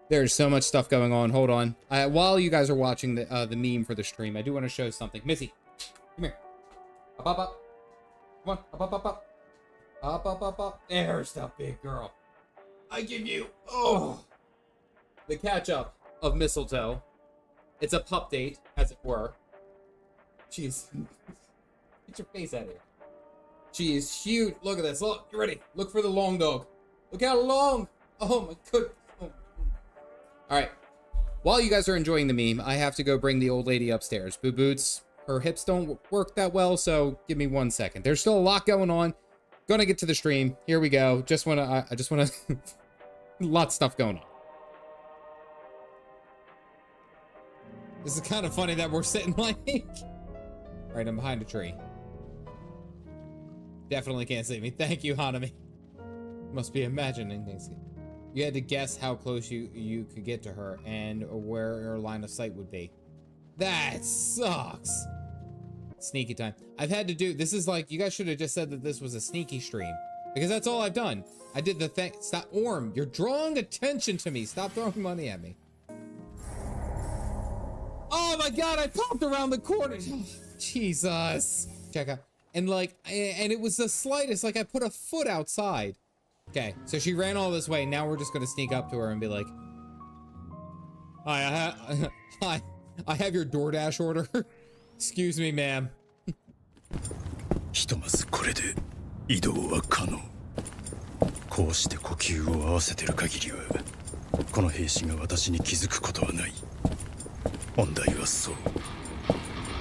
There's so much stuff going on. Hold on. While you guys are watching the meme for the stream, I do want to show something. Missy, come here. Up, up, up. Come on. Up, up, up, up. Up, up, up, up. There's the big girl. I give you, the catch-up of mistletoe. It's a pup date, as it were. Jeez. Get your face out of here. She is huge. Look at this. Look, you ready? Look for the long dog. Look how long. Oh my goodness. Oh. All right. While you guys are enjoying the meme, I have to go bring the old lady upstairs. Boo Boots, her hips don't work that well, so give me 1 second. There's still a lot going on. Gonna get to the stream. Here we go. I just wanna lots of stuff going on. This is kind of funny that we're sitting like all right, I'm behind a tree. Definitely can't see me. Thank you, Hanami. Must be imagining things. You had to guess how close you could get to her and where her line of sight would be. That sucks. Sneaky time. I've had to do, this is like, you guys should have just said that this was a sneaky stream. Because that's all I've done. I did the thing. Stop, Orm, you're drawing attention to me. Stop throwing money at me. Oh my god, I popped around the corner. Jesus. Check out. And like, and it was the slightest, like I put a foot outside. Okay, so she ran all this way. Now we're just gonna sneak up to her and be like, hi, I have your DoorDash order. Excuse me, ma'am. ひとまずこれで移動は可能。こうして呼吸を合わせてる限りは、この兵士が私に気づくことはない。問題はそう。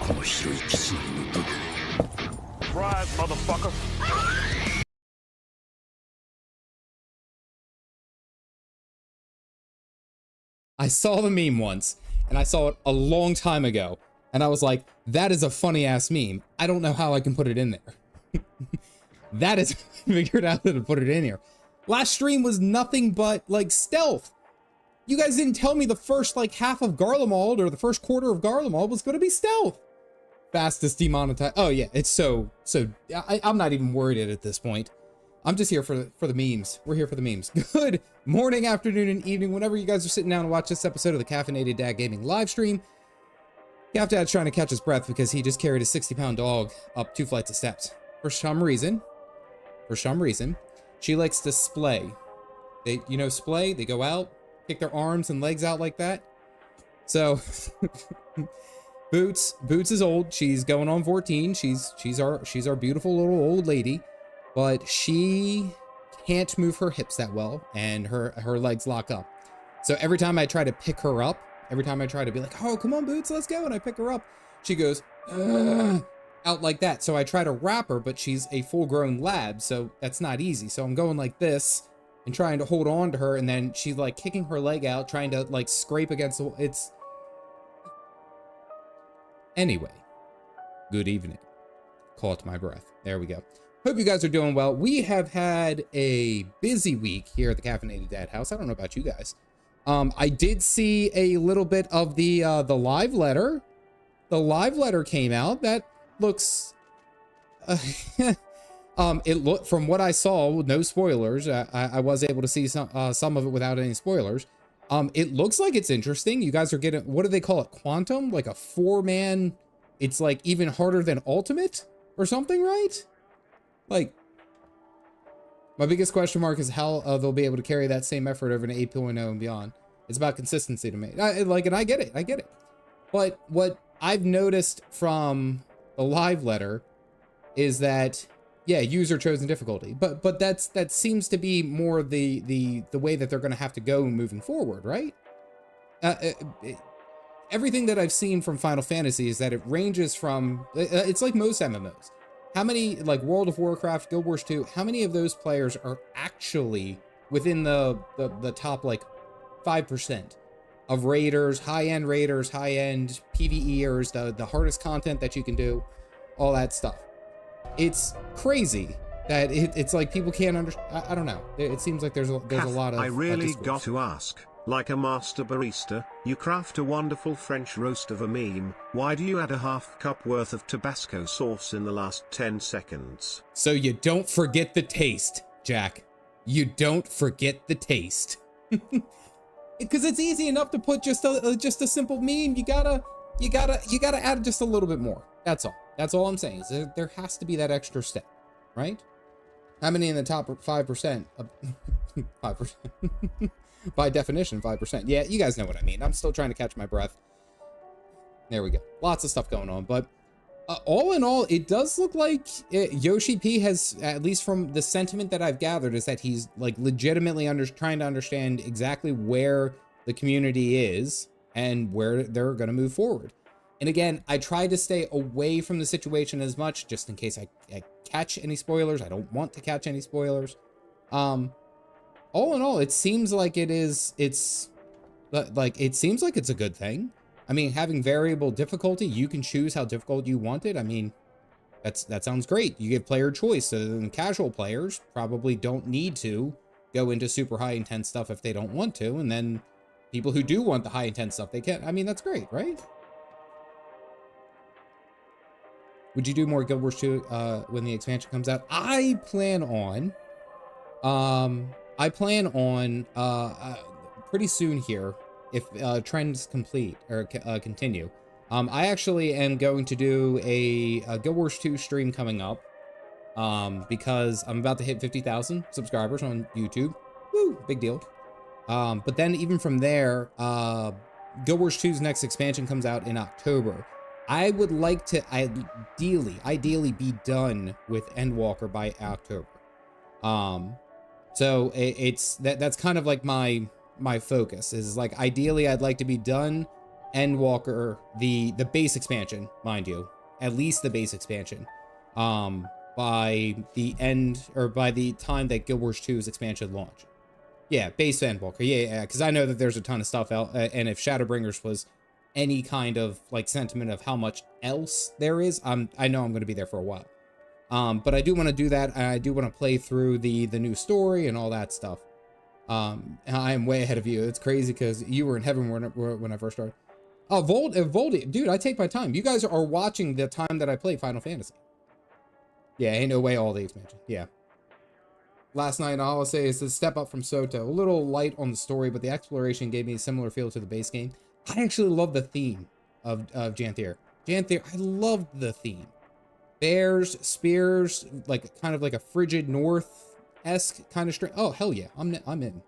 この広い基地内のどこ。Surprise, motherfucker! I saw the meme once, and I saw it a long time ago, and I was like, that is a funny ass meme. I don't know how I can put it in there. That is, I figured out how to put it in here. Last stream was nothing but like stealth. You guys didn't tell me the first like half of Garlemald or the first quarter of Garlemald was going to be stealth. Fastest demonetized. Oh yeah, it's so I'm not even worried at this point. I'm just here for the memes. We're here for the memes. Good morning, afternoon, and evening, whenever you guys are sitting down to watch this episode of the Caffeinated Dad Gaming live stream. Dad's trying to catch his breath because he just carried a 60-pound dog up 2 flights of steps. For some reason, she likes to splay. They, you know, splay. They go out, kick their arms and legs out like that. So, Boots is old. She's going on 14. She's our beautiful little old lady. But she can't move her hips that well, and her legs lock up. So every time I try to pick her up, every time I try to be like, oh, come on, Boots, let's go, and I pick her up, she goes, out like that. So I try to wrap her, but she's a full-grown lab, so that's not easy. So I'm going like this and trying to hold on to her, and then she's like kicking her leg out, trying to like scrape against the, it's... Anyway, good evening. Caught my breath. There we go. Hope you guys are doing well. We have had a busy week here at the Caffeinated Dad house. I don't know about you guys. I did see a little bit of the live letter. The live letter came out. That looks... it looked, from what I saw, no spoilers. I was able to see some of it without any spoilers. It looks like it's interesting. You guys are getting, what do they call it? Quantum? Like a 4-man, it's like even harder than Ultimate or something, right? Like, my biggest question mark is how they'll be able to carry that same effort over to 8.0 and beyond. It's about consistency to me. And I get it. But what I've noticed from the live letter is that, yeah, user chosen difficulty. But that seems to be more the way that they're going to have to go moving forward, right? Everything that I've seen from Final Fantasy is that it ranges from, it's like most MMOs. How many, like World of Warcraft, Guild Wars 2, how many of those players are actually within the top like 5% of raiders, high-end raiders, high-end PvEers, the hardest content that you can do, all that stuff? It's crazy that it's like people can't understand. I don't know. It seems like there's a lot of. I really got to ask, like a master barista, you craft a wonderful French roast of a meme. Why do you add a half cup worth of Tabasco sauce in the last 10 seconds? So you don't forget the taste, Jack. You don't forget the taste. because it's easy enough to put just a simple meme. You gotta add just a little bit more. That's all I'm saying. Is there has to be that extra step, right? How many in the top 5%? 5%. By definition, 5%. Yeah, you guys know what I mean. I'm still trying to catch my breath. There we go. Lots of stuff going on, but all in all, it does look like Yoshi P has, at least from the sentiment that I've gathered, is that he's like legitimately trying to understand exactly where the community is and where they're going to move forward. And again, I try to stay away from the situation as much, just in case I catch any spoilers. I don't want to catch any spoilers. All in all, it seems like it seems like it's a good thing. I mean, having variable difficulty, you can choose how difficult you want it. I mean, that sounds great. You give player choice, so then casual players probably don't need to go into super high intense stuff if they don't want to, and then people who do want the high intense stuff, they can. I mean, that's great, right? Would you do more Guild Wars 2 when the expansion comes out? I plan on pretty soon here, if trends complete or continue. I actually am going to do a Guild Wars 2 stream coming up because I'm about to hit 50,000 subscribers on YouTube. Woo, big deal. But then even from there, Guild Wars 2's next expansion comes out in October. I would like to ideally be done with Endwalker by October. So that's kind of like my focus is like, ideally I'd like to be done Endwalker, the base expansion, mind you, at least the base expansion, by the end, or by the time that Guild Wars 2's expansion launch. Yeah, base Endwalker. Yeah, because I know that there's a ton of stuff out, and if Shadowbringers was any kind of like sentiment of how much else there is, I know I'm going to be there for a while. But I do want to do that. I do want to play through the new story and all that stuff. I am way ahead of you. It's crazy because you were in heaven when I first started. Oh, Voldy, dude, I take my time. You guys are watching the time that I play Final Fantasy. Yeah, ain't no way all the expansion. Yeah. Last night, all I'll say is a step up from Soto. A little light on the story, but the exploration gave me a similar feel to the base game. I actually love the theme of Janthier. Janthier, I loved the theme. Bears, spears, like kind of like a frigid north-esque kind of string. Oh, hell yeah, I'm in.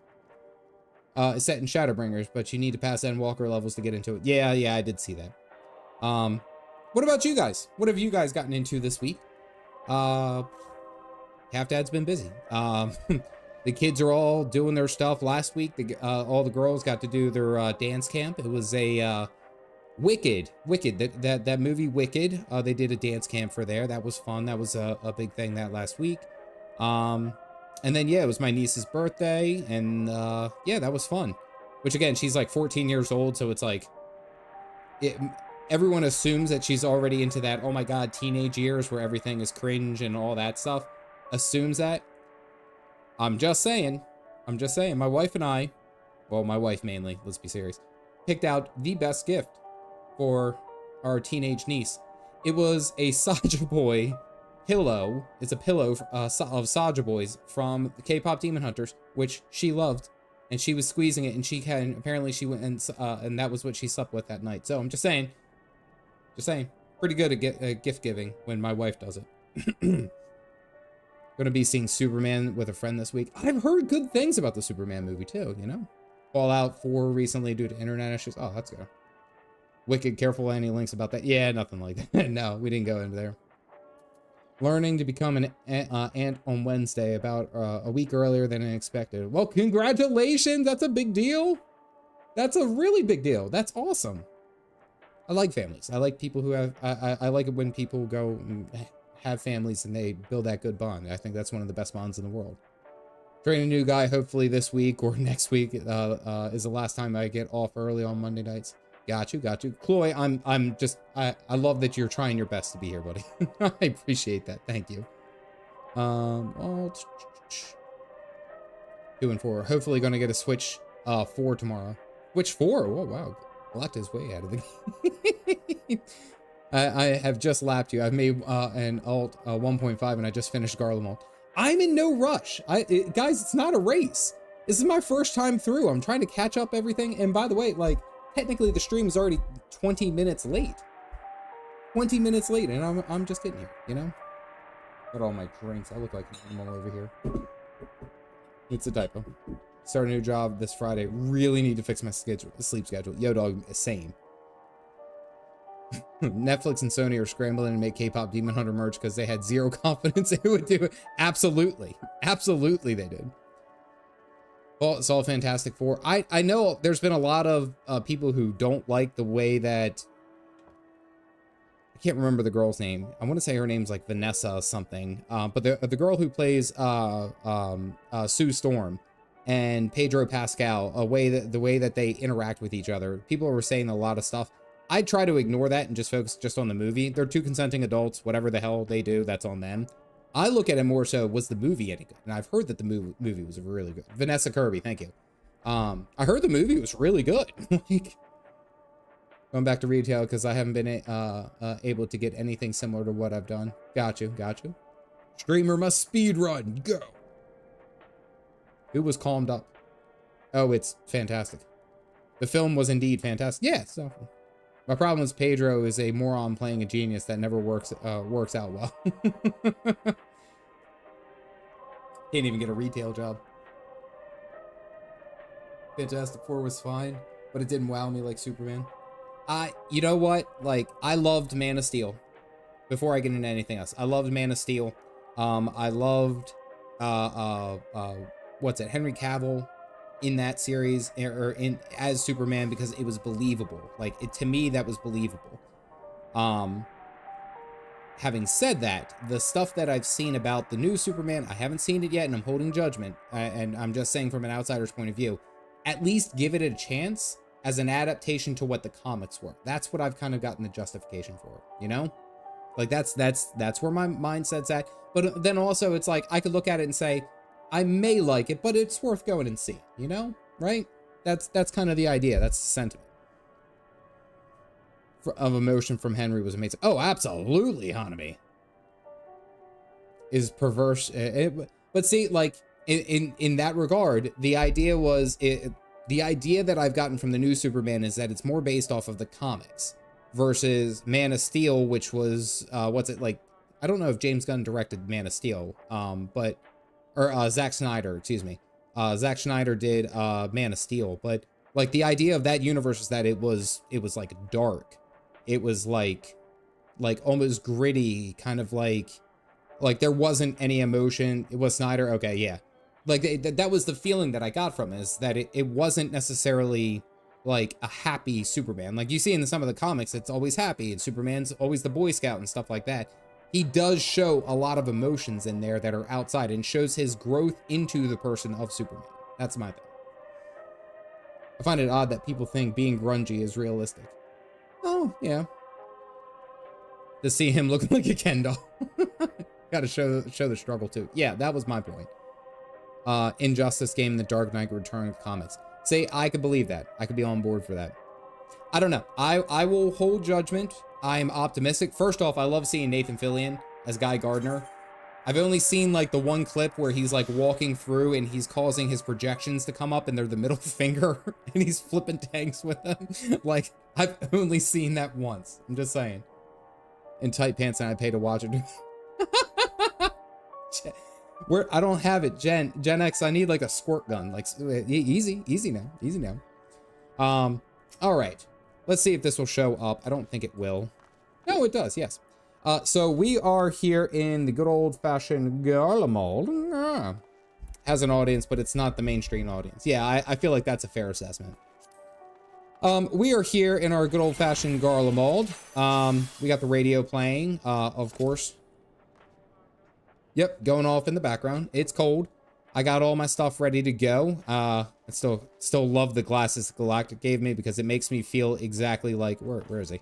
It's set in Shadowbringers, but you need to pass Endwalker levels to get into it. Yeah, I did see that. What about you guys? What have you guys gotten into this week? Half Dad's been busy. The kids are all doing their stuff. Last week, all the girls got to do their dance camp. It was a Wicked. That movie Wicked. They did a dance camp for there. That was fun. That was a big thing that last week. And then yeah, it was my niece's birthday, and yeah, that was fun. Which again, she's like 14 years old, so it's like everyone assumes that she's already into that, oh my god, teenage years where everything is cringe and all that stuff. Assumes that. I'm just saying, my wife and I, well, my wife mainly, let's be serious, picked out the best gift for our teenage niece. It was a Saja Boy pillow. It's a pillow of Saja Boys from the K-pop Demon Hunters, which she loved, and she was squeezing it, and apparently she went and that was what she slept with that night. So I'm just saying, pretty good at gift giving when my wife does it. Gonna be seeing Superman with a friend this week. I've heard good things about the Superman movie too, you know? Fallout 4 recently due to internet issues. Oh, that's good. Wicked, careful any links about that. Yeah, nothing like that. No, we didn't go into there. Learning to become an ant on Wednesday, about a week earlier than expected. Well, congratulations. That's a big deal. That's a really big deal. That's awesome. I like families. I like people who have, I like it when people go and have families and they build that good bond. I think that's one of the best bonds in the world. Train a new guy hopefully this week or next week is the last time I get off early on Monday nights. Got you. Chloe, I love that you're trying your best to be here, buddy. I appreciate that. Thank you. 2 and 4. Hopefully gonna get a Switch 4 tomorrow. Switch 4? Oh wow. Galacta's way out of the game. I have just lapped you. I've made an alt 1.5 and I just finished Garlemald. I'm in no rush. Guys, it's not a race. This is my first time through. I'm trying to catch up everything. And by the way, like, technically the stream is already 20 minutes late. 20 minutes late, and I'm just getting here, you know? Got all my drinks. I look like an animal over here. It's a typo. Start a new job this Friday. Really need to fix my sleep schedule. Yo, dog, same. Netflix and Sony are scrambling to make K-pop Demon Hunter merch because they had zero confidence it would do it. Absolutely. Absolutely they did. Well, it's all Fantastic Four. I know there's been a lot of people who don't like the way that... I can't remember the girl's name. I want to say her name's like Vanessa something. But the girl who plays Sue Storm and Pedro Pascal, the way that they interact with each other, people were saying a lot of stuff. I try to ignore that and just focus just on the movie. They're two consenting adults. Whatever the hell they do, that's on them. I look at it more so, was the movie any good? And I've heard that the movie was really good. Vanessa Kirby, thank you. I heard the movie was really good. Like, going back to retail because I haven't been able to get anything similar to what I've done. Got you. Streamer must speed run. Go. Who was calmed up? Oh, it's fantastic. The film was indeed fantastic. Yeah, so my problem is Pedro is a moron playing a genius that never works out well. Can't even get a retail job. Fantastic Four was fine, but it didn't wow me like Superman. You know what? Like, I loved Man of Steel. Before I get into anything else, I loved Man of Steel. I loved what's it? Henry Cavill in that series or in as Superman because it was believable. Like, to me, that was believable. Having said that, the stuff that I've seen about the new Superman, I haven't seen it yet, and I'm holding judgment. And I'm just saying from an outsider's point of view, at least give it a chance as an adaptation to what the comics were. That's what I've kind of gotten the justification for, you know? Like, that's where my mindset's at. But then also, it's like, I could look at it and say, I may like it, but it's worth going and see, you know? Right? That's kind of the idea. That's the sentiment. Of emotion from Henry was amazing. Oh, absolutely, Hanami. Is perverse. But see, like, in that regard, the idea was... The idea that I've gotten from the new Superman is that it's more based off of the comics versus Man of Steel, which was, what's it like? I don't know if James Gunn directed Man of Steel, or Zack Snyder, excuse me. Zack Snyder did Man of Steel, but like the idea of that universe is that it was like dark. It was like almost gritty, kind of like there wasn't any emotion. It was Snyder. Okay, yeah. Like, that was the feeling that I got from it, is that it wasn't necessarily, like, a happy Superman. Like, you see in some of the comics, it's always happy, and Superman's always the Boy Scout and stuff like that. He does show a lot of emotions in there that are outside and shows his growth into the person of Superman. That's my thing. I find it odd that people think being grungy is realistic. Oh, yeah. To see him looking like a Ken doll. Gotta show the struggle, too. Yeah, that was my point. Injustice game, The Dark Knight Returns comics. Say, I could believe that. I could be on board for that. I don't know. I will hold judgment. I'm optimistic. First off, I love seeing Nathan Fillion as Guy Gardner. I've only seen like the one clip where he's like walking through and he's causing his projections to come up and they're the middle finger and he's flipping tanks with them. Like, I've only seen that once. I'm just saying. In tight pants, and I pay to watch it. I don't have it, Gen X. I need like a squirt gun. Like, easy now. All right. Let's see if this will show up. I don't think it will. No, it does. Yes. So we are here in the good old-fashioned Garlemald. Has an audience, but it's not the mainstream audience. Yeah, I feel like that's a fair assessment. We are here in our good old-fashioned Garlemald. We got the radio playing, of course. Yep, going off in the background. It's cold. I got all my stuff ready to go. I still love the glasses Galactic gave me because it makes me feel exactly like where is he?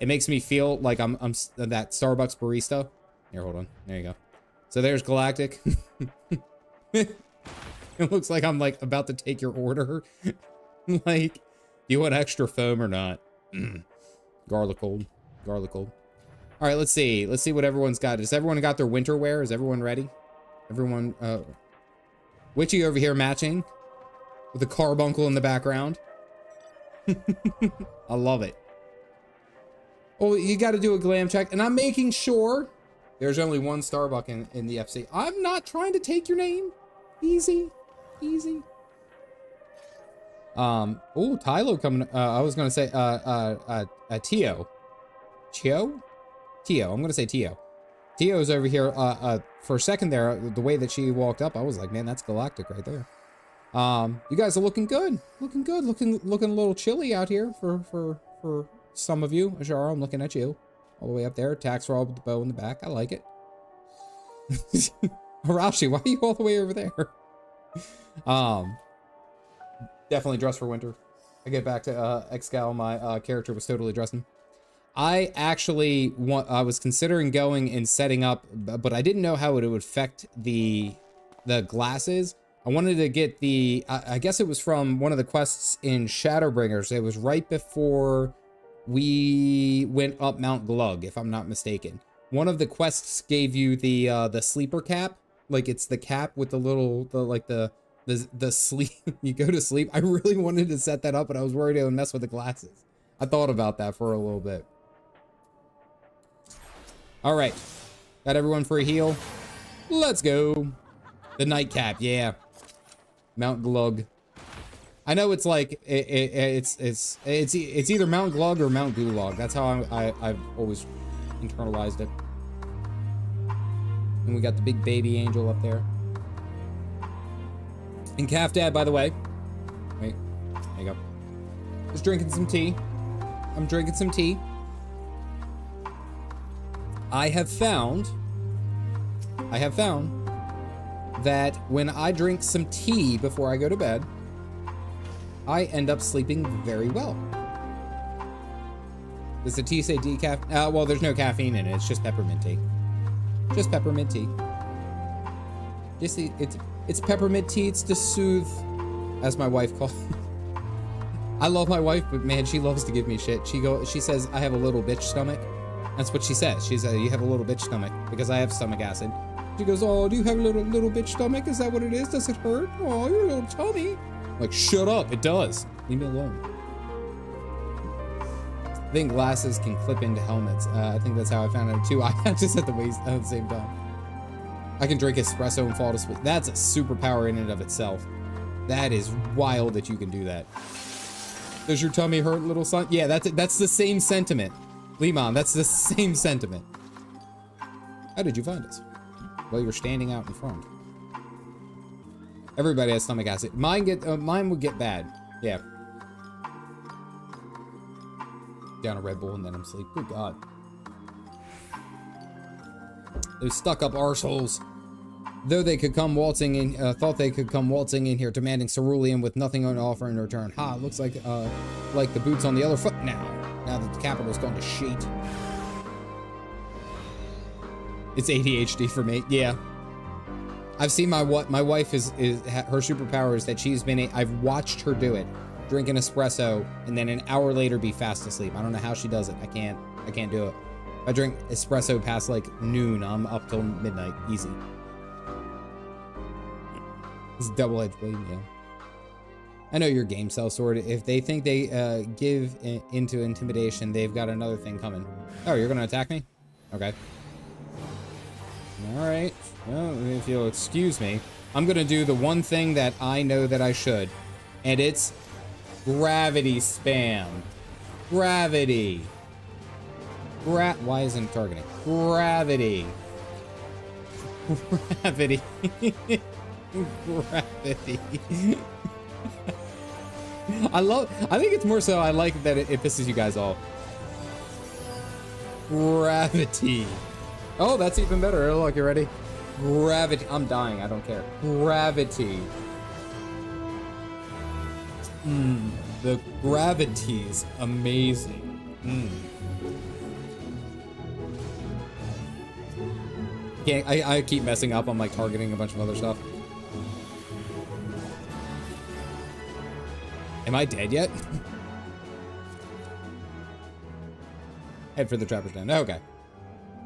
It makes me feel like I'm that Starbucks barista. Here, hold on. There you go. So there's Galactic. It looks like I'm like about to take your order. Like, do you want extra foam or not? Garlic cold. All right, let's see. Let's see what everyone's got. Has everyone got their winter wear? Is everyone ready? Everyone, Witchy over here matching. with a carbuncle in the background. I love it. Oh, you got to do a glam check, and I'm making sure there's only one Starbuck in the FC. I'm not trying to take your name. Easy, easy. Oh, Tylo coming. I was gonna say Tio. Tio. I'm gonna say Tio. Tio's over here. For a second there, the way that she walked up, I was like, man, that's galactic right there. You guys are looking good. Looking good. Looking a little chilly out here for some of you. Ajara, I'm looking at you. All the way up there. Tax roll with the bow in the back. I like it. Arashi, why are you all the way over there? Definitely dressed for winter. I get back to Excal, my character was totally dressing. I actually I was considering going and setting up, but I didn't know how it would affect the glasses. I wanted to get the, I guess it was from one of the quests in Shadowbringers. It was right before we went up Mount Glug, if I'm not mistaken. One of the quests gave you the sleeper cap, like it's the cap with the little, the sleep, you go to sleep. I really wanted to set that up, but I was worried it would mess with the glasses. I thought about that for a little bit. All right, got everyone for a heal. Let's go. The nightcap, yeah. Mount Glug. I know it's like it's either Mount Glug or Mount Gulag. That's how I've always internalized it. And we got the big baby angel up there. And Calf Dad, by the way. Wait, there you go. Just drinking some tea. I'm drinking some tea. I have found that when I drink some tea before I go to bed, I end up sleeping very well. Does the tea say decaf? Well, there's no caffeine in it. It's just peppermint tea. Just peppermint tea. Just it's peppermint tea. It's to soothe, as my wife calls it. I love my wife, but man, she loves to give me shit. She says I have a little bitch stomach. That's what she says. She says you have a little bitch stomach because I have stomach acid. She goes, oh, do you have a little bitch stomach? Is that what it is? Does it hurt? Oh, your little tummy. I'm like, shut up. It does. Leave me alone. I think glasses can clip into helmets. I think that's how I found out too. I just at the waist at the same time. I can drink espresso and fall to sleep. That's a superpower in and of itself. That is wild that you can do that. Does your tummy hurt, little son? Yeah, that's the same sentiment. Limon, that's the same sentiment. How did you find us? Well, you're standing out in front. Everybody has stomach acid. Mine would get bad. Yeah. Down a Red Bull and then I'm asleep. Good God. Those stuck-up arseholes. Though they could come waltzing in, thought they could come waltzing in here, demanding cerulean with nothing on offer in return. Ha! Looks like the boots on the other foot now. Now that the capital's gone to shit. It's ADHD for me. Yeah. I've seen my wife is her superpower is that she's been I've watched her do it. Drink an espresso and then an hour later be fast asleep. I don't know how she does it. I can't do it. If I drink espresso past like noon, I'm up till midnight. Easy. It's a double-edged blade, yeah. I know your game cell sword. If they think they give into intimidation, they've got another thing coming. Oh, you're gonna attack me? Okay. All right. Well, if you'll excuse me, I'm gonna do the one thing that I know that I should, and it's gravity spam. Gravity. Why isn't it targeting? Gravity. Gravity. Gravity. I think it's more so I like that it pisses you guys off. Gravity. Oh, that's even better. Oh, look, you ready? Gravity. I'm dying. I don't care. Gravity. The gravity's amazing. I keep messing up. I'm like targeting a bunch of other stuff. Am I dead yet? Head for the trapper's den. Okay.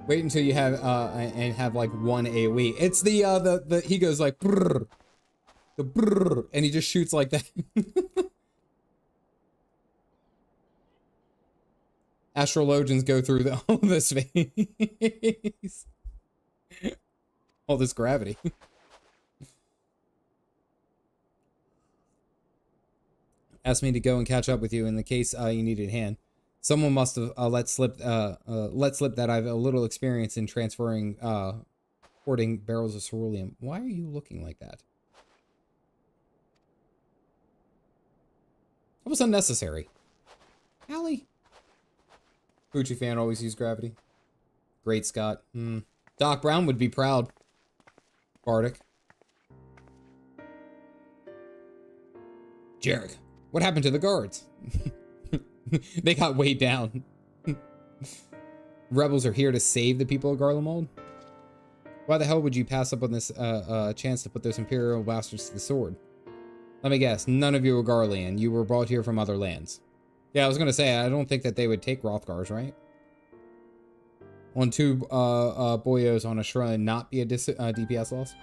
Wait until you have and have like one AoE. It's the he goes like brrr. The brrr, and he just shoots like that. Astrologians go through all this phase. All this gravity. Asked me to go and catch up with you in the case you needed a hand. Someone must have let slip that I've a little experience in transferring hoarding barrels of ceruleum. Why are you looking like that? That was unnecessary. Allie. Gucci fan always use gravity. Great Scott. Doc Brown would be proud. Bardic. Jarek, what happened to the guards? They got weighed down. Rebels are here to save the people of Garlemald? Why the hell would you pass up on this chance to put those Imperial bastards to the sword? Let me guess, none of you are Garlean. You were brought here from other lands. Yeah, I was gonna say, I don't think that they would take Rothgars, right? On two boyos on a shrine not be a DPS loss?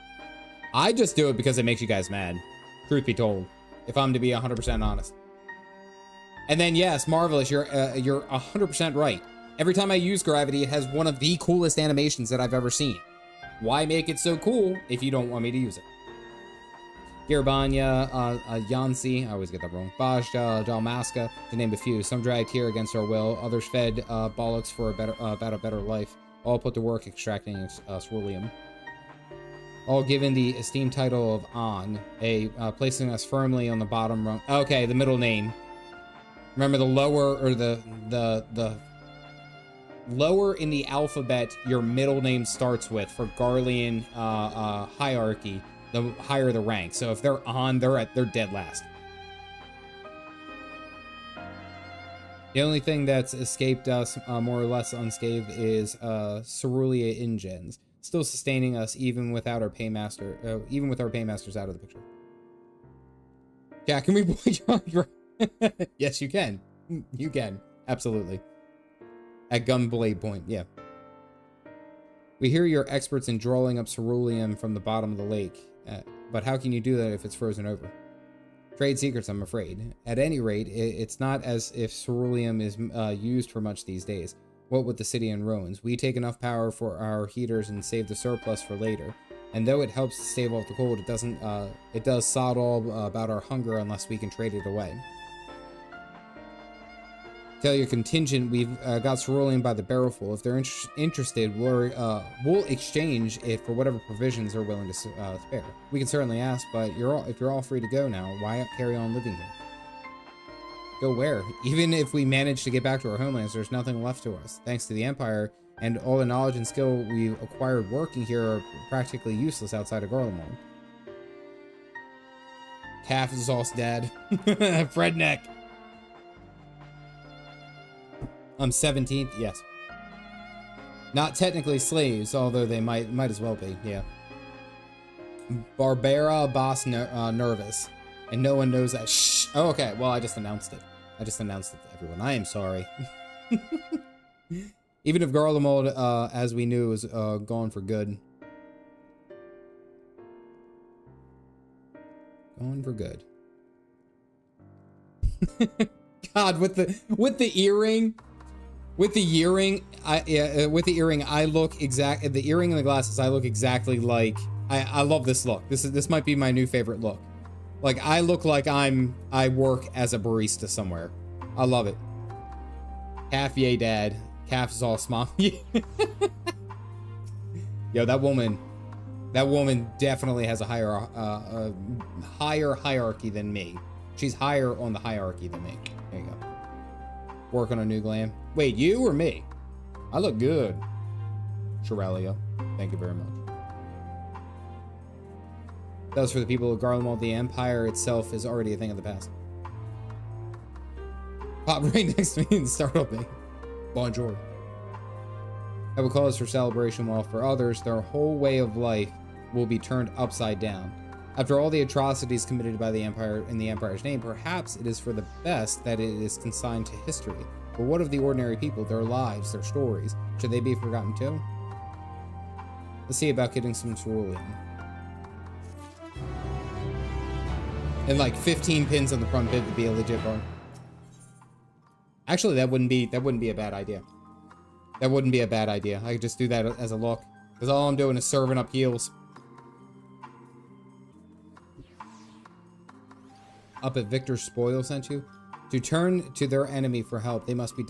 I just do it because it makes you guys mad. Truth be told, if I'm to be 100% honest. And then yes, Marvelous, you're 100% right. Every time I use gravity, it has one of the coolest animations that I've ever seen. Why make it so cool if you don't want me to use it? Girabanya, Yansi, I always get that wrong. Baj, Dalmasca, to name a few. Some dragged here against our will, others fed bollocks for about a better life. All put to work extracting ceruleum. All given the esteemed title of An, placing us firmly on the bottom rung. Okay, the middle name. Remember the lower, or the lower in the alphabet your middle name starts with for Garlean hierarchy, the higher the rank. So if they're on, they're dead last. The only thing that's escaped us more or less unscathed is Cerulean Ingens, still sustaining us even without our paymaster, even with our paymasters out of the picture. Yeah, can we play your Yes, you can. You can. Absolutely. At gunblade point, yeah. We hear you're experts in drawing up ceruleum from the bottom of the lake, but how can you do that if it's frozen over? Trade secrets, I'm afraid. At any rate, it's not as if ceruleum is used for much these days. What with the city in ruins? We take enough power for our heaters and save the surplus for later. And though it helps to stave off the cold, it does sod all about our hunger unless we can trade it away. Tell your contingent we've got ceruleum by the barrelful. If they're interested, we'll exchange it for whatever provisions they're willing to spare. We can certainly ask, but if you're all free to go now, why carry on living here? Go where? Even if we manage to get back to our homelands, there's nothing left to us. Thanks to the Empire, and all the knowledge and skill we've acquired working here are practically useless outside of Garlemald. Calf is sauce, Dad. Fredneck. I'm 17th, yes. Not technically slaves, although they might as well be, yeah. Barbara boss nervous, and no one knows that. Shh. Oh, okay. Well, I just announced it. I just announced it to everyone. I am sorry. Even if Garlemald, as we knew, was gone for good. Gone for good. God, with the earring. With the earring, I look exact. The earring and the glasses, I look exactly like. I love this look. This might be my new favorite look. Like I look like I work as a barista somewhere. I love it. Calf, yay, Dad. Calf is all small. Yo, that woman definitely has a higher hierarchy than me. She's higher on the hierarchy than me. There you go. Work on a new glam. Wait, you or me? I look good. Shirelio, thank you very much. That was for the people of Garlemald. The Empire itself is already a thing of the past. Pop right next to me and startle me. Bonjour. That will cause for celebration, while for others, their whole way of life will be turned upside down. After all the atrocities committed by the Empire in the Empire's name, perhaps it is for the best that it is consigned to history. But what of the ordinary people, their lives, their stories? Should they be forgotten too? Let's see about getting some ceruleum. And like 15 pins on the front bit would be a legit barn. Actually, that wouldn't be a bad idea. That wouldn't be a bad idea. I could just do that as a look. Because all I'm doing is serving up heals. Up at Victor's Spoil sent you. To turn to their enemy for help, they must be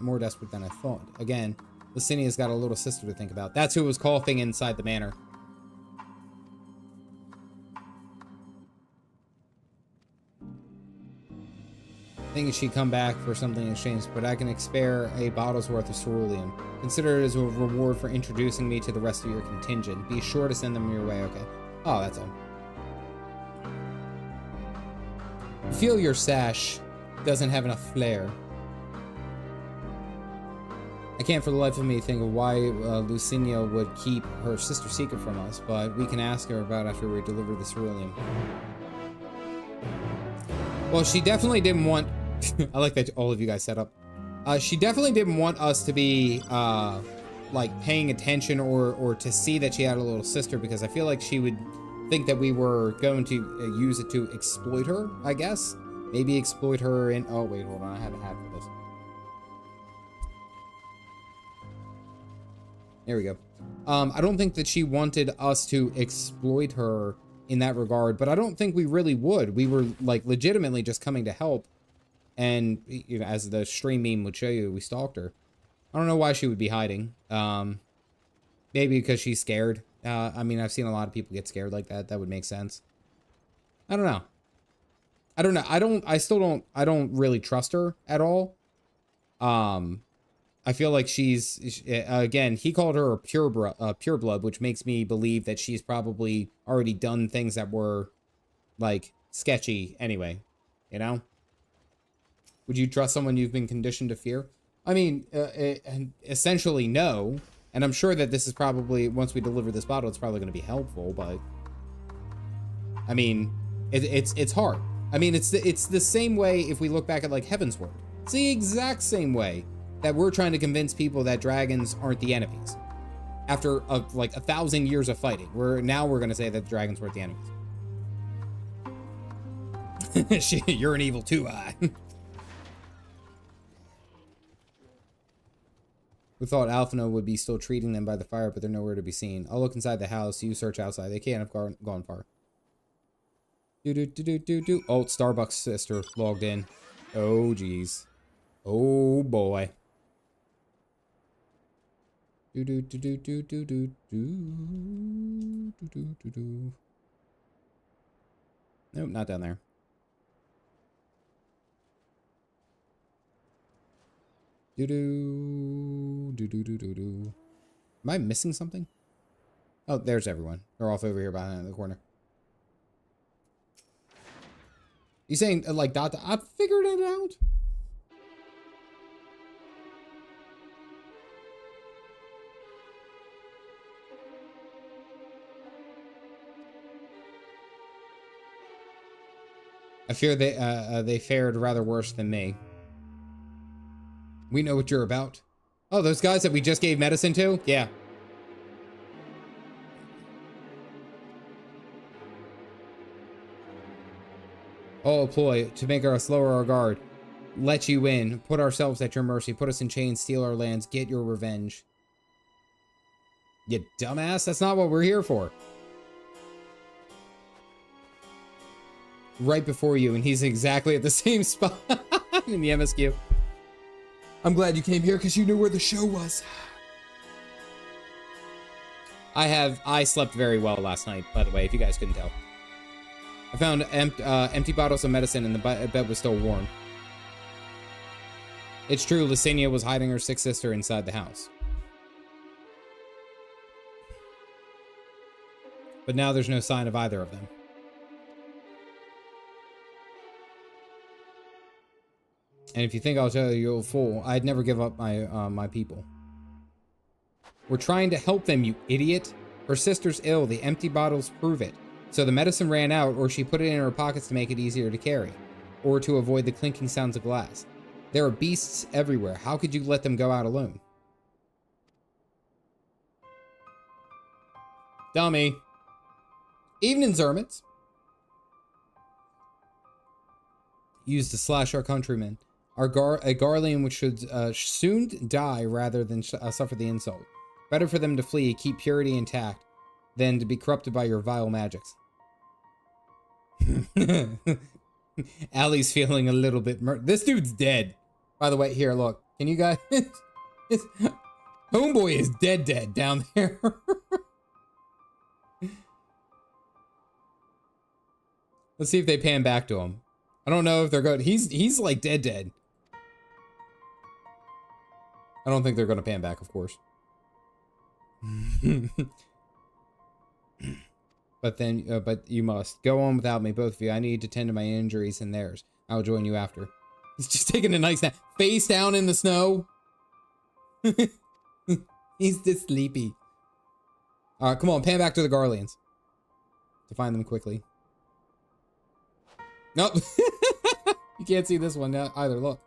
more desperate than I thought. Again, Licinia's got a little sister to think about. That's who was coughing inside the manor. Thinking she'd come back for something in exchange, but I can spare a bottle's worth of cerulean. Consider it as a reward for introducing me to the rest of your contingent. Be sure to send them your way, okay? Oh, that's all. Feel your sash doesn't have enough flair. I can't for the life of me think of why Lucinia would keep her sister secret from us, but we can ask her about after we deliver the cerulean. Well, she definitely didn't want... I like that all of you guys set up. She definitely didn't want us to be, like, paying attention or to see that she had a little sister, because I feel like she would think that we were going to use it to exploit her, I guess. Maybe exploit her in... Oh, wait, hold on. I have a hat for this. There we go. I don't think that she wanted us to exploit her in that regard, but I don't think we really would. We were, like, legitimately just coming to help. And, you know, as the stream meme would show you, we stalked her. I don't know why she would be hiding. Maybe because she's scared. I mean, I've seen a lot of people get scared like that. That would make sense. I don't know. I don't know. I don't really trust her at all. I feel like she's, again, he called her a pureblood, which makes me believe that she's probably already done things that were, like, sketchy anyway, you know? Would you trust someone you've been conditioned to fear? I mean, essentially no. And I'm sure that this is probably, once we deliver this bottle, it's probably going to be helpful, but... I mean, it's hard. I mean, it's the same way if we look back at, like, Heavensward. It's the exact same way that we're trying to convince people that dragons aren't the enemies. After, like, 1,000 years of fighting. Now we're going to say that dragons weren't the enemies. You're an evil two-eye. We thought Alphino would be still treating them by the fire, but they're nowhere to be seen. I'll look inside the house. You search outside. They can't have gone far. Oh, Starbucks sister logged in. Oh, geez. Oh, boy. Nope, not down there. Am I missing something? Oh, there's everyone. They're off over here behind the corner. You saying like dot? I figured it out. I fear they fared rather worse than me. We know what you're about. Oh, those guys that we just gave medicine to? Yeah. All ploy to make us lower our guard. Let you in. Put ourselves at your mercy. Put us in chains. Steal our lands. Get your revenge. You dumbass. That's not what we're here for. Right before you, and he's exactly at the same spot in the MSQ. I'm glad you came here because you knew where the show was. I slept very well last night, by the way, if you guys couldn't tell. I found empty bottles of medicine and the bed was still warm. It's true, Licinia was hiding her sick sister inside the house. But now there's no sign of either of them. And if you think I'll tell you, you're a fool. I'd never give up my people. We're trying to help them, you idiot. Her sister's ill. The empty bottles prove it. So the medicine ran out, or she put it in her pockets to make it easier to carry. Or to avoid the clinking sounds of glass. There are beasts everywhere. How could you let them go out alone? Dummy. Evening, Zermits. used to slash our countrymen. A Garlean which should soon die rather than suffer the insult. Better for them to flee, keep purity intact, than to be corrupted by your vile magics. Allie's feeling a little bit this dude's dead. By the way, here, look. Can you guys... Homeboy is dead down there. Let's see if they pan back to him. I don't know if they're good. He's like dead. I don't think they're going to pan back, of course. But you must. Go on without me, both of you. I need to tend to my injuries and theirs. I'll join you after. He's just taking a nice nap. Face down in the snow. He's just sleepy. Alright, come on. Pan back to the Garleans. To find them quickly. Nope. You can't see this one either. Look.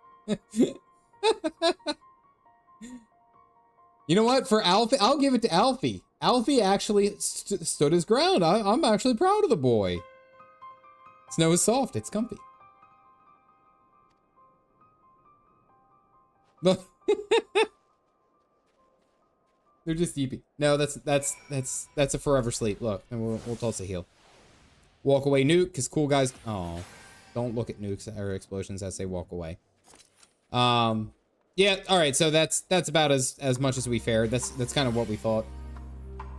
You know what? For Alfie, I'll give it to Alfie. Alfie actually stood his ground. I'm actually proud of the boy. Snow is soft. It's comfy. They're just deepy. No, that's a forever sleep. Look, and we'll toss a heal. Walk away, nuke, because cool guys. Oh, don't look at nukes or explosions as they walk away. Yeah. All right. So that's about as much as we fared. That's kind of what we thought.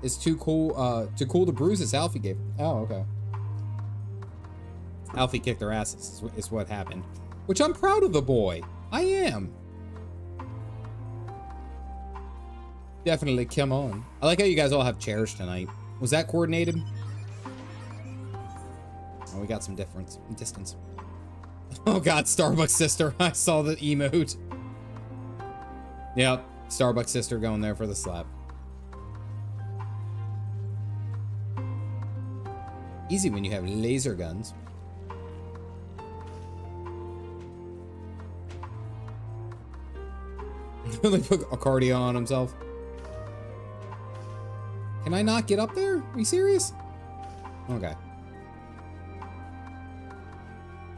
It's too cool the bruises Alfie gave. Oh, okay. Alfie kicked their asses is what happened, which I'm proud of the boy. I am. Definitely, come on. I like how you guys all have chairs tonight. Was that coordinated? Oh, we got some distance. Oh god, Starbucks sister. I saw the emote. Yep, Starbucks sister going there for the slap. Easy when you have laser guns. They put a cardio on himself. Can I not get up there? Are you serious? Okay.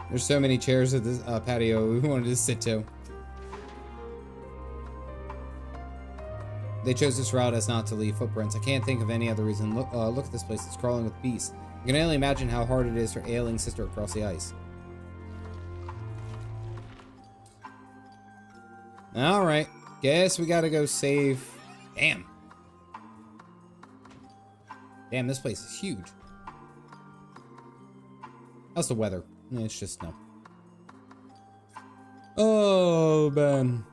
There's so many chairs at this patio we wanted to sit to. They chose this route as not to leave footprints. I can't think of any other reason. Look at this place. It's crawling with beasts. You can only imagine how hard it is for ailing sister across the ice. All right. Guess we gotta go save. Damn. Damn, this place is huge. How's the weather? It's just snow. Oh, man.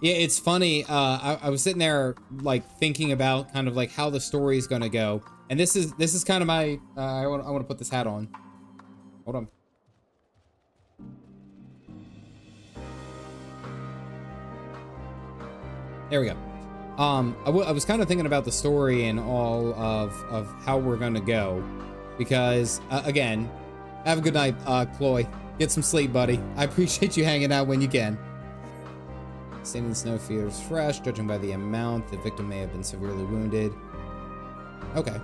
Yeah, it's funny. I was sitting there, like, thinking about kind of like how the story is gonna go, and this is kind of my. I want to put this hat on. Hold on. There we go. I was kind of thinking about the story and all of how we're gonna go, because again, have a good night, Chloe. Get some sleep, buddy. I appreciate you hanging out when you can. Standing in the snow feels fresh, judging by the amount. The victim may have been severely wounded. Okay.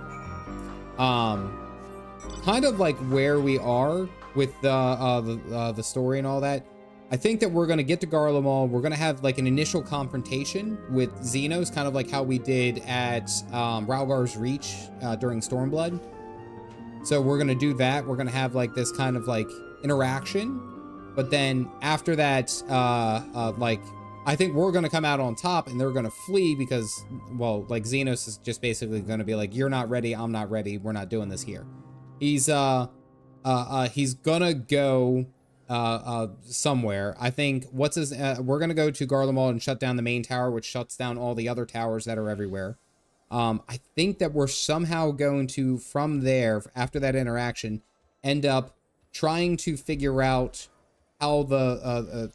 Kind of like where we are with the story and all that. I think that we're going to get to Garlemald. We're going to have like an initial confrontation with Xenos, kind of like how we did at Ralgar's Reach during Stormblood. So we're going to do that. We're going to have like this kind of like interaction. But then after that, like, I think we're going to come out on top and they're going to flee because, well, like Xenos is just basically going to be like, you're not ready. I'm not ready. We're not doing this here. He's gonna go somewhere. I think we're gonna go to Garlemald and shut down the main tower, which shuts down all the other towers that are everywhere. I think that we're somehow going to, from there, after that interaction, end up trying to figure out how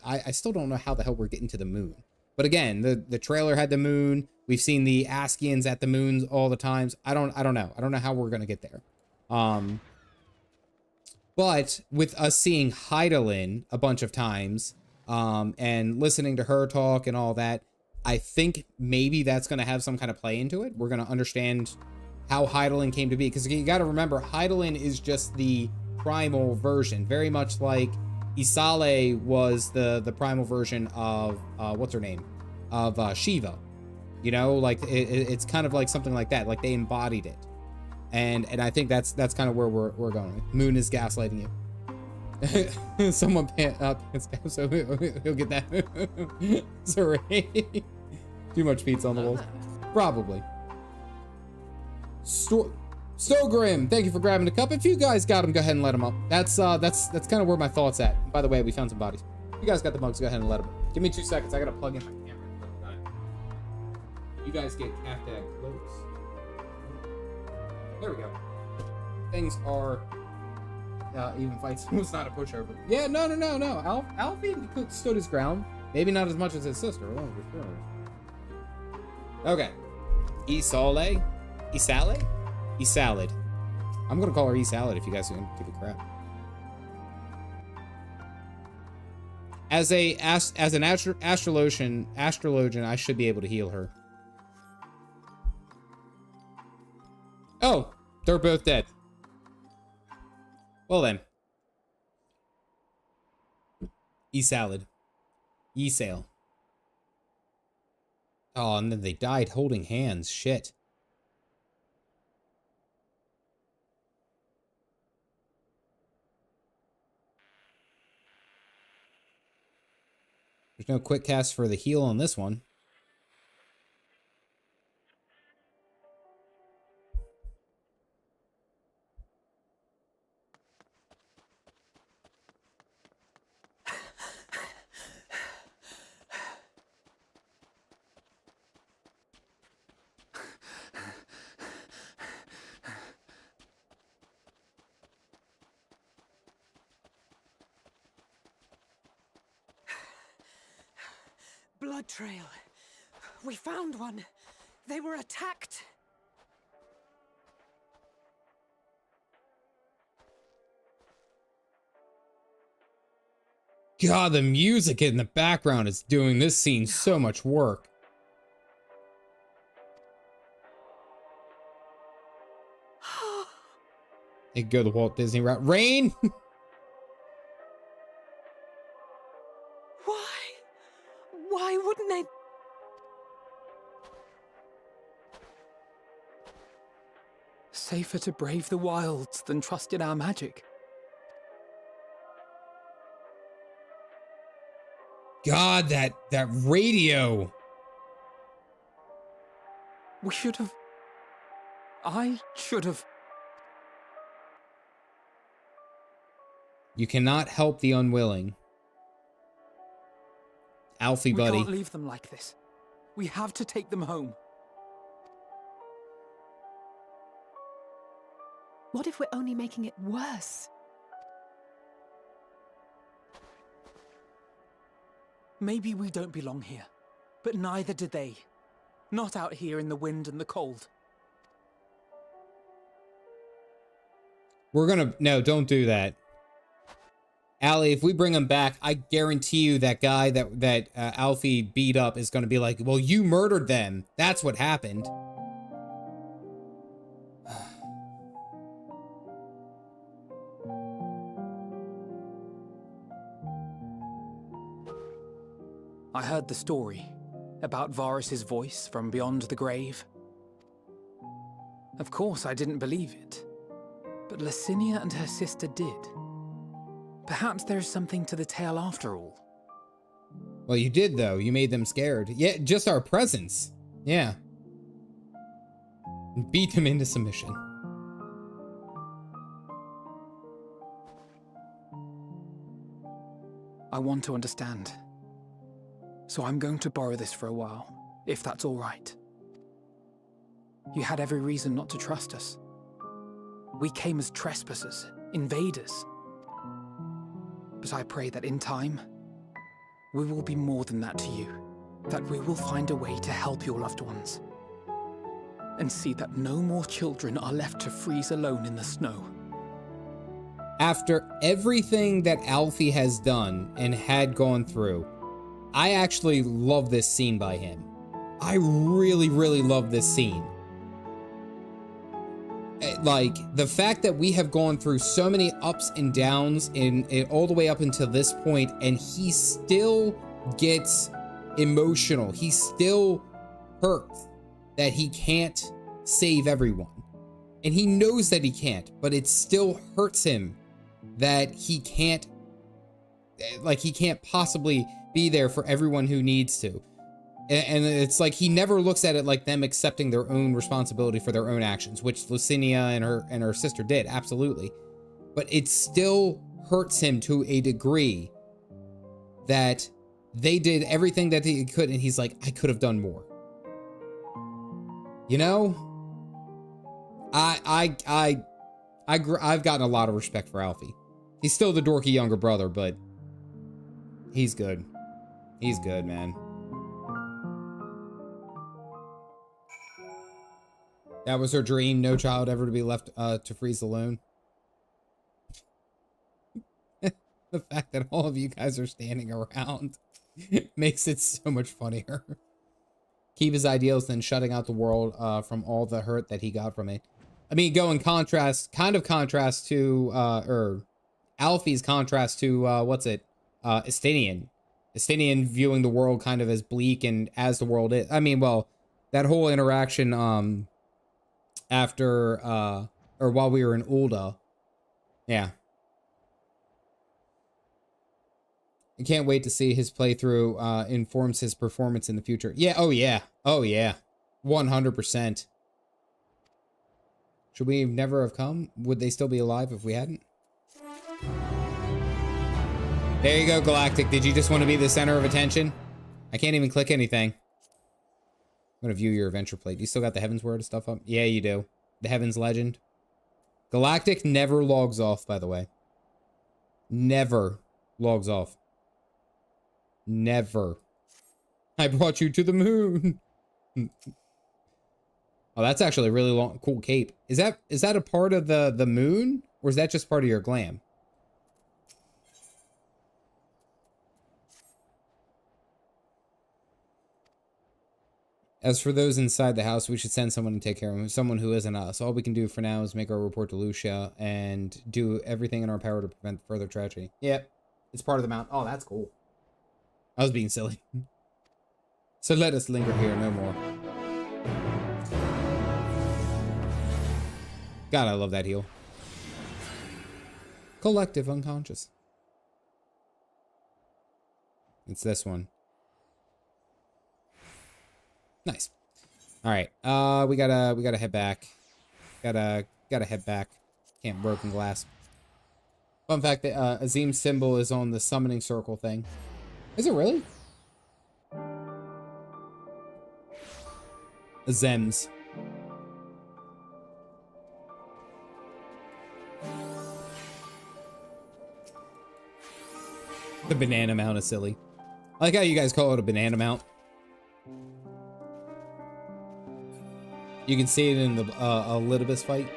I still don't know how the hell we're getting to the moon. But again, the trailer had the moon. We've seen the Askians at the moons all the times. I don't know. I don't know how we're gonna get there. But with us seeing Heidelin a bunch of times, and listening to her talk and all that, I think maybe that's going to have some kind of play into it. We're going to understand how Heidelin came to be. Because you got to remember, Heidelin is just the primal version, very much like Isale was the primal version of what's her name, of Shiva. You know, like it's kind of like something like that. Like they embodied it, and I think that's kind of where we're going. Moon is gaslighting you. Someone so he'll get that. Sorry, too much pizza on the walls. Probably. Stogrim, thank you for grabbing the cup. If you guys got them, go ahead and let them up. That's kind of where my thoughts at. By the way, we found some bodies. If you guys got the mugs, go ahead and let them up. Give me 2 seconds. I gotta plug in my camera. You guys get half-tag close. There we go. Things are even fights. Was not a pushover. Yeah, no. Alfie stood his ground. Maybe not as much as his sister. Okay. Isalad. I'm gonna call her E-Salad if you guys can give a crap. As an astrologian, I should be able to heal her. Oh, they're both dead. Well then. E-Salad. E-Sale. Oh, and then they died holding hands. Shit. There's no quick cast for the heal on this one. Blood trail. We found one. They were attacked. God, the music in the background is doing this scene so much work. It could go the Walt Disney route. Rain! Why wouldn't they? Safer to brave the wilds than trust in our magic. God, that radio. We should have. I should have. You cannot help the unwilling. Alfie, buddy. We can't leave them like this. We have to take them home. What if we're only making it worse? Maybe we don't belong here, but neither do they. Not out here in the wind and the cold. We're gonna... No, don't do that. Allie, if we bring him back, I guarantee you that guy that Alfie beat up is gonna be like, well, you murdered them. That's what happened. I heard the story about Varus's voice from beyond the grave. Of course, I didn't believe it, but Licinia and her sister did. Perhaps there's something to the tale after all. Well, you did, though. You made them scared. Yeah, just our presence. Yeah. Beat them into submission. I want to understand. So I'm going to borrow this for a while, if that's all right. You had every reason not to trust us. We came as trespassers, invaders. But I pray that in time, we will be more than that to you. That we will find a way to help your loved ones. And see that no more children are left to freeze alone in the snow. After everything that Alfie has done and had gone through, I actually love this scene by him. I really, really love this scene. like the fact that we have gone through so many ups and downs in all the way up until this point, and he still gets emotional. He still hurts that he can't save everyone. And he knows that he can't, but it still hurts him that he can't, like, he can't possibly be there for everyone who needs to. And it's like he never looks at it like them accepting their own responsibility for their own actions, which Lucinia and her sister did, absolutely. But it still hurts him to a degree that they did everything that they could, and he's like, I could have done more. You know, I've gotten a lot of respect for Alfie. He's still the dorky younger brother, but he's good. He's good, man. That was her dream, no child ever to be left to freeze alone. The fact that all of you guys are standing around makes it so much funnier. Keep his ideals, then shutting out the world from all the hurt that he got from it. I mean, go in contrast, kind of contrast to, or Alfie's contrast to, Estinian. Estinian viewing the world kind of as bleak and as the world is. I mean, well, that whole interaction, after, or while we were in Ulda. Yeah. I can't wait to see his playthrough, informs his performance in the future. Yeah, oh yeah. Oh yeah. 100%. Should we never have come? Would they still be alive if we hadn't? There you go, Galactic. Did you just want to be the center of attention? I can't even click anything. I'm gonna view your adventure plate. You still got the Heavens Word stuff up? Yeah, you do. The Heavens Legend. Galactic never logs off, by the way. Never logs off. Never. I brought you to the moon. Oh, that's actually a really long, cool cape. Is that a part of the moon, or is that just part of your glam? As for those inside the house, we should send someone to take care of them. Someone who isn't us. All we can do for now is make our report to Lucia and do everything in our power to prevent further tragedy. Yep. It's part of the mount. Oh, that's cool. I was being silly. So let us linger here no more. God, I love that heal. Collective unconscious. It's this one. Nice. All right. We gotta head back. Gotta head back. Can't broken glass. Fun fact that Azim's symbol is on the summoning circle thing. Is it really? Azem's. The banana mount is silly. I like how you guys call it a banana mount. You can see it in the Elidibus fight.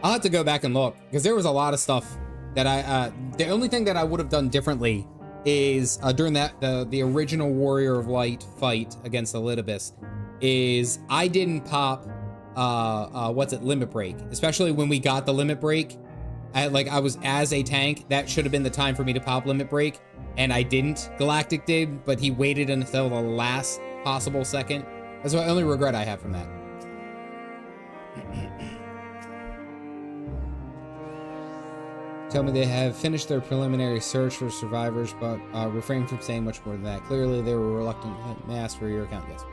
I'll have to go back and look, because there was a lot of stuff that the only thing that I would have done differently is during the original Warrior of Light fight against Elidibus is I didn't pop limit break, especially when we got the limit break. I was as a tank, that should have been the time for me to pop limit break, and I didn't. Galactic did, but he waited until the last possible second. That's the only regret I have from that. Tell me they have finished their preliminary search for survivors, but refrain from saying much more than that. Clearly, they were reluctant to ask for your account. Yes.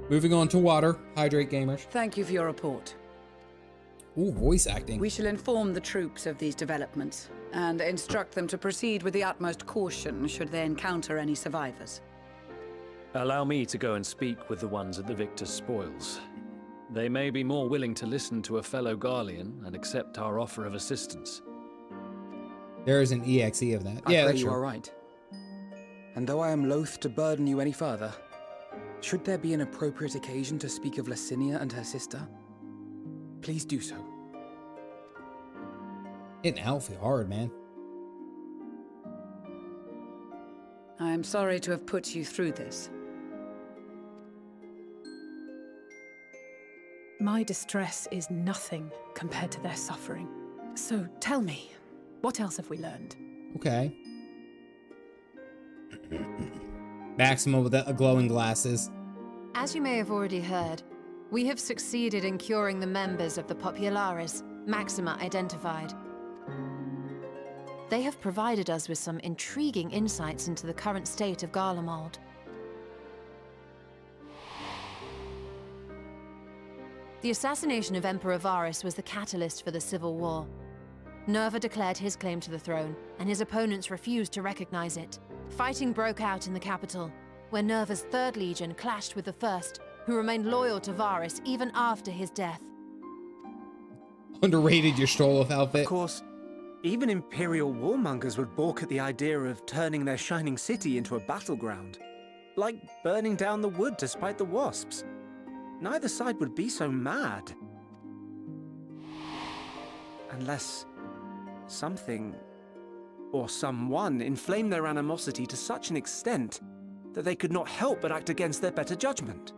Moving on to water. Hydrate, gamers. Thank you for your report. Ooh, voice acting. We shall inform the troops of these developments and instruct them to proceed with the utmost caution should they encounter any survivors. Allow me to go and speak with the ones at the victor's spoils. They may be more willing to listen to a fellow Garlean and accept our offer of assistance. There is an EXE of that. I Yeah, pray that's you true. are right. And though I am loath to burden you any further, should there be an appropriate occasion to speak of Lucinia and her sister, please do so. Hitting Alfie hard, man. I I'm sorry to have put you through this. My distress is nothing compared to their suffering. So tell me, what else have we learned? Okay. Maxima with the glowing glasses. As you may have already heard, we have succeeded in curing the members of the Popularis, Maxima identified. They have provided us with some intriguing insights into the current state of Garlemald. The assassination of Emperor Varus was the catalyst for the civil war. Nerva declared his claim to the throne, and his opponents refused to recognize it. Fighting broke out in the capital, where Nerva's Third Legion clashed with the First, who remained loyal to Varus even after his death. Underrated your Strolov outfit. Of course, even Imperial warmongers would balk at the idea of turning their shining city into a battleground. Like burning down the wood to spite the wasps. Neither side would be so mad. Unless something or someone inflamed their animosity to such an extent that they could not help but act against their better judgment.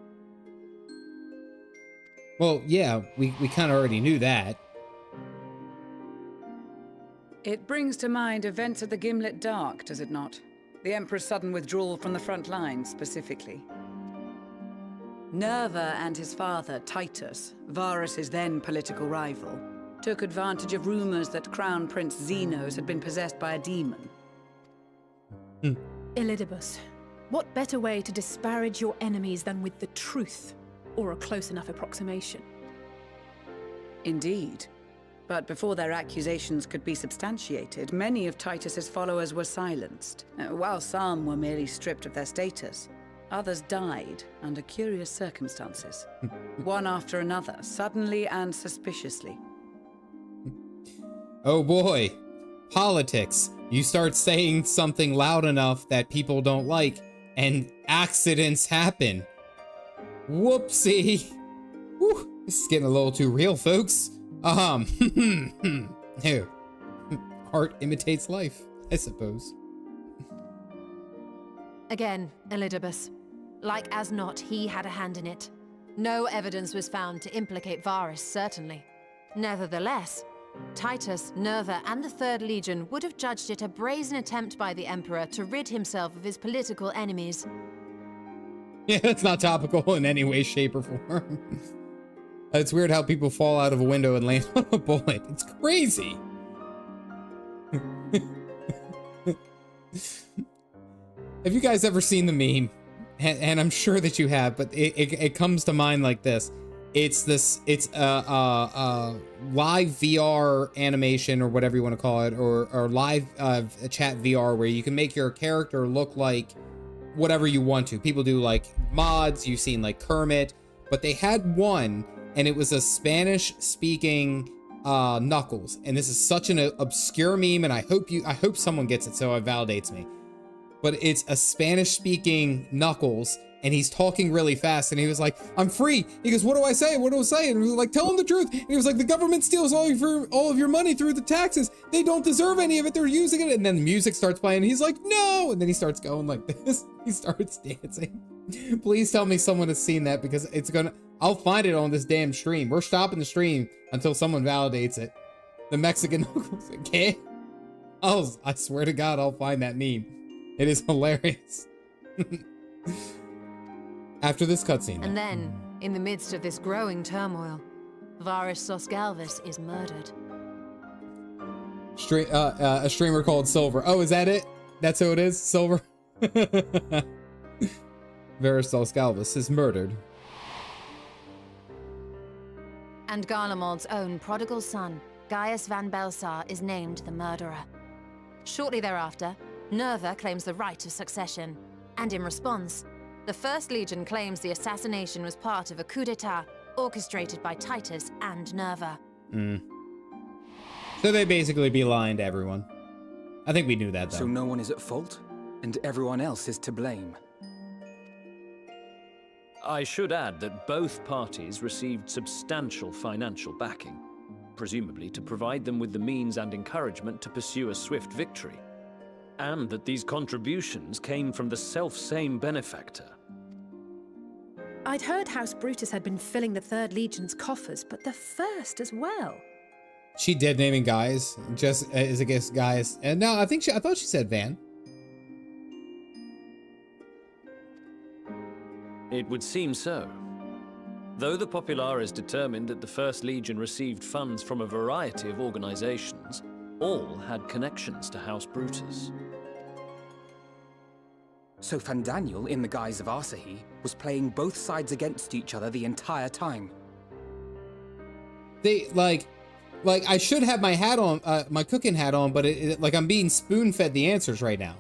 Well, yeah, we kind of already knew that. It brings to mind events at the Gimlet Dark, does it not? The Emperor's sudden withdrawal from the front lines, specifically. Nerva and his father, Titus, Varus's then political rival, took advantage of rumors that Crown Prince Xenos had been possessed by a demon. Elidibus, what better way to disparage your enemies than with the truth, or a close enough approximation? Indeed. But before their accusations could be substantiated, many of Titus's followers were silenced. While some were merely stripped of their status, others died under curious circumstances. One after another, suddenly and suspiciously. Oh boy. Politics. You start saying something loud enough that people don't like, and accidents happen. Whoopsie. Whew, this is getting a little too real, folks. No. Art imitates life, I suppose. Again, Elidibus. Like as not, he had a hand in it. No evidence was found to implicate Varus, certainly. Nevertheless, Titus, Nerva, and the Third Legion would have judged it a brazen attempt by the Emperor to rid himself of his political enemies. Yeah, that's not topical in any way, shape, or form. It's weird how people fall out of a window and land on a bullet. It's crazy. Have you guys ever seen the meme? And I'm sure that you have, but it comes to mind like this. It's live VR animation, or whatever you want to call it, or live chat VR, where you can make your character look like whatever you want to. People do like mods, you've seen like Kermit, but they had one, and it was a Spanish speaking Knuckles. And this is such an obscure meme, and I hope someone gets it so it validates me. But it's a Spanish speaking Knuckles, and he's talking really fast, and he was like, I'm free. He goes, what do I say? What do I say? And we were like, tell him the truth. And he was like, the government steals all of your money through the taxes. They don't deserve any of it. They're using it. And then the music starts playing, and he's like, no. And then he starts going like this. He starts dancing. Please tell me someone has seen that, because I'll find it on this damn stream. We're stopping the stream until someone validates it. The Mexican Knuckles, okay? I swear to God, I'll find that meme. It is hilarious. After this cutscene. And then, in the midst of this growing turmoil, Varus Sosgalvis is murdered. A streamer called Silver. Oh, is that it? That's who it is? Silver? Varus Sosgalvis is murdered. And Garlemald's own prodigal son, Gaius van Belsar, is named the murderer. Shortly thereafter, Nerva claims the right of succession, and in response, the First Legion claims the assassination was part of a coup d'etat orchestrated by Titus and Nerva. So they basically be lying to everyone. I think we knew that, though. So no one is at fault, and everyone else is to blame. I should add that both parties received substantial financial backing, presumably to provide them with the means and encouragement to pursue a swift victory. and that these contributions came from the self-same benefactor. I'd heard House Brutus had been filling the Third Legion's coffers, but the First as well. She did naming guys, just as against guys. And no, I thought she said Van. It would seem so. Though the Populares determined that the First Legion received funds from a variety of organizations, all had connections to House Brutus. So Fandaniel, in the guise of Asahi, was playing both sides against each other the entire time. They like I should have my hat on, my cooking hat on, but like I'm being spoon-fed the answers right now.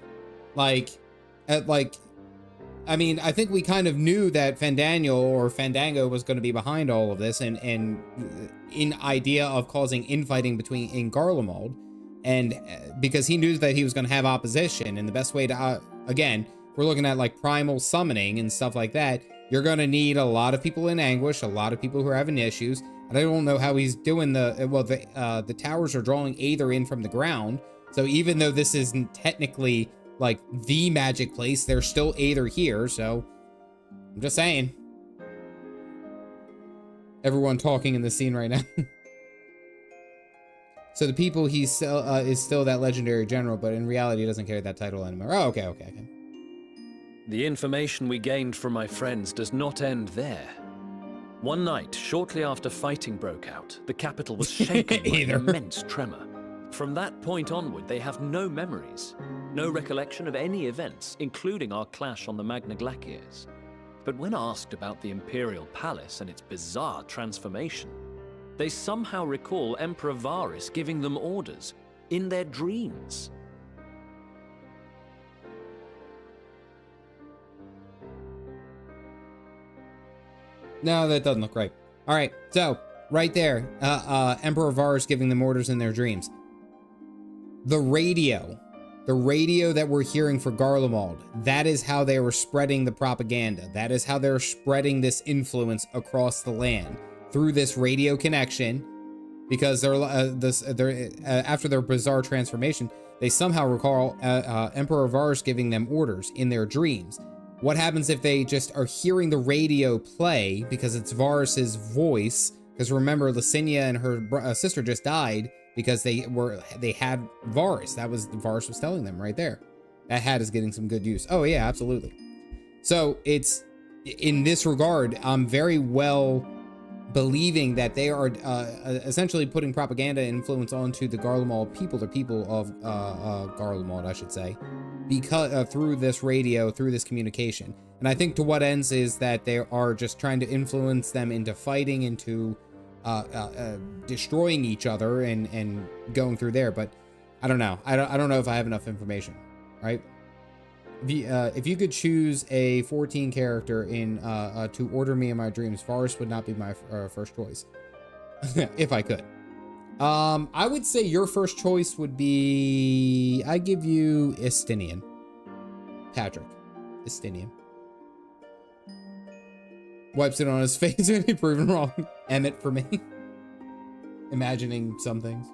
I mean, I think we kind of knew that Fandaniel or Fandango was going to be behind all of this, and in idea of causing infighting in Garlemald, and because he knew that he was going to have opposition, and the best way to again, we're looking at like primal summoning and stuff like that. You're going to need a lot of people in anguish, a lot of people who are having issues. And I don't know how he's doing the towers are drawing Aether in from the ground. So even though this isn't technically like the magic place, there's still Aether here. So I'm just saying. Everyone talking in the scene right now. So the people he's still, is still that legendary general, but in reality he doesn't carry that title anymore. Oh, okay. The information we gained from my friends does not end there. One night, shortly after fighting broke out, the capital was shaken by an immense tremor. From that point onward, they have no memories, no recollection of any events, including our clash on the Magna Glaciers. But when asked about the Imperial Palace and its bizarre transformation, they somehow recall Emperor Varys giving them orders in their dreams. No, that doesn't look right. All right, so right there, Emperor Varys giving them orders in their dreams. The radio that we're hearing for Garlemald, that is how they were spreading the propaganda. That is how they're spreading this influence across the land through this radio connection, because they're after their bizarre transformation, they somehow recall Emperor Varys giving them orders in their dreams. What happens if they just are hearing the radio play because it's Varys's voice? Because remember, Licinia and her sister just died because they had Varys. That was Varys was telling them right there. That hat is getting some good use. Oh yeah, absolutely. So it's in this regard, I'm very well believing that they are essentially putting propaganda influence onto the Garlemald people, the people of Garlemald, I should say, because through this radio, through this communication. And I think to what ends is that they are just trying to influence them into fighting, into destroying each other and going through there. But I don't know. I don't know if I have enough information, right? If you could choose a 14 character in to order me in my dreams, Varys would not be my first choice. If I could. I would say your first choice would be, I give you Estinian. Patrick. Estinian. Wipes it on his face when he's proven wrong. Emmett for me. Imagining some things.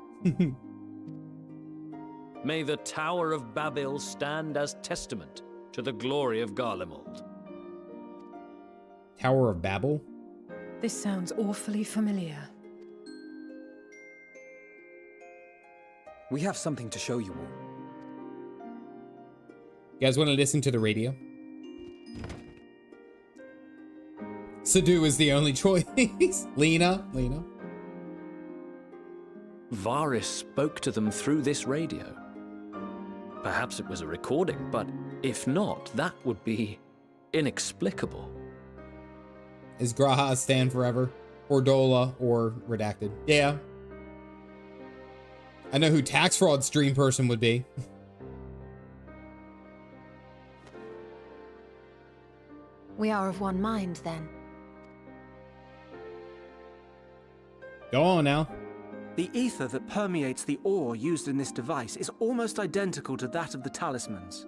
May the Tower of Babel stand as testament to the glory of Garlemald. Tower of Babel? This sounds awfully familiar. We have something to show you all. You guys want to listen to the radio? Sadu is the only choice. Lena. Varys spoke to them through this radio. Perhaps it was a recording, but if not, that would be inexplicable. Is Graha stand forever? Or Dola, or redacted? Yeah. I know who tax fraud's dream person would be. We are of one mind, then. Go on now. The ether that permeates the ore used in this device is almost identical to that of the talismans.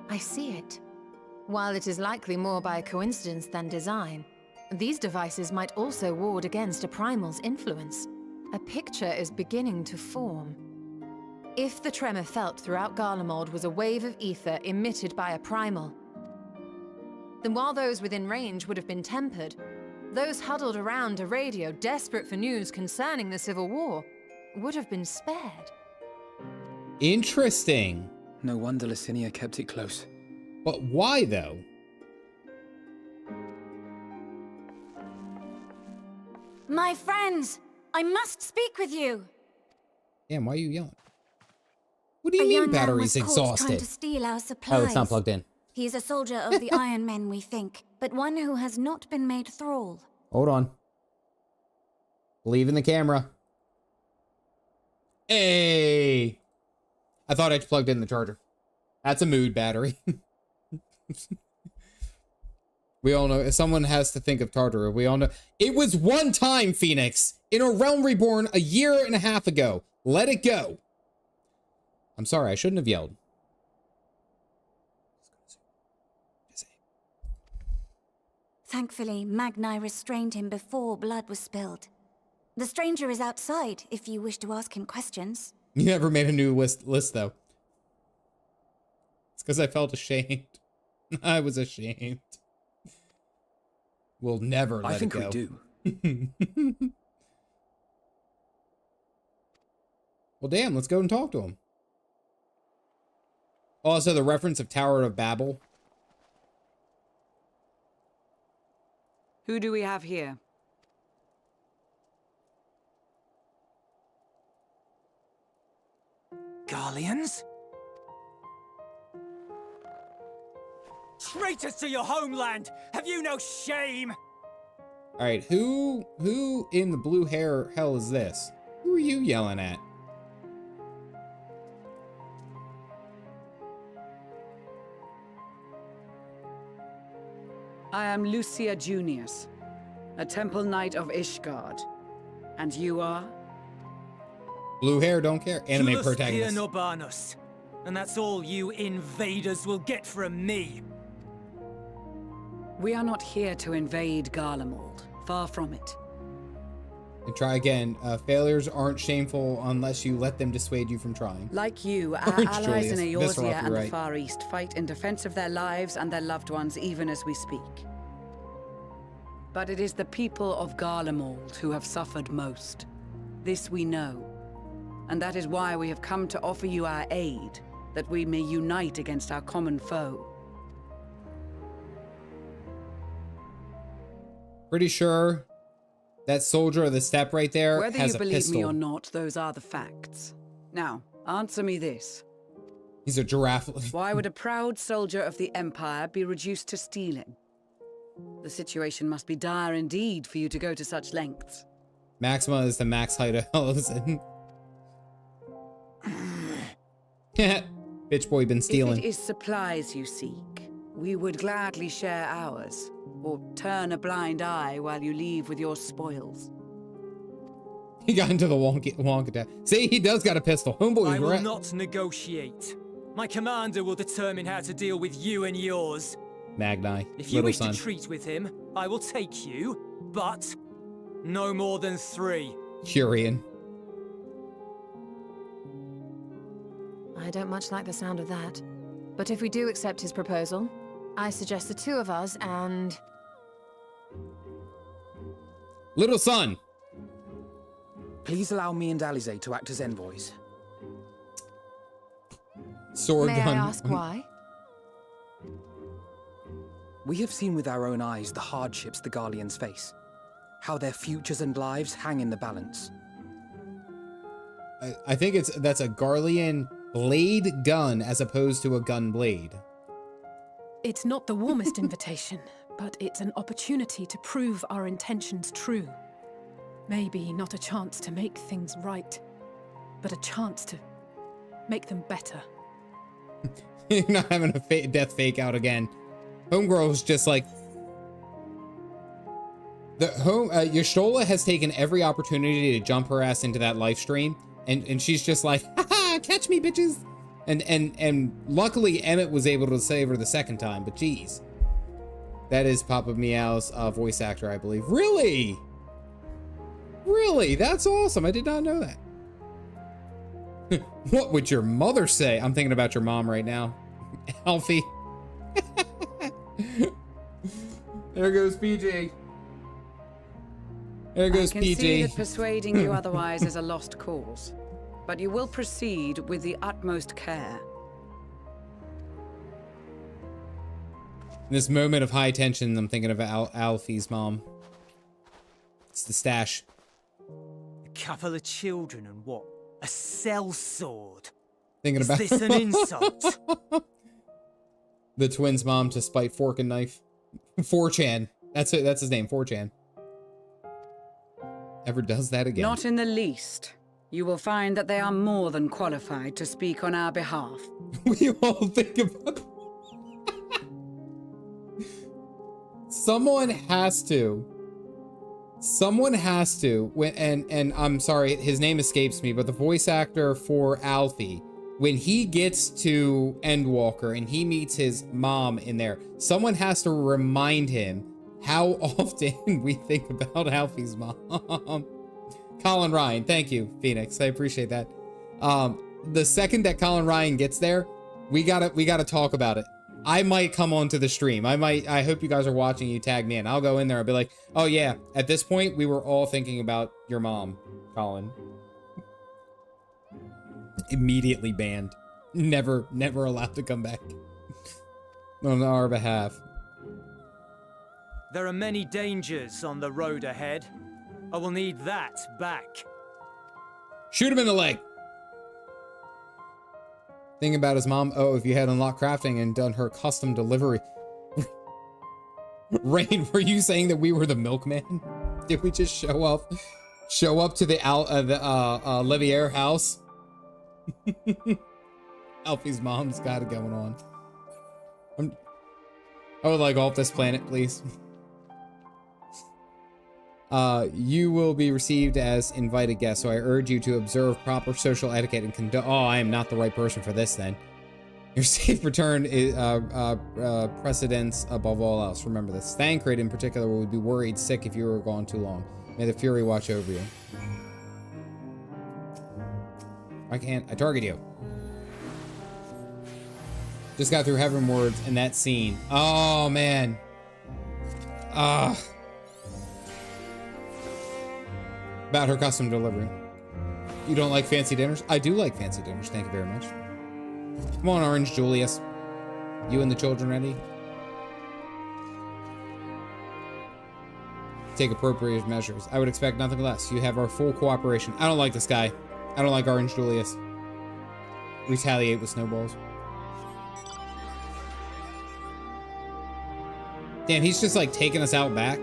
I see it. While it is likely more by coincidence than design, these devices might also ward against a primal's influence. A picture is beginning to form. If the tremor felt throughout Garlemald was a wave of ether emitted by a primal, then while those within range would have been tempered, those huddled around a radio desperate for news concerning the Civil War would have been spared. Interesting. No wonder Licinia kept it close. But why, though? My friends, I must speak with you. Damn, why are you yelling? What do you A mean young man battery's was caught trying exhausted? to steal our supplies. Oh, it's not plugged in. He's a soldier of the Iron Men, we think, but one who has not been made thrall. Hold on. Believe in the camera. Hey! I thought I plugged in the charger. That's a mood battery. We all know, someone has to think of Tartarus. We all know. It was one time, Phoenix, in a Realm Reborn 1.5 years ago. Let it go. I'm sorry, I shouldn't have yelled. Thankfully, Magni restrained him before blood was spilled. The stranger is outside, if you wish to ask him questions. You never made a new list though. It's because I felt ashamed. I was ashamed. We'll never let it go. I think we do. Well, damn, let's go and talk to him. Also, the reference of Tower of Babel. Who do we have here? Garleans? Traitors to your homeland! Have you no shame? All right, who in the blue hair hell is this? Who are you yelling at? I am Lucia Junius, a temple knight of Ishgard. And you are? Blue hair, don't care. Anime protagonist. Urbanus. And that's all you invaders will get from me. We are not here to invade Garlemald. Far from it. And try again. Failures aren't shameful unless you let them dissuade you from trying. Like you, our Orange allies in Julius. Eorzea Visceral, and right. the Far East fight in defense of their lives and their loved ones even as we speak. But it is the people of Garlemald who have suffered most. This we know. And that is why we have come to offer you our aid, that we may unite against our common foe. Pretty sure that soldier of the steppe right there Whether has you a believe pistol. me or not, those are the facts. Now, answer me this. He's a giraffe. Why would a proud soldier of the Empire be reduced to stealing? The situation must be dire indeed for you to go to such lengths. Maxima is the max height of Ellison. Bitch boy been stealing. If it is supplies you seek, we would gladly share ours, or turn a blind eye while you leave with your spoils. He got into the wonk attack. See, he does got a pistol. Homeboy, I will not negotiate. My commander will determine how to deal with you and yours. Magni, If you little wish son. to treat with him, I will take you, but no more than 3. Curian. I don't much like the sound of that. But if we do accept his proposal, I suggest the 2 of us and... Little son. Please allow me and Alize to act as envoys. Sword May gun. I ask why? We have seen with our own eyes the hardships the Garleans face. How their futures and lives hang in the balance. I think that's a Garlean blade gun as opposed to a gun blade. It's not the warmest invitation, but it's an opportunity to prove our intentions true. Maybe not a chance to make things right, but a chance to make them better. You're not having a death fake out again. Homegirl's just like... Y'shtola has taken every opportunity to jump her ass into that live stream, and she's just like, haha, catch me, bitches! And luckily Emmett was able to save her the second time, but geez. That is Papa Meow's voice actor, I believe. Really? Really? That's awesome. I did not know that. What would your mother say? I'm thinking about your mom right now. Alfie. There goes PG. There goes I can PG. see that persuading you otherwise is a lost cause, but you will proceed with the utmost care. In this moment of high tension, I'm thinking of Alfie's mom. It's the stash. A couple of children and what? A sellsword. Thinking about Is this an insult? the twins' mom to spite fork and knife. 4chan. That's it. That's his name. 4chan. Ever does that again? Not in the least. You will find that they are more than qualified to speak on our behalf. We all think about. Someone has to. And I'm sorry, his name escapes me, but the voice actor for Alfie, when he gets to Endwalker and he meets his mom in there, someone has to remind him how often we think about Alfie's mom. Colin Ryan, thank you, Phoenix. I appreciate that. The second that Colin Ryan gets there, we gotta talk about it. I might come onto the stream. I hope you guys are watching. You tag me in. I'll go in there. I'll be like, oh yeah, at this point, we were all thinking about your mom, Colin. Immediately banned. Never allowed to come back on our behalf. There are many dangers on the road ahead. I will need that back. Shoot him in the leg. Thinking about his mom. Oh, if you had unlocked crafting and done her custom delivery. Rain, were you saying that we were the milkman? Did we just show up to the LvL house? Alfie's mom's got it going on. I would like off this planet, please. You will be received as invited guests, so I urge you to observe proper social etiquette and conduct. Oh, I am not the right person for this then. Your safe return is precedence above all else. Remember this. Thancred in particular would be worried sick if you were gone too long. May the Fury watch over you. Why can't I target you? Just got through Heavenwards and that scene. Oh man. About her custom delivery. You don't like fancy dinners? I do like fancy dinners. Thank you very much. Come on, Orange Julius. You and the children ready? Take appropriate measures. I would expect nothing less. You have our full cooperation. I don't like this guy. I don't like Orange Julius. Retaliate with snowballs. Damn, he's just like taking us out back.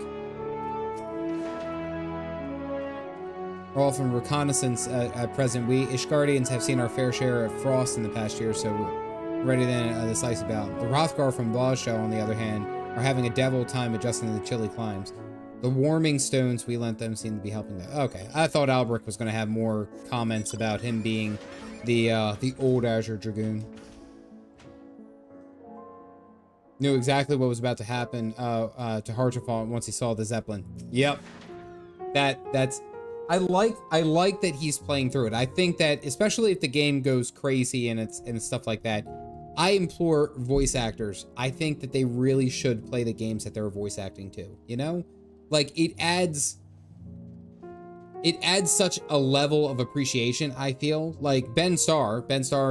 We're all from reconnaissance at present. We Ishgardians have seen our fair share of frost in the past year, so we're ready then this ice about. The Hrothgar from Blashow, on the other hand, are having a devil time adjusting to the chilly climes. The warming stones we lent them seem to be helping them. Okay, I thought Albrecht was going to have more comments about him being the old Azure Dragoon. Knew exactly what was about to happen to Hartrafall once he saw the Zeppelin. Yep, that's. I like that he's playing through it. I think that especially if the game goes crazy and stuff like that, I implore voice actors. I think that they really should play the games that they're voice acting to. You know, like it adds such a level of appreciation. I feel like Ben Starr,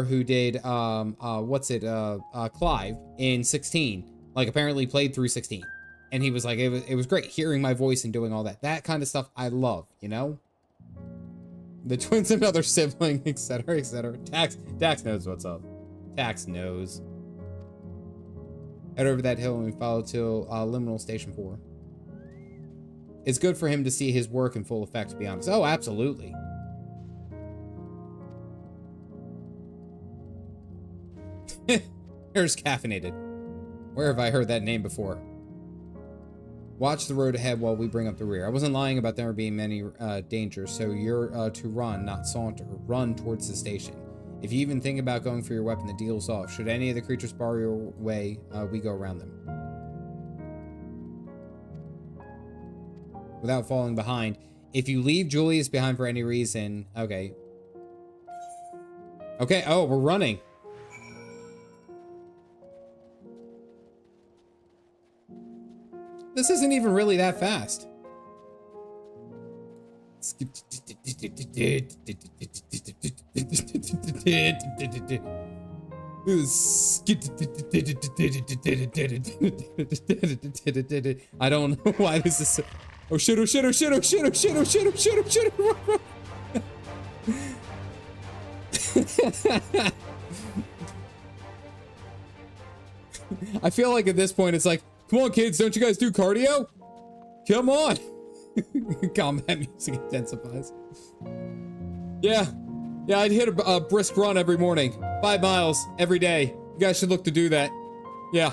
who did Clive in 16, like apparently played through 16. And he was like, it was great hearing my voice and doing all that. That kind of stuff I love, you know? The twins, another sibling, etc., etc. Dax knows what's up. Dax knows. Head over that hill and we follow till Liminal Station 4. It's good for him to see his work in full effect, to be honest. Oh, absolutely. Here's Caffeinated. Where have I heard that name before? Watch the road ahead while we bring up the rear. I wasn't lying about there being many dangers, so you're to run, not saunter. Run towards the station. If you even think about going for your weapon, the deal's off. Should any of the creatures bar your way, we go around them. Without falling behind. If you leave Julius behind for any reason, okay. Okay, oh, we're running. This isn't even really that fast. I don't know why this is so... Oh shit, oh shit, oh shit, oh shit, oh shit, oh shit, oh shit, oh shit, oh shit. I feel like at this point it's like, come on kids, don't you guys do cardio? Come on. Combat music intensifies. Yeah, I'd hit a brisk run every morning. 5 miles every day. You guys should look to do that. Yeah.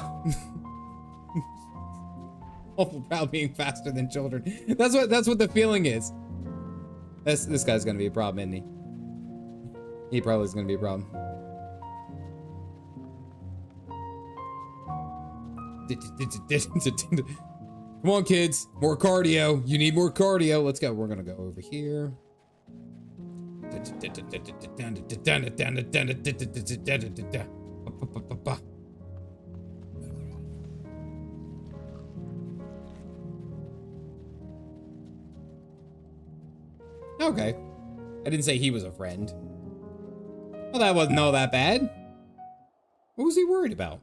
Awful proud being faster than children. That's what the feeling is. This guy's gonna be a problem, isn't he? He probably is gonna be a problem. Come on, kids. More cardio. You need more cardio. Let's go. We're gonna go over here. Okay. I didn't say he was a friend. Well, that wasn't all that bad. What was he worried about?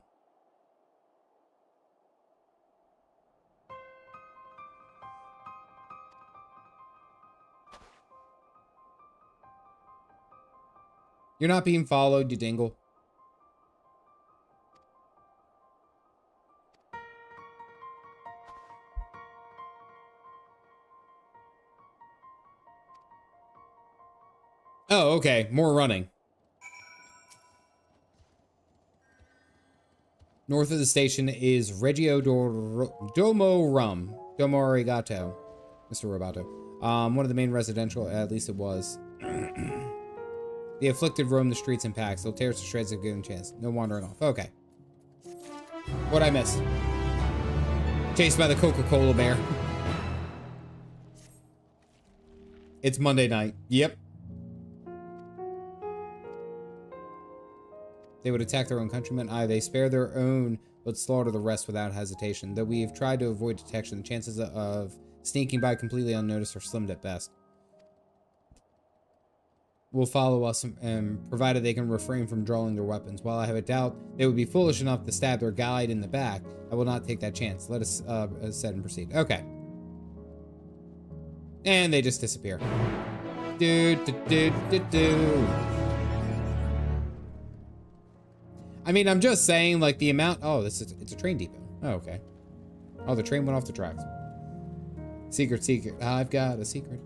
You're not being followed, you dingle. Oh, okay. More running. North of the station is Reggio Domo Rum. Domo Arigato. Mr. Roboto. One of the main residential, at least it was. The afflicted roam the streets in packs. They'll tear us to shreds if given a chance. No wandering off. Okay. What'd I miss? Chased by the Coca-Cola bear. It's Monday night. Yep. They would attack their own countrymen. Aye, they spare their own, but slaughter the rest without hesitation. Though we have tried to avoid detection, the chances of sneaking by completely unnoticed are slim at best. Will follow us, provided they can refrain from drawing their weapons. While I have a doubt they would be foolish enough to stab their guide in the back, I will not take that chance. Let us set and proceed. Okay. And they just disappear. I mean, I'm just saying, like, the amount... Oh, it's a train depot. Oh, okay. Oh, the train went off the tracks. Secret. I've got a secret.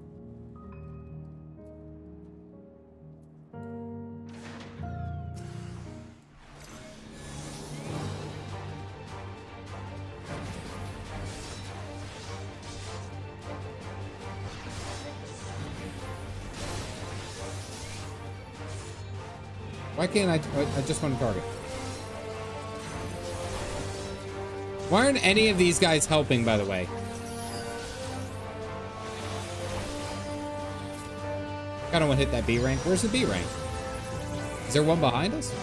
Why can't I just want to target? Why aren't any of these guys helping, by the way? Kinda want to hit that B rank. Where's the B rank? Is there one behind us?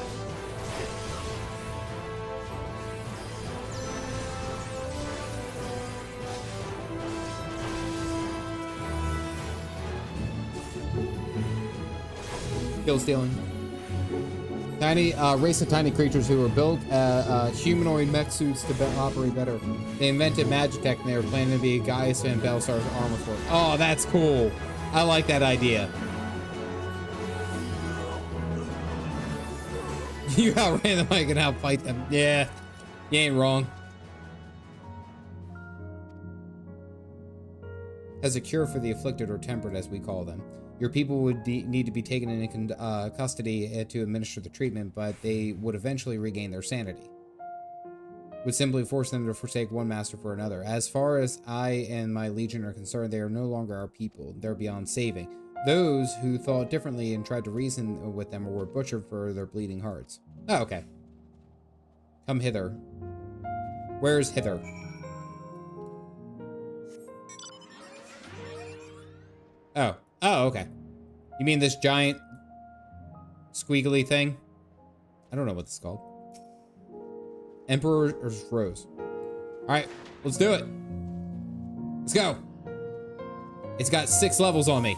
Kill stealing. Tiny race of tiny creatures who were built humanoid mech suits to operate better. They invented Magitech and they were planning to be Gaius Van Belsar's armor force. Oh, that's cool. I like that idea. You outran them, I can outfight them. Yeah, you ain't wrong. As a cure for the afflicted or tempered, as we call them. Your people would need to be taken into custody to administer the treatment, but they would eventually regain their sanity. Would simply force them to forsake one master for another. As far as I and my legion are concerned, they are no longer our people. They're beyond saving. Those who thought differently and tried to reason with them were butchered for their bleeding hearts. Oh, okay. Come hither. Where's hither? Oh, okay. You mean this giant squiggly thing. I don't know what this is called. Emperor's Rose. All right, let's do it. Let's go. It's got 6 levels on me.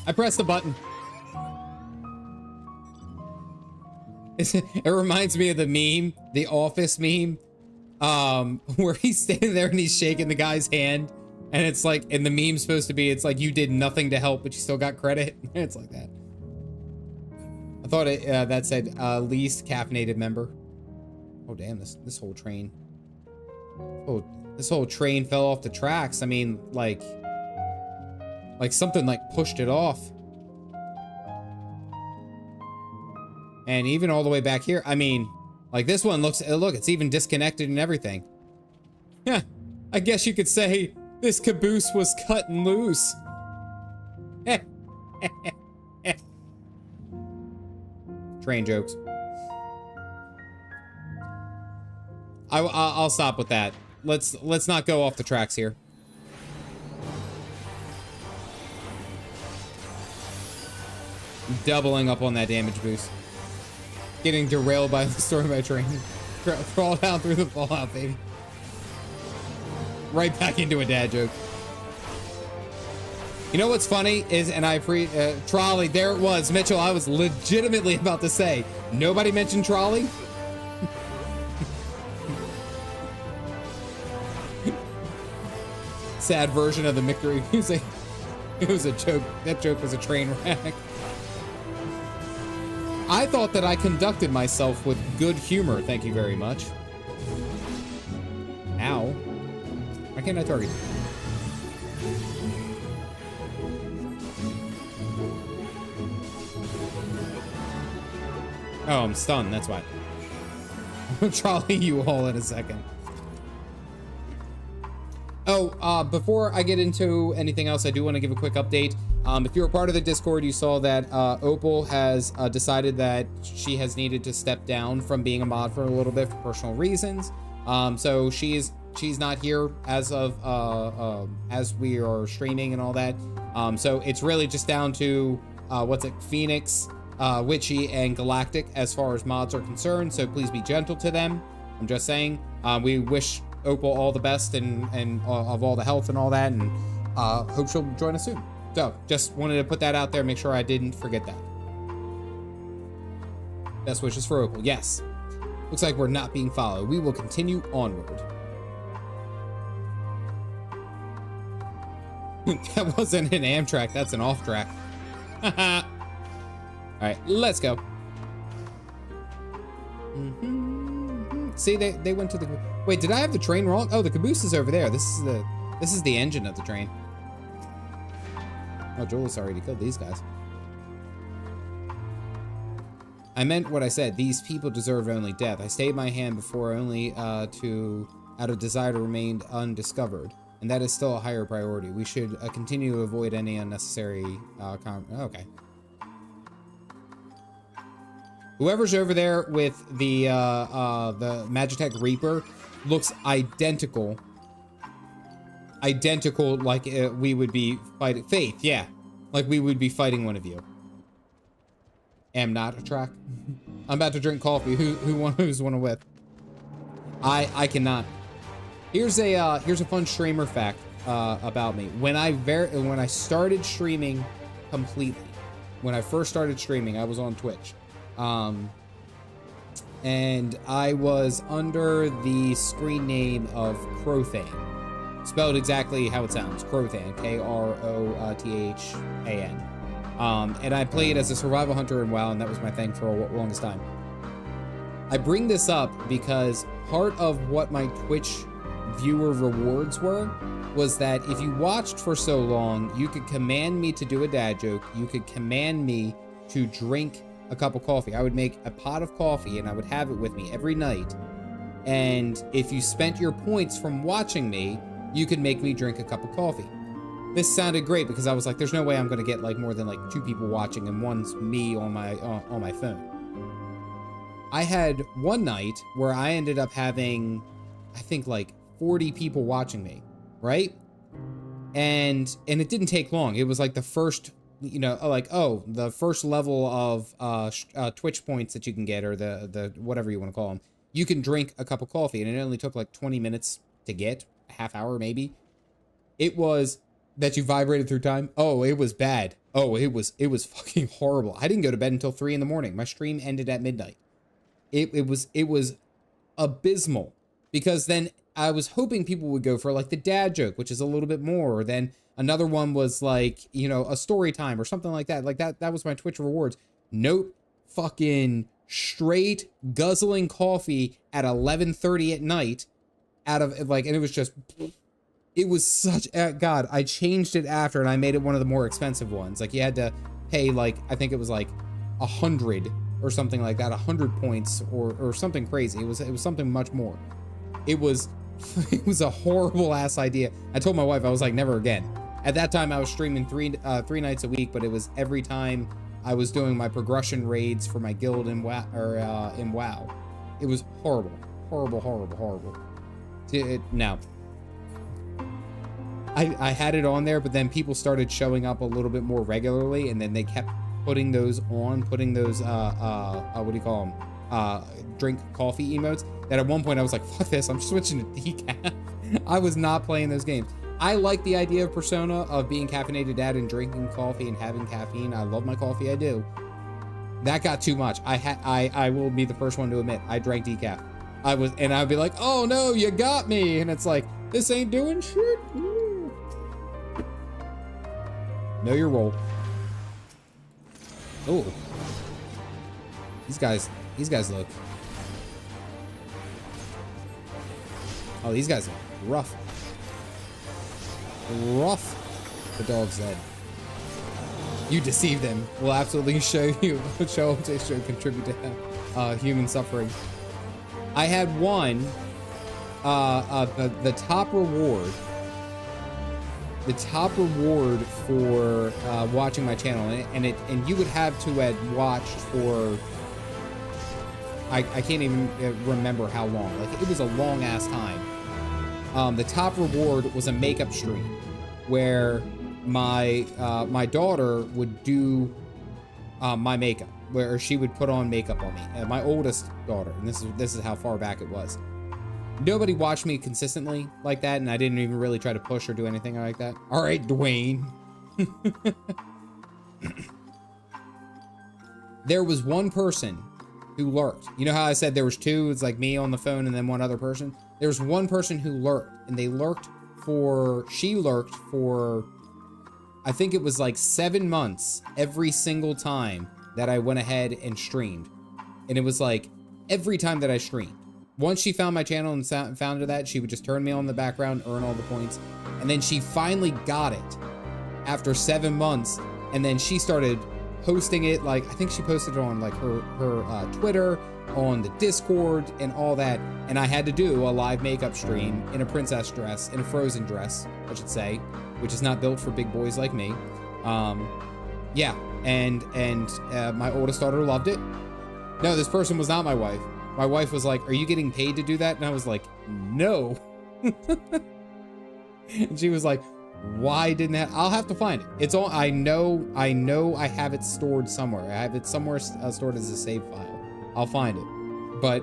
I pressed the button. It reminds me of the meme, the Office meme, where he's standing there and he's shaking the guy's hand, and it's like, and the meme's supposed to be, it's like you did nothing to help, but you still got credit. It's like that. I thought it that said least caffeinated member. Oh damn, this whole train. Oh, this whole train fell off the tracks. I mean, like something like pushed it off. And even all the way back here, I mean, like this one looks, look, it's even disconnected and everything. Yeah, I guess you could say this caboose was cut and loose. Train jokes. I'll stop with that. Let's not go off the tracks here. Doubling up on that damage boost. Getting derailed by the storm by train. Crawl down through the fallout, baby. Right back into a dad joke. You know what's funny is, and trolley, there it was. Mitchell, I was legitimately about to say, nobody mentioned trolley? Sad version of the Victory music. It was a joke. That joke was a train wreck. I thought that I conducted myself with good humor. Thank you very much. Ow. Why can't I target you? Oh, I'm stunned. That's why. I'll trolley you all in a second. Oh, before I get into anything else, I do want to give a quick update. If you're a part of the Discord, you saw that Opal has decided that she has needed to step down from being a mod for a little bit for personal reasons. So she's not here as of as we are streaming and all that. So it's really just down to Phoenix, Witchy, and Galactic as far as mods are concerned. So please be gentle to them. I'm just saying. We wish Opal all the best and of all the health and all that, and hope she'll join us soon. So just wanted to put that out there, make sure I didn't forget that. Best wishes for Opal. Yes. Looks like we're not being followed. We will continue onward. That wasn't an Amtrak, that's an off track. All right, let's go. See, they went to the... Wait, did I have the train wrong? Oh, the caboose is over there. This is the engine of the train. Oh, Julius already killed these guys. I meant what I said. These people deserve only death. I stayed my hand before only out of desire to remain undiscovered. And that is still a higher priority. We should continue to avoid any unnecessary... okay. Whoever's over there with the Magitech Reaper looks identical. Identical, like we would be fighting... Faith, yeah. Like we would be fighting one of you. Am not a track. I'm about to drink coffee. Who's one with? I cannot. Here's a fun streamer fact about me. When I started streaming completely, when I first started streaming, I was on Twitch. And I was under the screen name of Crothan. Spelled exactly how it sounds. Crothan. K-R-O-T-H-A-N. And I played as a survival hunter in WoW, and that was my thing for the longest time. I bring this up because part of what my Twitch viewer rewards was that if you watched for so long, you could command me to do a dad joke. You could command me to drink a cup of coffee. I would make a pot of coffee and I would have it with me every night. And if you spent your points from watching me, you could make me drink a cup of coffee. This sounded great because I was like, there's no way I'm going to get like more than like 2 people watching and one's me on my phone. I had one night where I ended up having, I think like 40 people watching me, right? And it didn't take long. It was like the first, you know, like, oh, the first level of Twitch points that you can get, or the whatever you want to call them. You can drink a cup of coffee, and it only took like 20 minutes to get, a half hour maybe. It was that you vibrated through time. Oh, it was bad. Oh, it was fucking horrible. I didn't go to bed until 3 in the morning. My stream ended at midnight. It was abysmal, because then I was hoping people would go for like the dad joke, which is a little bit more. Or then another one was like, you know, a story time or something like that. Like that was my Twitch rewards. Nope. Fucking straight guzzling coffee at 11:30 at night out of like, and it was just, it was such, God, I changed it after and I made it one of the more expensive ones. Like you had to pay like, I think it was like 100 or something like that, 100 points or something crazy. It was something much more. It was a horrible ass idea. I told my wife, I was like, never again. At that time I was streaming three nights a week, but it was every time I was doing my progression raids for my guild in WoW, It was horrible, horrible, horrible, horrible. Now, I had it on there, but then people started showing up a little bit more regularly, and then they kept putting those what do you call them? Drink coffee emotes. That at one point I was like, fuck this, I'm switching to decaf. I was not playing those games. I like the idea of Persona, of being caffeinated dad and drinking coffee and having caffeine. I love my coffee, I do. That got too much. I will be the first one to admit, I drank decaf. I'd be like, oh no, you got me. And it's like, this ain't doing shit. Know your role. Oh. These guys look. Oh, these guys are rough. Rough. The dog's dead. You deceived them. We'll absolutely show them to contribute to human suffering. I had one, the top reward. The top reward for watching my channel, and you would have to have watched for, I can't even remember how long. Like, it was a long ass time. The top reward was a makeup stream where my daughter would do my makeup, where she would put on makeup on me. My oldest daughter, and this is how far back it was. Nobody watched me consistently like that, and I didn't even really try to push or do anything like that. All right, Dwayne. There was one person who lurked. You know how I said there was two? It's like me on the phone and then one other person. There was one person who lurked, and she lurked for, I think it was like 7 months every single time that I went ahead and streamed. And it was like every time that I streamed. Once she found my channel and found that, she would just turn me on in the background, earn all the points. And then she finally got it after 7 months. And then she started posting it, like, I think she posted it on like her Twitter, on the Discord and all that. And I had to do a live makeup stream in a princess dress, in a Frozen dress, I should say, which is not built for big boys like me. Yeah, and my oldest daughter loved it. No, this person was not my wife. My wife was like, are you getting paid to do that? And I was like, no. And she was like, why didn't that? I'll have to find it. It's all, I know I have it stored somewhere. I have it somewhere stored as a save file. I'll find it. But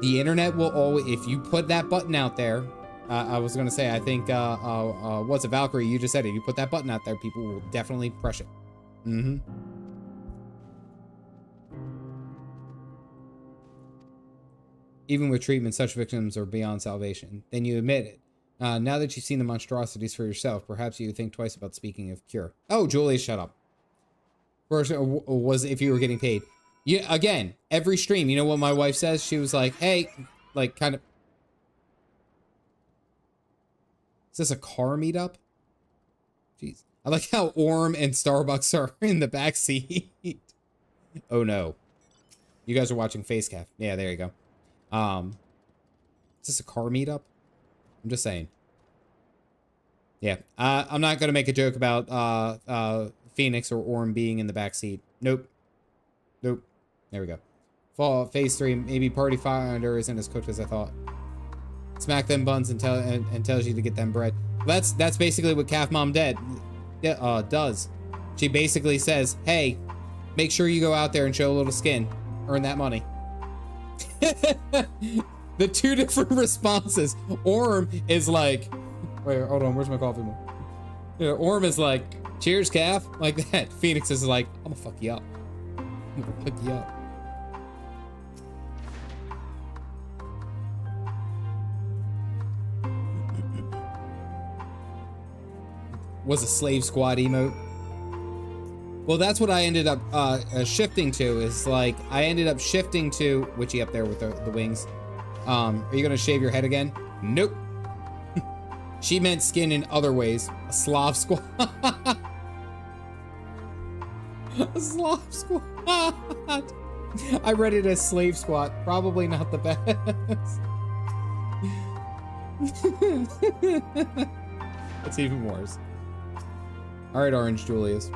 the internet will always, if you put that button out there, I was going to say, I think, what's it, Valkyrie? You just said it. If you put that button out there, people will definitely press it. Mm-hmm. Even with treatment, such victims are beyond salvation. Then you admit it. Now that you've seen the monstrosities for yourself, perhaps you would think twice about speaking of cure. Oh, Julie, shut up. First, was if you were getting paid. You, again, every stream, you know what my wife says? She was like, hey, like, kind of... Is this a car meetup? Jeez. I like how Orm and Starbucks are in the back seat. Oh, no. You guys are watching Facecaf. Yeah, there you go. Is this a car meetup? I'm just saying. Yeah, I'm not gonna make a joke about Phoenix or Orm being in the back seat. Nope. Nope. There we go. Fall phase 3. Maybe Party Finder isn't as cooked as I thought. Smack them buns and tells you to get them bread. That's basically what Calf Mom does. She basically says, "Hey, make sure you go out there and show a little skin. Earn that money." The two different responses. Orm is like, wait, hold on, where's my coffee mug? Yeah, Orm is like, "Cheers, Calf," like that. Phoenix is like, "I'm gonna fuck you up. I'm gonna fuck you up." Was a slave squad emote. Well, that's what I ended up shifting to. Is like I ended up shifting to Witchy up there with the wings. Are you gonna shave your head again? Nope. She meant skin in other ways. A Slav squad. A Slav squad. I read it as slave squat. Probably not the best. It's even worse. All right, Orange Julius.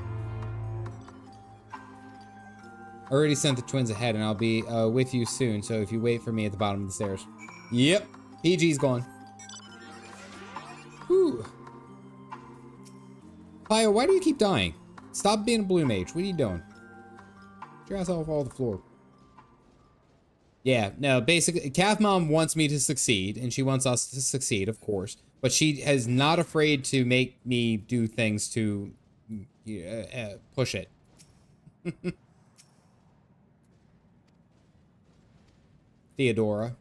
Already sent the twins ahead, and I'll be with you soon. So if you wait for me at the bottom of the stairs. Yep, PG's gone. Whew. Pio, why do you keep dying? Stop being a blue mage. What are you doing? Get your ass off all the floor. Yeah, no, basically, Calf Mom wants me to succeed, and she wants us to succeed, of course. But she is not afraid to make me do things to push it. Theodora.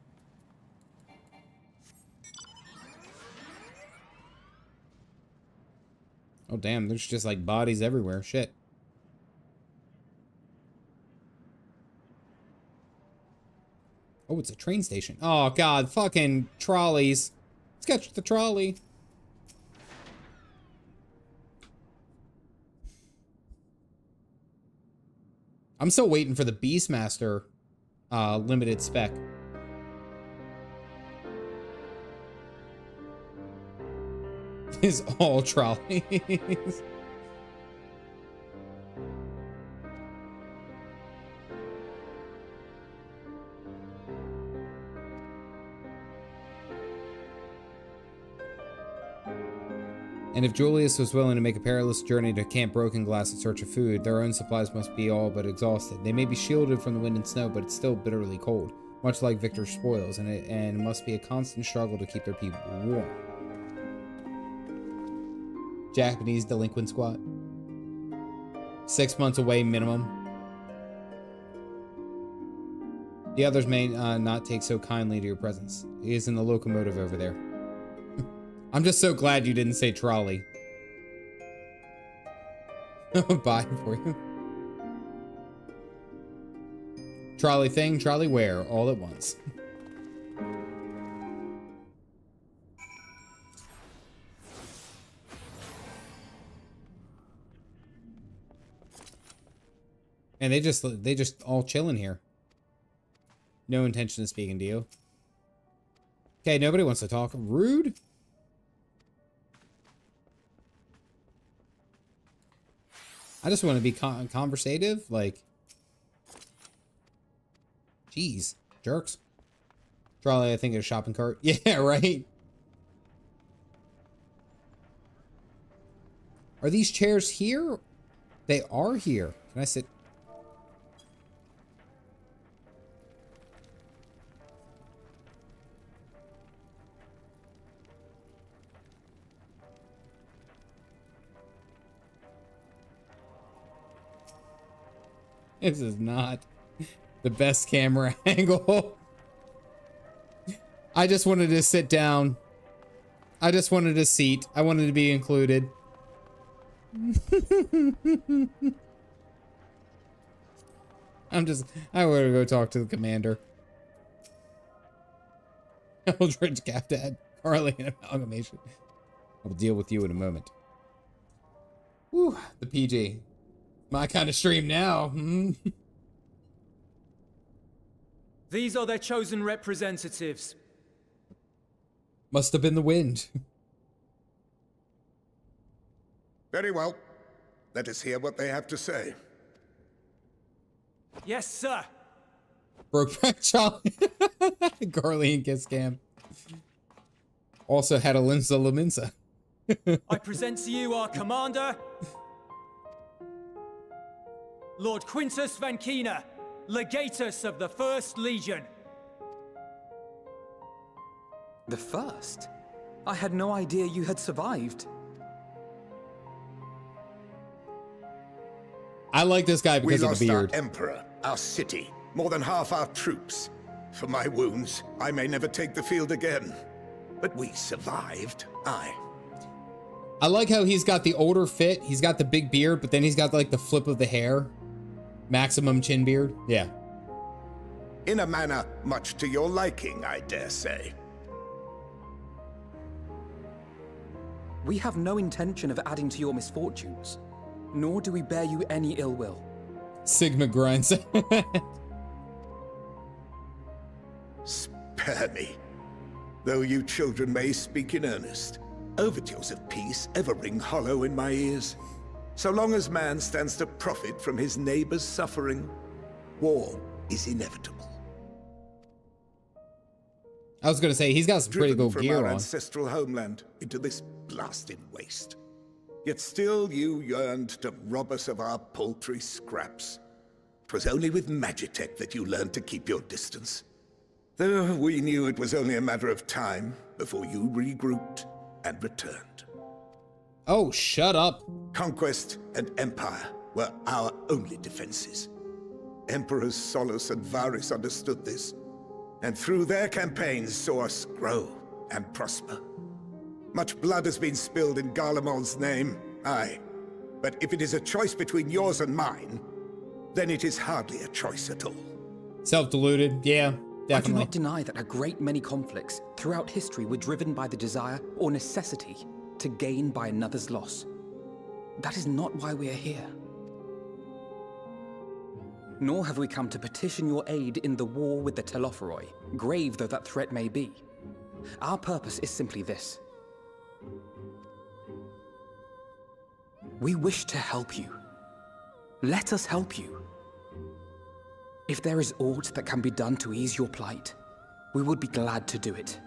Oh, damn, there's just like bodies everywhere. Shit. Oh, it's a train station. Oh, God, fucking trolleys. Let's catch the trolley. I'm still waiting for the Beastmaster limited spec. Is all trolleys. And if Julius was willing to make a perilous journey to Camp Broken Glass in search of food, their own supplies must be all but exhausted. They may be shielded from the wind and snow, but it's still bitterly cold, much like Victor's spoils, and it must be a constant struggle to keep their people warm. Japanese delinquent squad. 6 months away minimum. The others may not take so kindly to your presence. He is in the locomotive over there. I'm just so glad you didn't say trolley. Bye for you. Trolley thing, trolley where, all at once. And they just all chilling here. No intention of speaking to you. Okay, nobody wants to talk. Rude. I just want to be conversative, like, jeez, jerks. Trolley, I think, is a shopping cart. Yeah, right. Are these chairs here? They are here. Can I sit? This is not the best camera angle. I just wanted to sit down. I just wanted a seat. I wanted to be included. I want to go talk to the commander. Eldridge Captain Carly and Amalgamation. I'll deal with you in a moment. Whew, the PG. My kind of stream now. These are their chosen representatives. Must have been the wind. Very well. Let us hear what they have to say. Yes, sir. Brokeback Child. Garly and Kiss Cam. Also had a Linsa Laminsa. I present to you our commander, Lord Quintus Van Kina, Legatus of the First Legion. The first? I had no idea you had survived. I like this guy because of the beard. We lost our emperor, our city, more than half our troops. For my wounds, I may never take the field again. But we survived, aye. I like how he's got the older fit. He's got the big beard, but then he's got like the flip of the hair. Maximum chin beard. Yeah. In a manner much to your liking, I dare say. We have no intention of adding to your misfortunes, nor do we bear you any ill will. Sigma grunts. Spare me. Though you children may speak in earnest, overtures of peace ever ring hollow in my ears. So long as man stands to profit from his neighbor's suffering, war is inevitable. I was gonna say, he's got some pretty Driven good from gear our on. ancestral homeland into this blasted waste. Yet still you yearned to rob us of our paltry scraps. 'Twas only with Magitech that you learned to keep your distance. Though we knew it was only a matter of time before you regrouped and returned. Oh, shut up. Conquest and empire were our only defenses. Emperors Solus and Varys understood this, and through their campaigns saw us grow and prosper. Much blood has been spilled in Garlemald's name, aye. But if it is a choice between yours and mine, then it is hardly a choice at all. Self-deluded, yeah, definitely. I do not deny that a great many conflicts throughout history were driven by the desire or necessity to gain by another's loss. That is not why we are here. Nor have we come to petition your aid in the war with the Telophoroi, grave though that threat may be. Our purpose is simply this. We wish to help you. Let us help you. If there is aught that can be done to ease your plight, we would be glad to do it.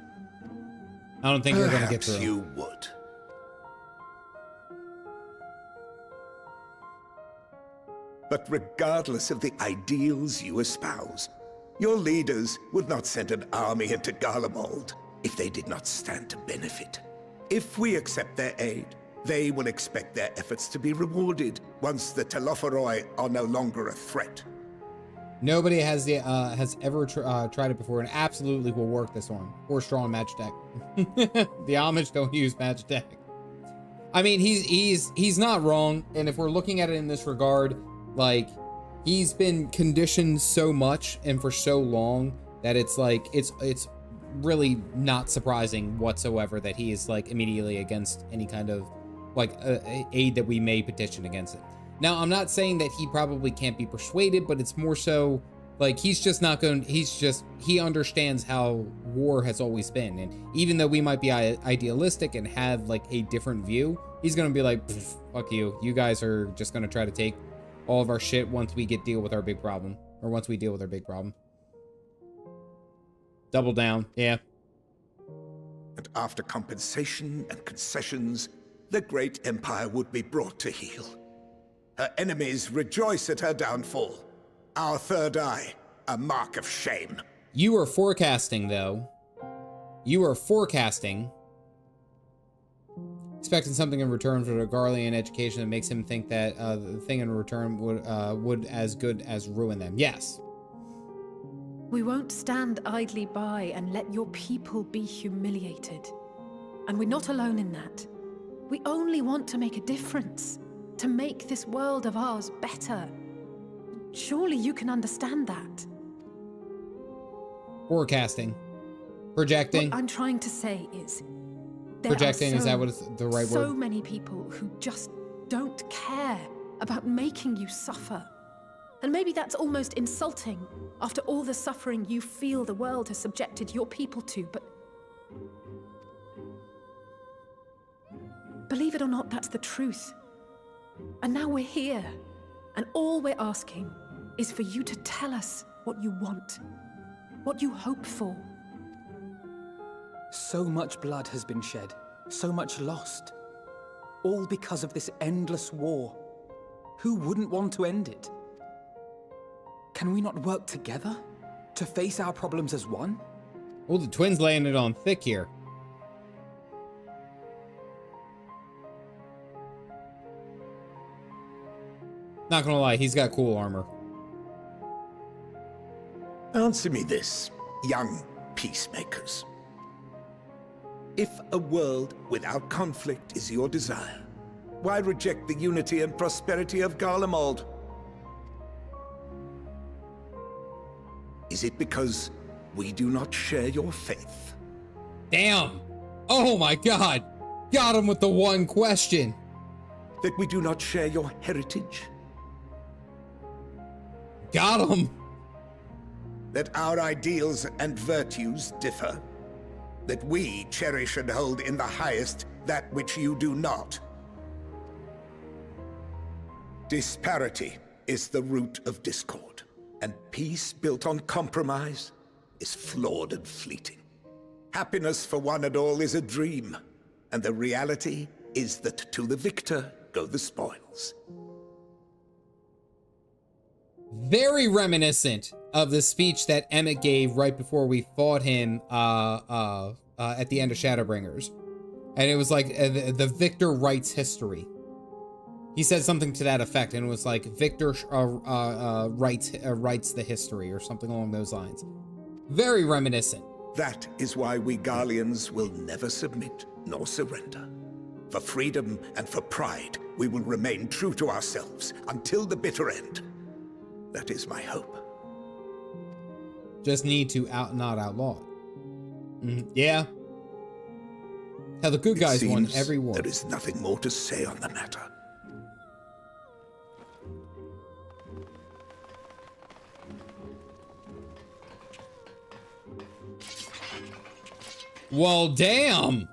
I don't think you're gonna get through. Perhaps you would. But regardless of the ideals you espouse, your leaders would not send an army into Garlemald if they did not stand to benefit. If we accept their aid, they will expect their efforts to be rewarded once the Telophoroi are no longer a threat. Nobody has ever tried it before, and absolutely will work this one. Or strong Magitech. The Amish don't use Magitech. I mean, he's not wrong, and if we're looking at it in this regard, like, he's been conditioned so much and for so long that it's like it's really not surprising whatsoever that he is like immediately against any kind of like aid that we may petition against it. Now, I'm not saying that he probably can't be persuaded, but it's more so like he's just not going. He understands how war has always been, and even though we might be idealistic and have like a different view, he's gonna be like, fuck you. You guys are just gonna try to take all of our shit once we deal with our big problem, or once we deal with our big problem. Double down, yeah. And after compensation and concessions, the great empire would be brought to heel. Her enemies rejoice at her downfall. Our third eye, a mark of shame. You are forecasting, though. You are forecasting, expecting something in return for the Garlean education that makes him think that the thing in return would as good as ruin them. Yes. We won't stand idly by and let your people be humiliated. And we're not alone in that. We only want to make a difference, to make this world of ours better. Surely you can understand that. Forecasting. Projecting. What I'm trying to say is, projecting, is that what is the right word? So many people who just don't care about making you suffer. And maybe that's almost insulting after all the suffering you feel the world has subjected your people to, but believe it or not, that's the truth. And now we're here, and all we're asking is for you to tell us what you want, what you hope for. So much blood has been shed, so much lost. All because of this endless war. Who wouldn't want to end it? Can we not work together to face our problems as one? Oh, the twins laying it on thick here. Not gonna lie, he's got cool armor. Answer me this, young peacemakers. If a world without conflict is your desire, why reject the unity and prosperity of Garlemald? Is it because we do not share your faith? Damn. Oh my god. Got him with the one question. That we do not share your heritage? Got him. That our ideals and virtues differ? That we cherish and hold in the highest that which you do not? Disparity is the root of discord, and peace built on compromise is flawed and fleeting. Happiness for one and all is a dream, and the reality is that to the victor go the spoils. Very reminiscent of the speech that Emmett gave right before we fought him at the end of Shadowbringers. And it was like, the victor writes history. He said something to that effect, and it was like, victor writes the history, or something along those lines. Very reminiscent. That is why we Garleans will never submit nor surrender. For freedom and for pride, we will remain true to ourselves until the bitter end. That is my hope. Just need to not outlaw it. Yeah. Hell, the good guys won every war. There is nothing more to say on the matter. Well, damn.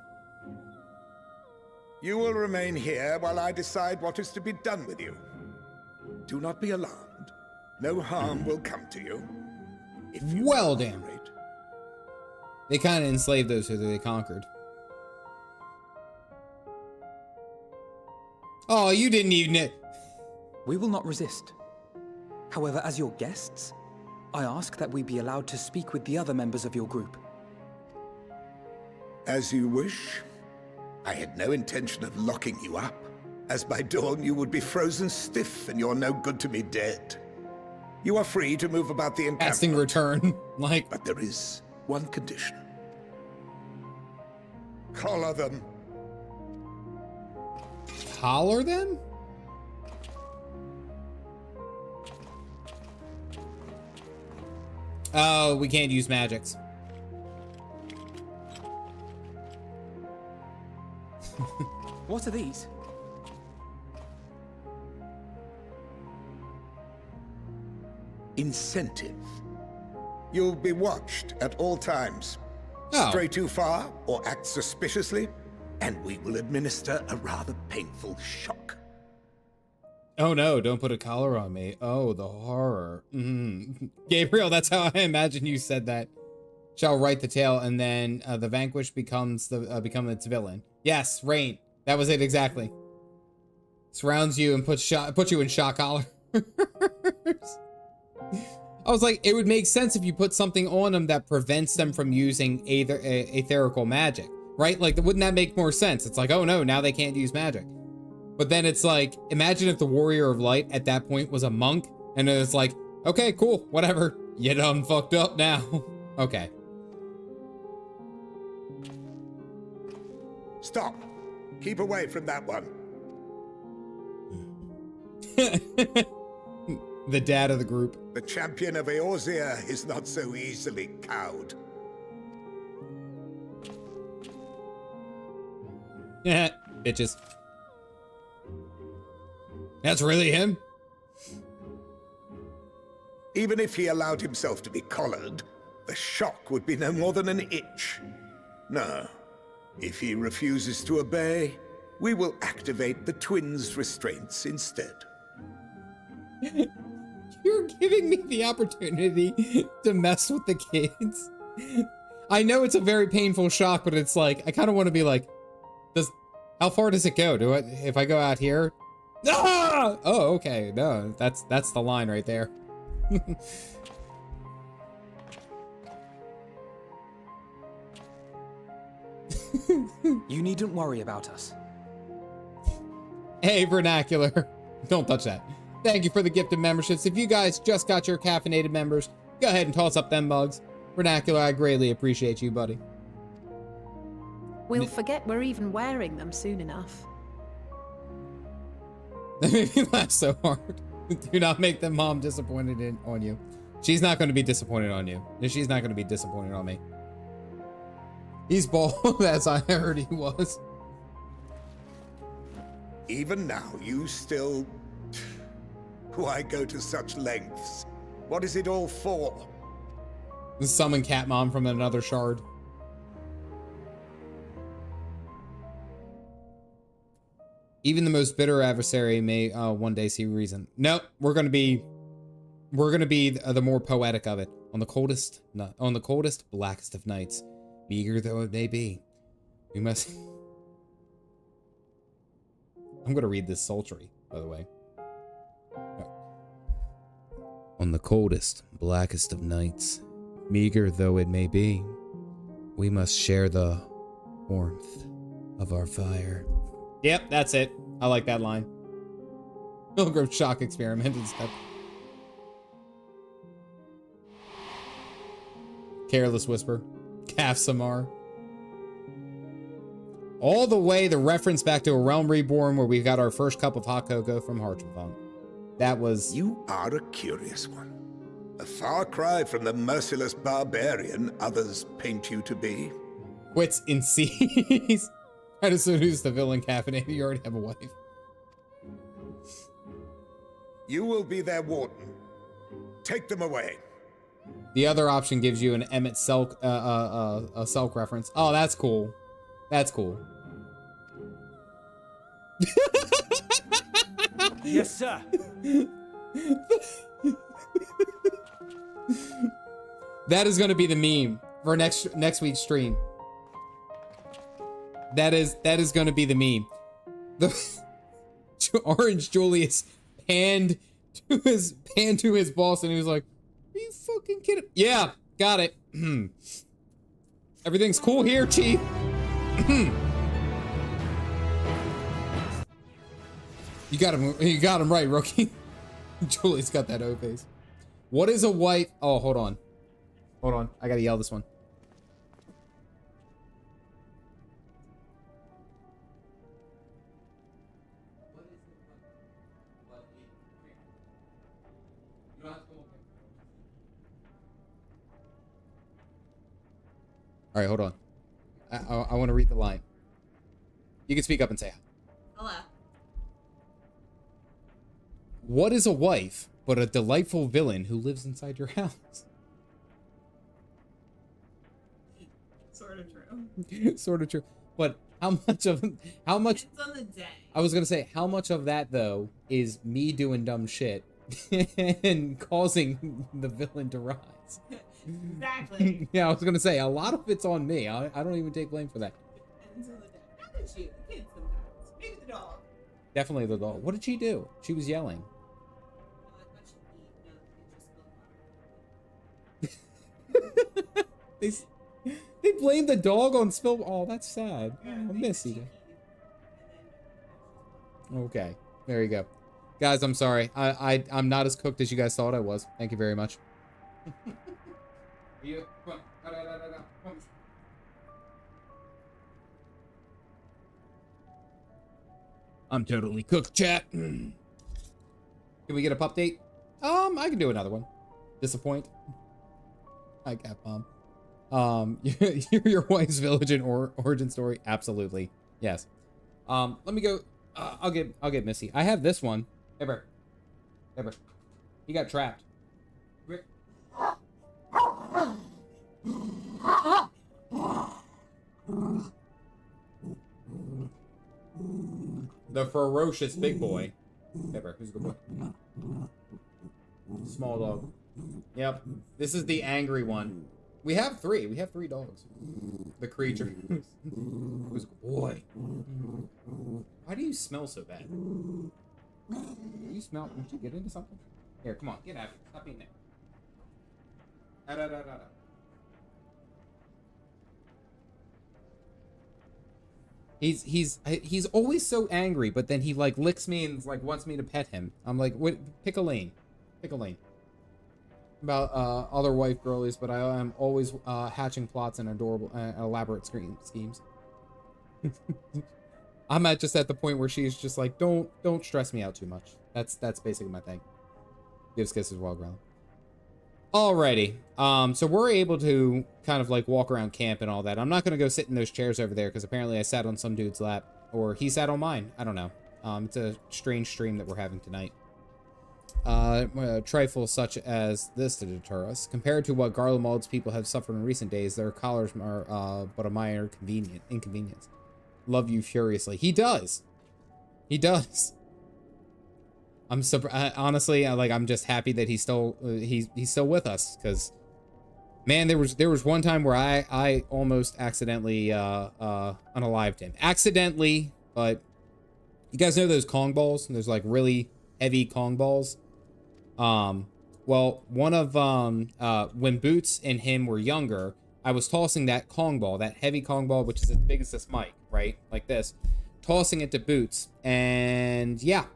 You will remain here while I decide what is to be done with you. Do not be alarmed. No harm will come to you. If you well, damn. They kind of enslaved those who they conquered. Oh, you didn't even... We will not resist. However, as your guests, I ask that we be allowed to speak with the other members of your group. As you wish. I had no intention of locking you up, as by dawn you would be frozen stiff and you're no good to me dead. You are free to move about the encampment. Casting return, like... But there is one condition. Collar them. Collar them? Oh, we can't use magics. What are these? Incentive. You'll be watched at all times. Oh. Stray too far or act suspiciously, and we will administer a rather painful shock. Oh no, don't put a collar on me. Oh, the horror. Gabriel, that's how I imagine you said that. Shall write the tale, and then the vanquished becomes its villain. Yes, Rain. That was it exactly. Surrounds you and puts you in shock collar. I was like, it would make sense if you put something on them that prevents them from using etherical magic, right? Like, wouldn't that make more sense? It's like, oh no, now they can't use magic. But then it's like, imagine if the Warrior of Light at that point was a monk, and it's like, okay, cool, whatever. You done fucked up now. Okay. Stop. Keep away from that one. The dad of the group. The champion of Eorzea is not so easily cowed. Yeah, bitches. That's really him? Even if he allowed himself to be collared, the shock would be no more than an itch. No. If he refuses to obey, we will activate the twins' restraints instead. You're giving me the opportunity to mess with the kids. I know it's a very painful shock, but it's like, I kind of want to be like, how far does it go? If I go out here? Ah! Oh, okay. No, that's the line right there. You needn't worry about us. Hey, Vernacular. Don't touch that. Thank you for the gift of memberships. If you guys just got your caffeinated members, go ahead and toss up them bugs. Vernacular, I greatly appreciate you, buddy. We'll forget we're even wearing them soon enough. That made me laugh so hard. Do not make the mom disappointed on you. She's not going to be disappointed on you. She's not going to be disappointed on me. He's bald, as I heard he was. Even now, you still... Why go to such lengths? What is it all for? Summon Cat Mom from another shard. Even the most bitter adversary may one day see reason. Nope, we're gonna be the more poetic of it. On the coldest, blackest of nights, meager though it may be, we must. I'm gonna read this sultry, by the way. On the coldest, blackest of nights, meager though it may be, we must share the warmth of our fire. Yep, that's it. I like that line. Pilgrim shock experiment and stuff. Careless whisper. Calf Samar. All the way the reference back to A Realm Reborn, where we got our first cup of hot cocoa from Harchenfunk. That was... You are a curious one. A far cry from the merciless barbarian others paint you to be. Quits in seas. Try to seduce the villain caffeinated. You already have a wife. You will be their warden. Take them away. The other option gives you an Emmett Selk, a Selk reference. Oh, that's cool. That's cool. Yes, sir. That is going to be the meme for next week's stream. That is going to be the meme. The Orange Julius panned to his boss, and he was like, "Are you fucking kidding?" Yeah, got it. Everything's cool here, Chief. You got him right, rookie. Julius got that O face. What is a white? Oh, hold on. I gotta yell this one. All right, hold on. I want to read the line. You can speak up and say hello. What is a wife but a delightful villain who lives inside your house? Sort of true. Sort of true. But how much? It's on the day. I was gonna say, how much of that though is me doing dumb shit and causing the villain to rise? Exactly. Yeah, I was gonna say a lot of it's on me. I don't even take blame for that. Not that you, the kids sometimes. Maybe the dog. Definitely the dog. What did she do? She was yelling. They blamed the dog on spill. Oh, that's sad. Oh, Missy. Okay, there you go, guys. I'm sorry. I'm not as cooked as you guys thought I was. Thank you very much. I'm totally cooked, chat. Can we get a pup date? I can do another one. Disappoint. Hi, Cat Mom. Your wife's village and origin story. Absolutely, yes. Let me go. I'll get Missy. I have this one. Ever. He got trapped. The ferocious big boy. Pepper, who's a good boy? Small dog. Yep. This is the angry one. We have three. We have 3 dogs. The creature. Who's a good boy? Why do you smell so bad? Do you smell? Did you get into something? Here, come on. Get out of here. Stop being there. Da, da, da, da, da. He's always so angry, but then he like licks me and like wants me to pet him. I'm like, what? Pick a lane. Pick a lane. About other wife girlies, but I am always hatching plots and adorable, elaborate schemes. I'm just at the point where she's just like, don't stress me out too much. That's basically my thing. Gives kisses while growling. Alrighty. So we're able to kind of like walk around camp and all that. I'm not gonna go sit in those chairs over there because apparently I sat on some dude's lap, or he sat on mine. I don't know. It's a strange stream that we're having tonight. Trifle such as this to deter us. Compared to what Garlemald's people have suffered in recent days, their collars are but a minor inconvenience. Love you furiously. He does. He does. I'm honestly, I'm just happy that he's still with us, because man, there was one time where I almost accidentally unalived him. Accidentally, but you guys know those Kong balls? There's like really heavy Kong balls. Well, one of when Boots and him were younger, I was tossing that Kong ball, that heavy Kong ball, which is as big as this mic, right? Like this, tossing it to Boots, and yeah.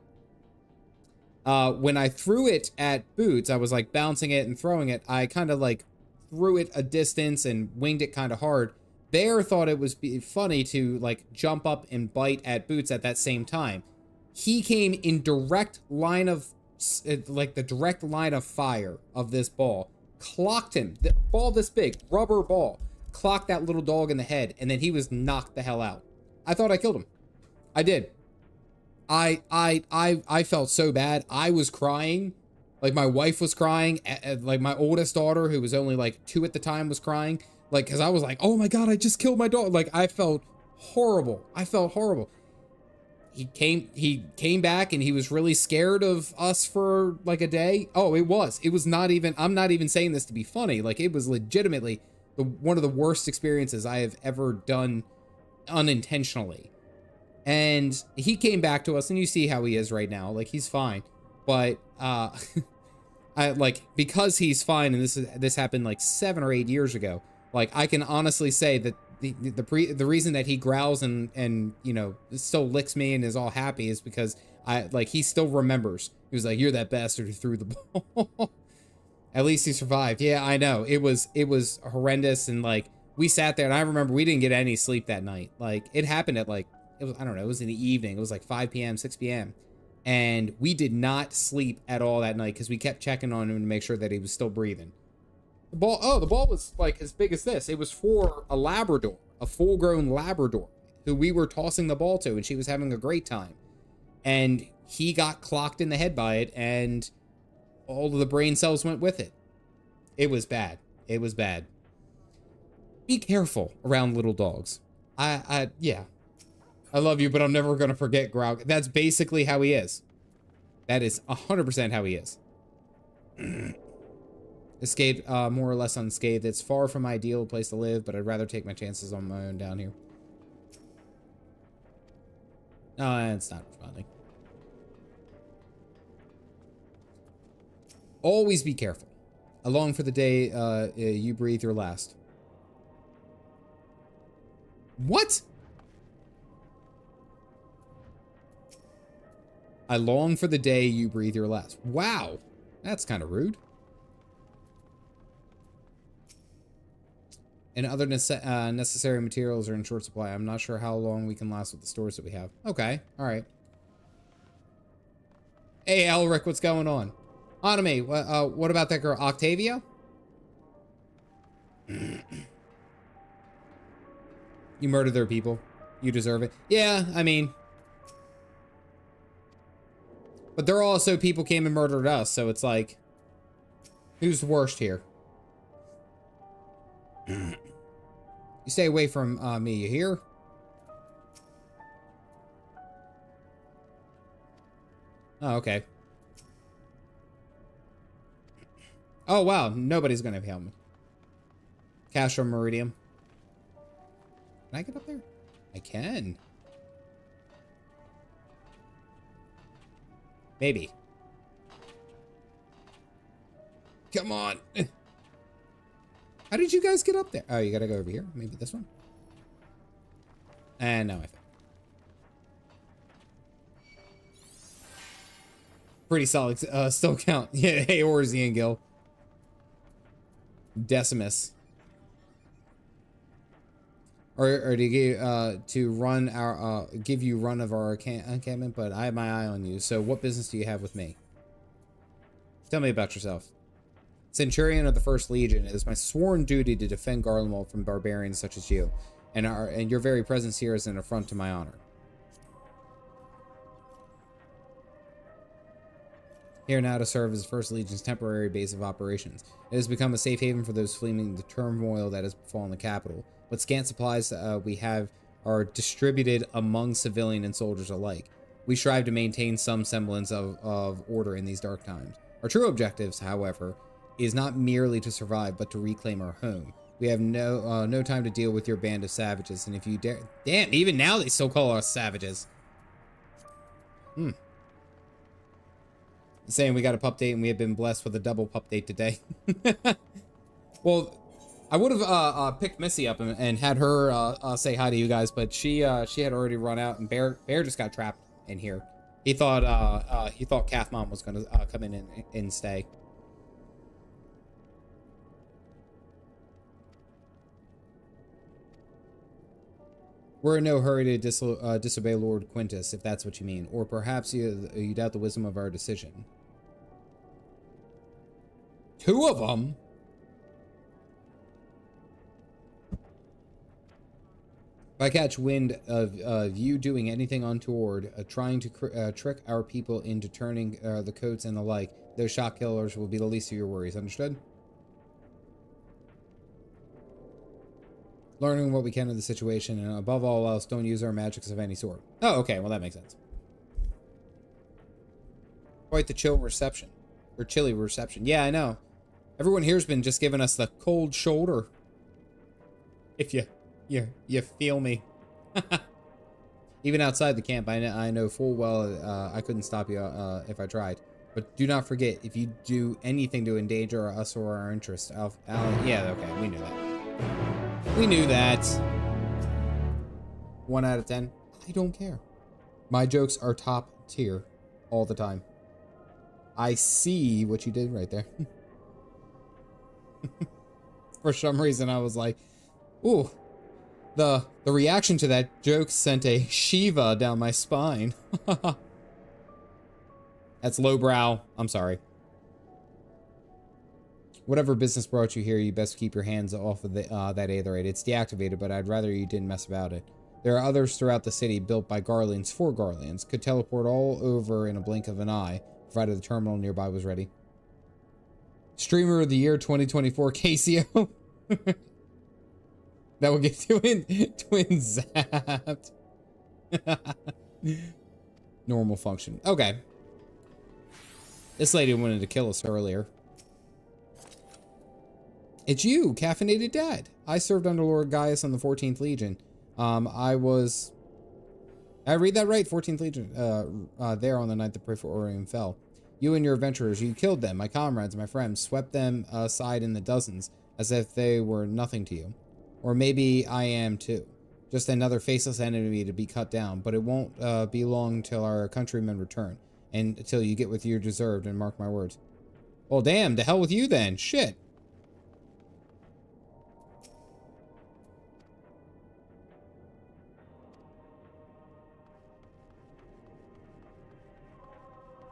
When I threw it at Boots, I was like bouncing it and throwing it. I kind of like threw it a distance and winged it kind of hard. Bear thought it was funny to like jump up and bite at Boots at that same time. He came in direct line of, like the direct line of fire of this ball. Clocked him. The ball this big, rubber ball. Clocked that little dog in the head, and then he was knocked the hell out. I thought I killed him. I did. I felt so bad. I was crying. Like my wife was crying. Like my oldest daughter, who was only like 2 at the time, was crying. Like, cause I was like, oh my God, I just killed my dog. Like I felt horrible. I felt horrible. He came back and he was really scared of us for like a day. Oh, it was not even, I'm not even saying this to be funny. Like it was legitimately one of the worst experiences I have ever done unintentionally. And he came back to us, and you see how he is right now. Like he's fine, but I like, because he's fine, and this happened like 7 or 8 years ago. Like I can honestly say that the reason that he growls and you know still licks me and is all happy is because he still remembers. He was like, "You're that bastard who threw the ball." At least he survived. Yeah, I know. It was horrendous, and like we sat there, and I remember we didn't get any sleep that night. Like it happened at like, it was, I don't know, it was in the evening. It was like 5 p.m., 6 p.m. And we did not sleep at all that night because we kept checking on him to make sure that he was still breathing. The ball was like as big as this. It was for a Labrador, a full-grown Labrador, who we were tossing the ball to, and she was having a great time. And he got clocked in the head by it, and all of the brain cells went with it. It was bad. It was bad. Be careful around little dogs. Yeah. I love you, but I'm never going to forget Grog. That's basically how he is. That is 100% how he is. Escaped more or less unscathed. It's far from my ideal place to live, but I'd rather take my chances on my own down here. No, it's not responding. Always be careful. I long for the day you breathe your last. What? I long for the day you breathe your last. Wow, that's kind of rude. And other necessary materials are in short supply. I'm not sure how long we can last with the stores that we have. Okay, all right. Hey, Elric, what's going on? Anime, what about that girl, Octavia? You murdered their people. You deserve it. Yeah, I mean... But there are also people came and murdered us, so it's like... Who's the worst here? You stay away from me, you hear? Oh, okay. Oh, wow. Nobody's gonna help me. Castro Meridium. Can I get up there? I can. Maybe. Come on. How did you guys get up there? Oh, you gotta go over here. Maybe this one. And now I found. Pretty solid. Still count. Yeah. Hey, Orzi and Gil. Decimus. Or to run our give you run of our encampment, but I have my eye on you. So what business do you have with me? Tell me about yourself. Centurion of the First Legion, it is my sworn duty to defend Garlemald from barbarians such as you, and your very presence here is an affront to my honor. Here now to serve as the First Legion's temporary base of operations. It has become a safe haven for those fleeing the turmoil that has befallen the capital. What scant supplies we have are distributed among civilian and soldiers alike. We strive to maintain some semblance of order in these dark times. Our true objectives, however, is not merely to survive, but to reclaim our home. We have no time to deal with your band of savages, and if you dare... Damn, even now they still call us savages. Saying we got a pup date and we have been blessed with a double pup date today. Well, I would have picked Missy up and had her say hi to you guys, but she had already run out, and Bear just got trapped in here. He thought Calf Mom was gonna come in and stay. We're in no hurry to disobey Lord Quintus, if that's what you mean. Or perhaps you doubt the wisdom of our decision. 2 of them? If I catch wind of you doing anything untoward, trying to trick our people into turning the coats and the like, those shot killers will be the least of your worries. Understood? Learning what we can of the situation, and above all else, don't use our magics of any sort. Oh, okay. Well, that makes sense. Quite the chill reception. Or chilly reception. Yeah, I know. Everyone here's been just giving us the cold shoulder. If you feel me. Even outside the camp, I know full well I couldn't stop you if I tried. But do not forget, if you do anything to endanger us or our interests, yeah, okay, we knew that. We knew that. 1 out of 10. I don't care. My jokes are top tier all the time. I see what you did right there. For some reason, I was like, ooh. The reaction to that joke sent a Shiva down my spine. That's lowbrow. I'm sorry. Whatever business brought you here, you best keep your hands off of that aetherite. It's deactivated, but I'd rather you didn't mess about it. There are others throughout the city built by Garleans for Garleans. Could teleport all over in a blink of an eye, provided the terminal nearby was ready. Streamer of the Year 2024 KCO. That will get twin zapped. Normal function. Okay. This lady wanted to kill us earlier. It's you, Caffeinated Dad. I served under Lord Gaius on the 14th Legion. I read that right? 14th Legion. There on the night the Praetorium fell. You and your adventurers, you killed them, my comrades, my friends, swept them aside in the dozens, as if they were nothing to you. Or maybe I am too. Just another faceless enemy to be cut down, but it won't be long till our countrymen return, and until you get what you deserved, and mark my words. Well, damn, to hell with you then. Shit.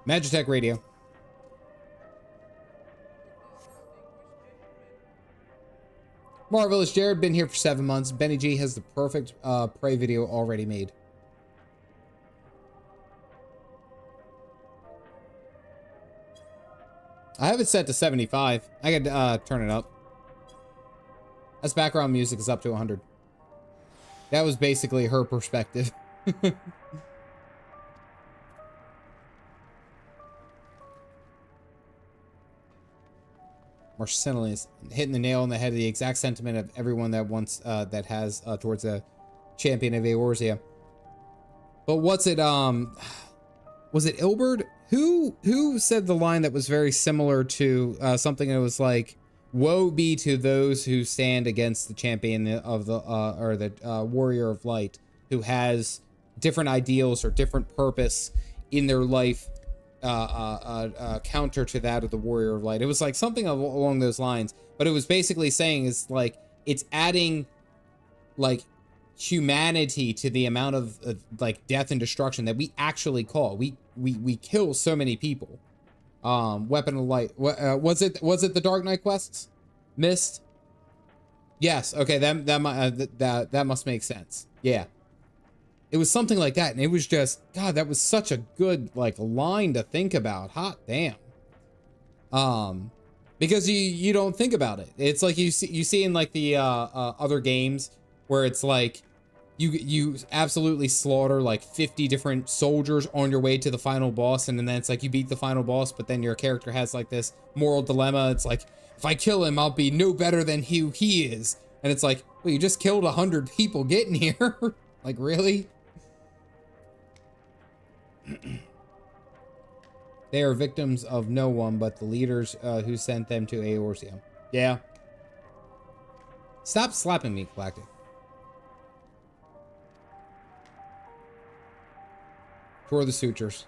Magitech Radio. Marvelous Jared, been here for 7 months. Benny G has the perfect prey video already made. I have it set to 75. I could turn it up. As background music is up to 100. That was basically her perspective. Marcellus hitting the nail on the head of the exact sentiment of everyone that wants that has towards a champion of Eorzea. But what's it was it Ilberd who said the line that was very similar to something that was like, woe be to those who stand against the champion of the or the warrior of light, who has different ideals or different purpose in their life counter to that of the warrior of light. It was like something along those lines, but it was basically saying is like it's adding like humanity to the amount of like death and destruction that we actually call. We kill so many people. Weapon of light. Was it the Dark Knight quests? Mist. Yes. Okay. That must make sense. Yeah. It was something like that, and it was just, God, that was such a good like line to think about. Hot damn. Because you don't think about it. It's like you see in like the other games where it's like you absolutely slaughter like 50 different soldiers on your way to the final boss, and then it's like you beat the final boss, but then your character has like this moral dilemma. It's like, if I kill him, I'll be no better than who he is. And it's like, well, you just killed 100 people getting here. Like, really? They are victims of no one but the leaders who sent them to Eorzea. Yeah. Stop slapping me, Galactic. Tour the sutures.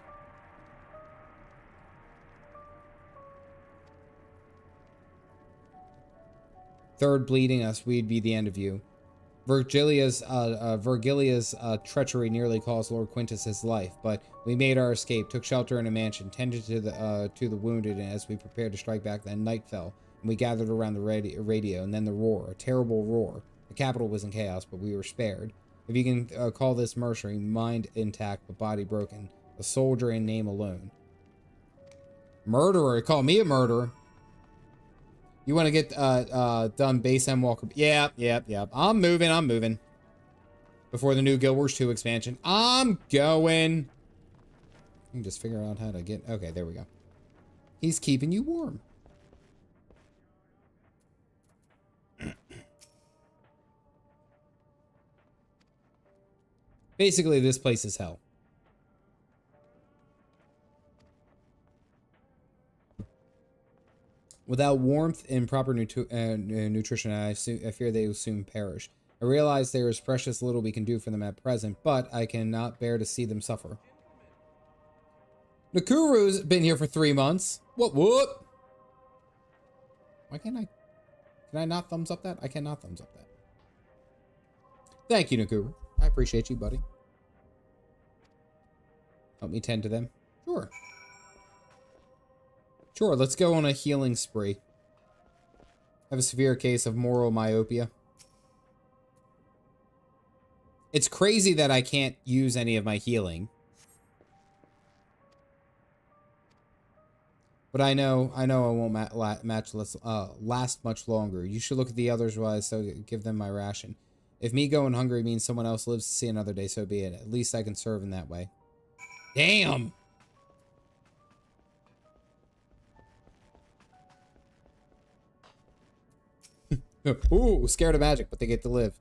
Third bleeding us, we'd be the end of you. Virgilia's treachery nearly cost Lord Quintus his life, but we made our escape, took shelter in a mansion, tended to the wounded, and as we prepared to strike back, then night fell, and we gathered around the radio, and then the roar, a terrible roar. The capital was in chaos, but we were spared. If you can call this mercenary, mind intact but body broken, a soldier in name alone. Murderer, call me a murderer. You want to get done base Endwalker? Yeah. I'm moving. Before the new Guild Wars 2 expansion. I'm going. You can just figure out how to get... Okay, there we go. He's keeping you warm. Basically, this place is hell. Without warmth and proper nutrition, I fear they will soon perish. I realize there is precious little we can do for them at present, but I cannot bear to see them suffer. Nakuru's been here for 3 months. What? Why can't I? Can I not thumbs up that? I cannot thumbs up that. Thank you, Nakuru. I appreciate you, buddy. Help me tend to them. Sure. Sure, let's go on a healing spree. I have a severe case of moral myopia. It's crazy that I can't use any of my healing. But I know I won't last much longer. You should look at the others while I give them my ration. If me going hungry means someone else lives to see another day, so be it. At least I can serve in that way. Damn! Ooh, scared of magic, but they get to live.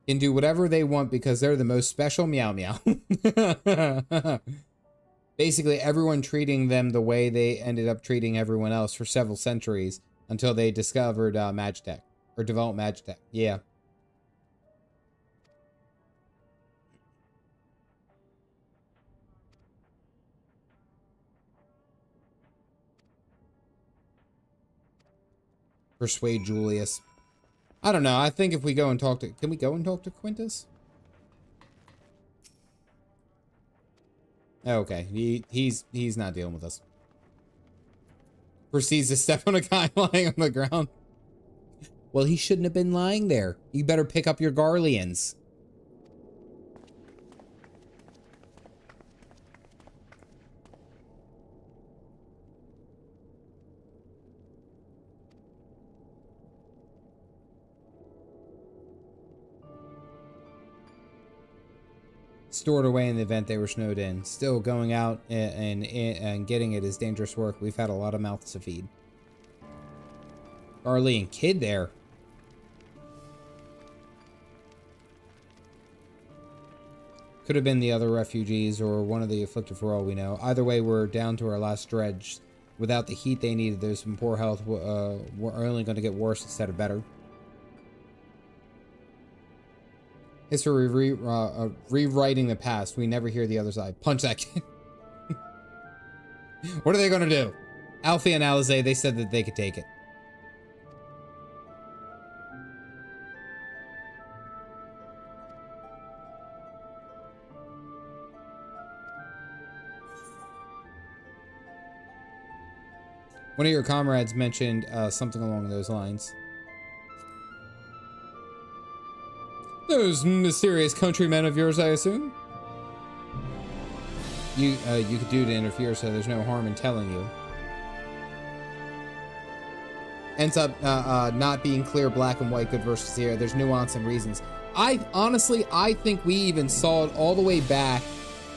Can do whatever they want because they're the most special meow meow. Basically, everyone treating them the way they ended up treating everyone else for several centuries until they discovered Magitech. Or developed Magitech. Yeah. Persuade Julius. I don't know. I think if we go and talk to... Can we go and talk to Quintus? Okay. He's not dealing with us. Proceeds to step on a guy lying on the ground. Well, he shouldn't have been lying there. You better pick up your Garleans. stored away in the event they were snowed in. Still, going out and getting it is dangerous work. We've had a lot of mouths to feed. Charlie and Kid there. Could have been the other refugees or one of the afflicted for all we know. Either way, we're down to our last dredge. Without the heat they needed, those from poor health were only going to get worse instead of better. History rewriting the past. We never hear the other side. Punch that kid. What are they going to do? Alfie and Alize, they said that they could take it. One of your comrades mentioned something along those lines. Those mysterious countrymen of yours, I assume? You could do to interfere, so there's no harm in telling you. Ends up not being clear, black and white, good versus zero. There's nuance and reasons. Honestly, I think we even saw it all the way back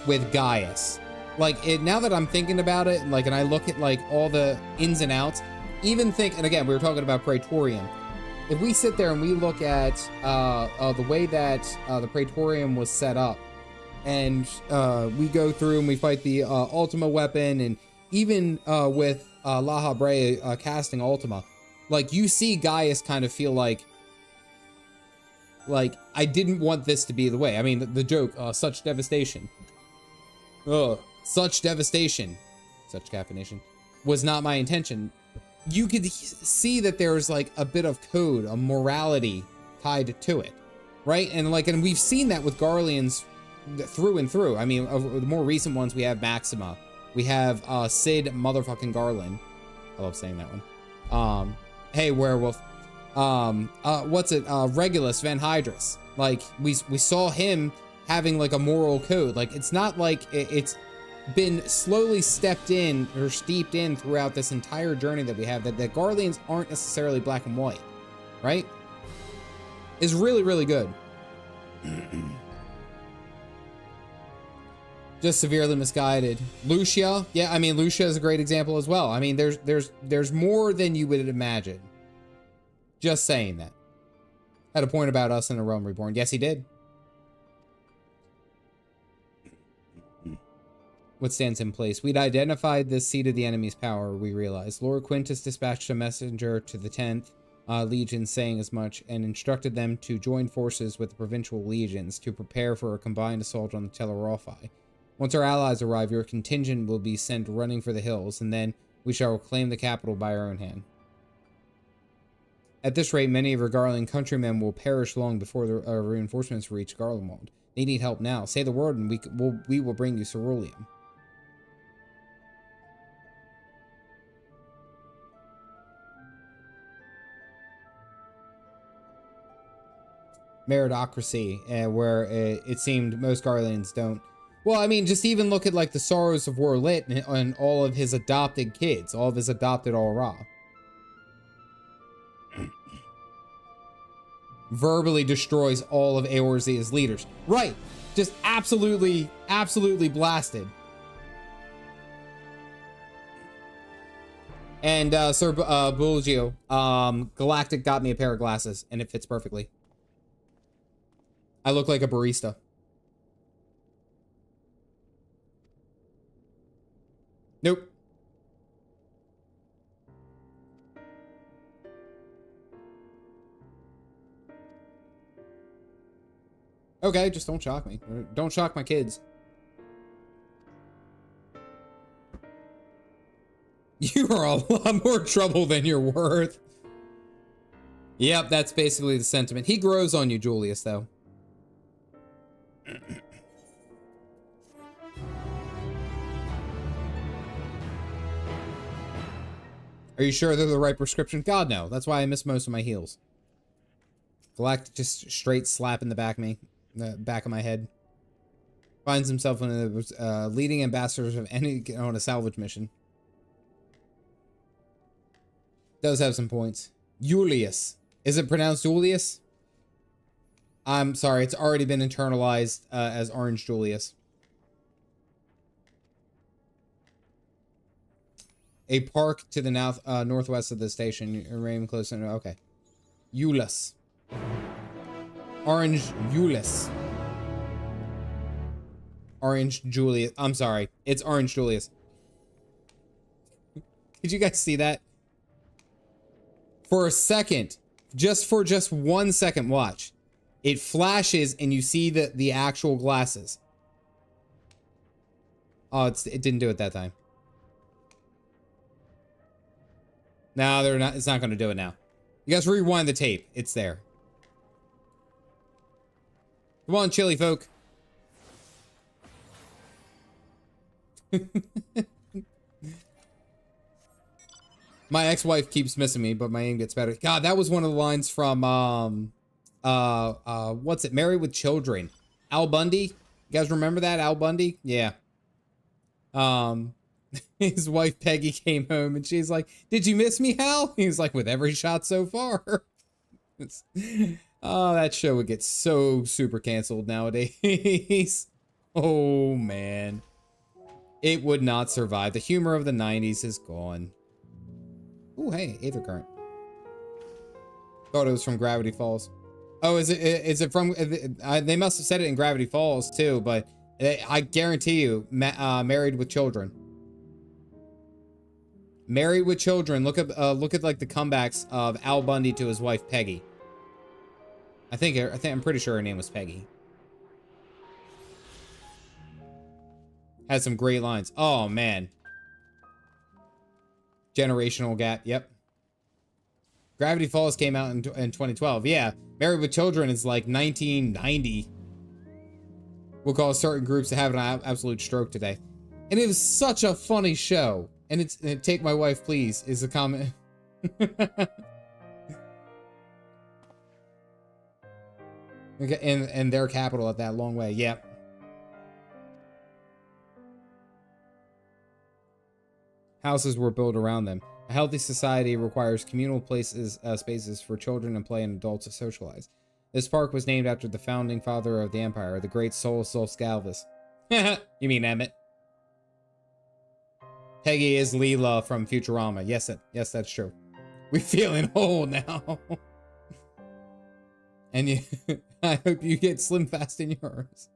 with Gaius. Like, now that I'm thinking about it, like, and I look at, like, all the ins and outs, even think, and again, we were talking about Praetorium. If we sit there and we look at the way that the Praetorium was set up, and we go through and we fight the Ultima weapon, and even with La Habre casting Ultima, like, you see Gaius kind of feel like, I didn't want this to be the way. I mean, the joke, such devastation. Ugh. Such devastation, such caffeination, was not my intention. You could see that there's like a bit of code, a morality tied to it, right? And we've seen that with Garleans through and through. I mean, of the more recent ones, we have Maxima, we have Sid motherfucking Garland. I love saying that one. Hey, werewolf. What's it? Regulus Van Hydrus. Like, we saw him having like a moral code. Like, it's not like it's been slowly steeped in throughout this entire journey that we have, that the Garleans aren't necessarily black and white, right? Is really, really good. Just severely misguided. Lucia, yeah, I mean, Lucia is a great example as well. I mean, there's more than you would imagine. Just saying that. Had a point about us in A Realm Reborn. Yes, he did. What stands in place? We'd identified the seat of the enemy's power, we realized. Lord Quintus dispatched a messenger to the 10th Legion saying as much, and instructed them to join forces with the provincial legions to prepare for a combined assault on the Telerophi. Once our allies arrive, your contingent will be sent running for the hills, and then we shall reclaim the capital by our own hand. At this rate, many of our Garland countrymen will perish long before the reinforcements reach Garlemald. They need help now. Say the word, and we will bring you ceruleum. Meritocracy, where it seemed most Garlands don't. Well, I mean, just even look at like the Sorrows of War Lit and all of his adopted kids, all of his adopted Aura. Verbally destroys all of Eorzea's leaders. Right, just absolutely blasted. And Sir Bulgio, Galactic got me a pair of glasses, and it fits perfectly. I look like a barista. Nope. Okay, just don't shock me. Don't shock my kids. You are a lot more trouble than you're worth. Yep, that's basically the sentiment. He grows on you, Julius, though. Are you sure they're the right prescription? God, no. That's why I miss most of my heals. Galactic just straight slap in the back of my head. Finds himself one of the leading ambassadors of any on a salvage mission. Does have some points. Julius. Is it pronounced Julius? I'm sorry, it's already been internalized as Orange Julius. A park to the northwest of the station. Remain close. Okay. Euless. Orange Euless. Orange Julius. I'm sorry. It's Orange Julius. Did you guys see that? For a second, just 1 second, watch. It flashes and you see the actual glasses. Oh, it didn't do it that time. No, they're not. It's not going to do it now. You guys rewind the tape. It's there. Come on, chili folk. My ex-wife keeps missing me, but my aim gets better. God, that was one of the lines from what's it? Married with Children. Al Bundy. You guys remember that? Al Bundy? Yeah. His wife Peggy came home and she's like, "Did you miss me, Hal?" He was like, "With every shot so far." Oh, that show would get so super canceled nowadays. Oh man. It would not survive. The humor of the 90s is gone. Ooh, hey, Aether Current. Thought it was from Gravity Falls. Oh, is it from... they must have said it in Gravity Falls, too, but I guarantee you, Married with Children. Married with Children. Look at like the comebacks of Al Bundy to his wife, Peggy. I'm pretty sure her name was Peggy. Had some great lines. Oh, man. Generational gap. Yep. Gravity Falls came out in 2012. Yeah. Married with Children is like 1990. We'll call certain groups to have an absolute stroke today. And it was such a funny show. And it's Take My Wife Please is a comment. Okay, and their capital at that long way. Yep. Houses were built around them. A healthy society requires communal spaces for children to play and adults to socialize. This park was named after the founding father of the empire, the great Solus Scalvus. You mean Emmett? Peggy is Leela from Futurama. Yes, that's true. We're feeling old now. And I hope you get slim fast in yours.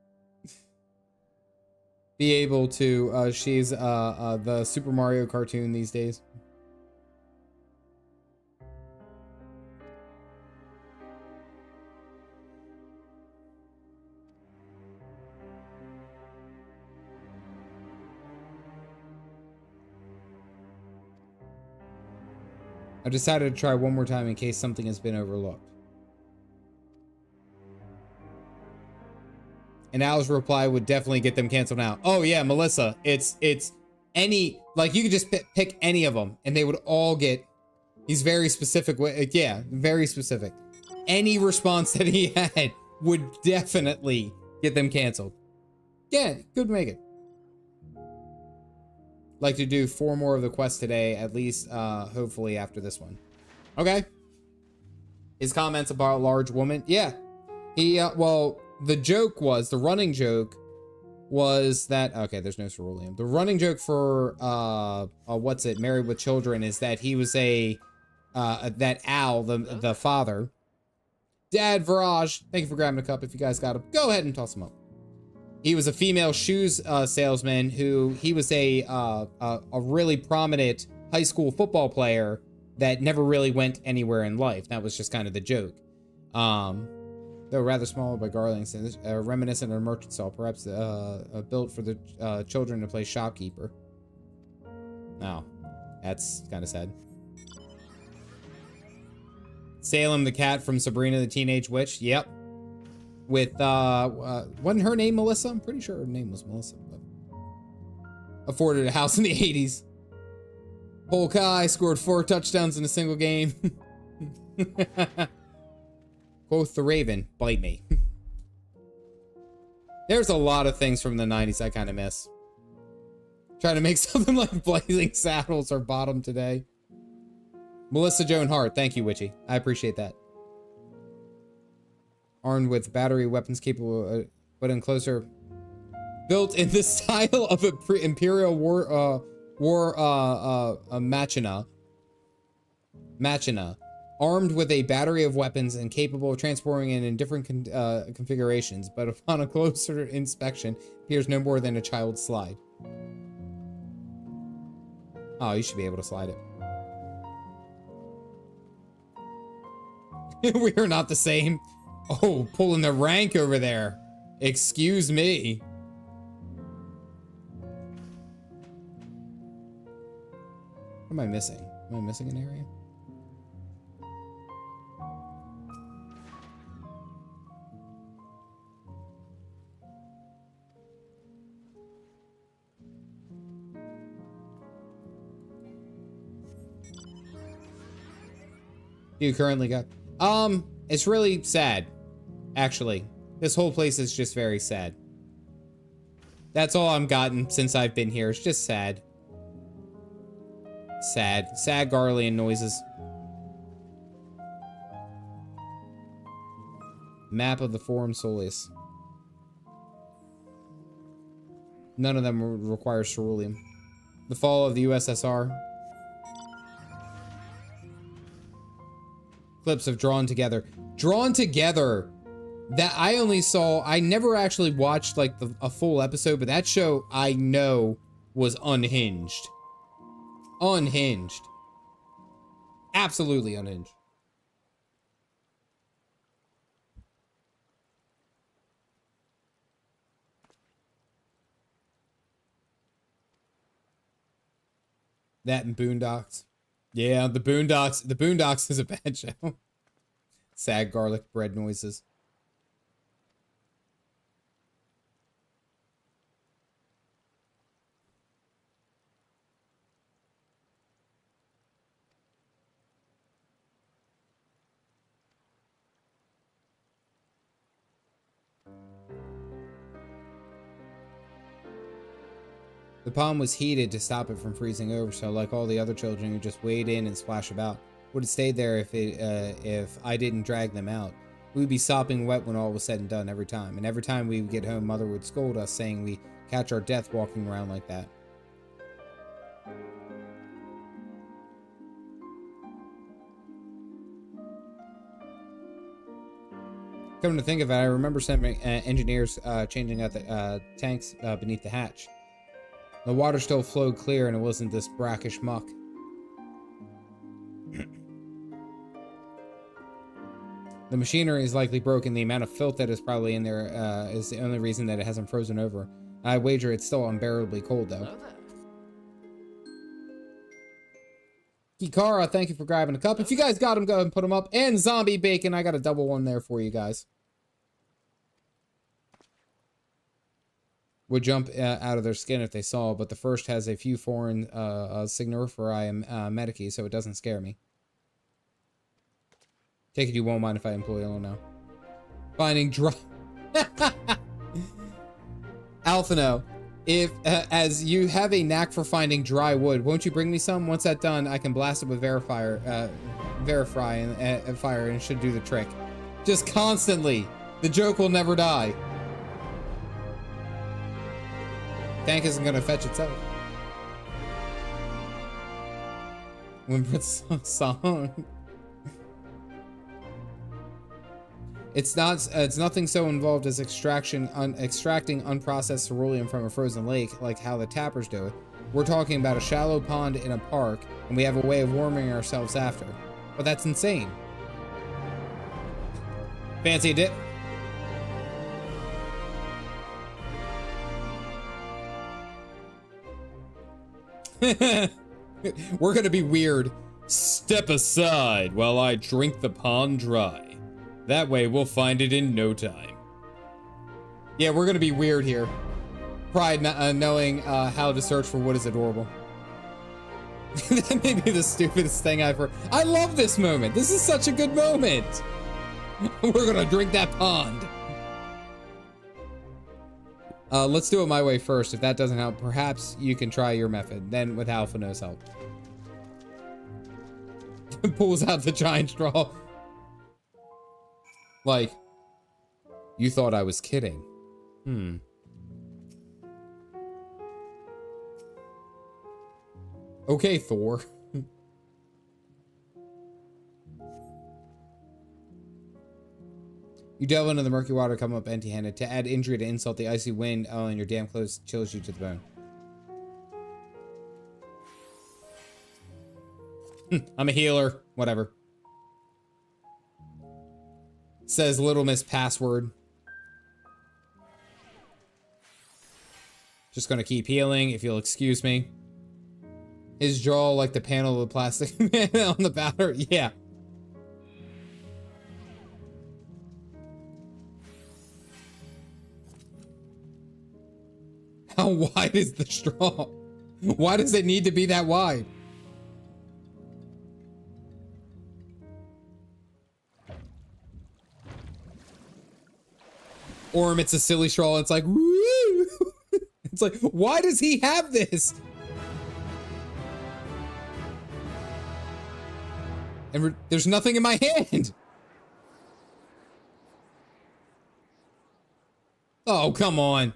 Be able to, she's the Super Mario cartoon these days. I decided to try one more time in case something has been overlooked. And Al's reply would definitely get them canceled out. Oh yeah, Melissa, it's any, like you could just pick any of them and they would all get, he's very specific. Yeah, very specific. Any response that he had would definitely get them canceled. Yeah, could make it. Like to do 4 more of the quests today, at least, hopefully after this one. Okay. His comments about large woman. Yeah. He, well, the running joke was that, okay, there's no ceruleum. The running joke for, what's it, Married with Children is that he was that Al, the father. Dad Viraj, thank you for grabbing a cup. If you guys got him, go ahead and toss him up. He was a female shoes salesman who, he was a really prominent high school football player that never really went anywhere in life. That was just kind of the joke. Though rather small by Garlemald, reminiscent of a merchant stall, perhaps built for the children to play shopkeeper. Oh, that's kind of sad. Salem the cat from Sabrina the Teenage Witch. Yep. With, wasn't her name Melissa? I'm pretty sure her name was Melissa. But afforded a house in the 80s. Paul Kai scored 4 touchdowns in a single game. Quoth the Raven, bite me. There's a lot of things from the 90s I kind of miss. Trying to make something like Blazing Saddles or Bottom today. Melissa Joan Hart, thank you, Witchy. I appreciate that. armed with battery weapons capable, but in closer, built in the style of a Imperial Machina, armed with a battery of weapons and capable of transporting it in different configurations, but upon a closer inspection, appears no more than a child's slide. Oh, you should be able to slide it. We are not the same. Oh, pulling the rank over there. Excuse me. What am I missing? Am I missing an area? You currently got? It's really sad, actually. This whole place is just very sad. That's all I've gotten since I've been here. It's just sad. Sad Garlemald noises. Map of the Forum Solis. None of them require ceruleum. The fall of the USSR. Clips of Drawn Together. Drawn Together. That I only saw. I never actually watched like a full episode, but that show I know was unhinged. Unhinged. Absolutely unhinged. That and Boondocks. Yeah, the Boondocks. The Boondocks is a bad show. Sad garlic bread noises. The pond was heated to stop it from freezing over, so like all the other children who just wade in and splash about, would have stayed there if I didn't drag them out. We'd be sopping wet when all was said and done every time, and every time we would get home, Mother would scold us, saying we catch our death walking around like that. Come to think of it, I remember some engineers changing out the tanks beneath the hatch. The water still flowed clear and it wasn't this brackish muck. The machinery is likely broken. The amount of filth that is probably in there is the only reason that it hasn't frozen over. I wager it's still unbearably cold though. Kikara, thank you for grabbing a cup. If you guys got them, go ahead and put them up. And Zombie Bacon, I got a double one there for you guys. Would jump out of their skin if they saw, but the first has a few foreign signiferi medici, so it doesn't scare me. Take it you won't mind if I employ Elo now. Finding dry... Alphino, if, as you have a knack for finding dry wood, won't you bring me some? Once that's done, I can blast it with Verify and fire, and it should do the trick. Just constantly. The joke will never die. Tank isn't gonna fetch itself. When it's a song. It's nothing so involved as extracting unprocessed ceruleum from a frozen lake, like how the tappers do it. We're talking about a shallow pond in a park, and we have a way of warming ourselves after. But that's insane. Fancy a dip? We're gonna be weird. Step aside while I drink the pond dry. That way we'll find it in no time. Yeah, we're gonna be weird here. Pride knowing how to search for what is adorable. That may be the stupidest thing I've heard. I love this moment. This is such a good moment. We're gonna drink that pond. Let's do it my way first. If that doesn't help, perhaps you can try your method. Then with Alphino's help. Pulls out the giant straw. Like, You thought I was kidding. Okay, Thor. You delve into the murky water, come up empty-handed. To add injury to insult, the icy wind and your damn clothes chills you to the bone. I'm a healer. Whatever. Says Little Miss Password. Just gonna keep healing, if you'll excuse me. His jaw like the panel of the plastic man on the battery. Yeah. How wide is the straw? Why does it need to be that wide? Orm, it's a silly straw. It's like, woo! It's like, why does he have this? And there's nothing in my hand. Oh, come on.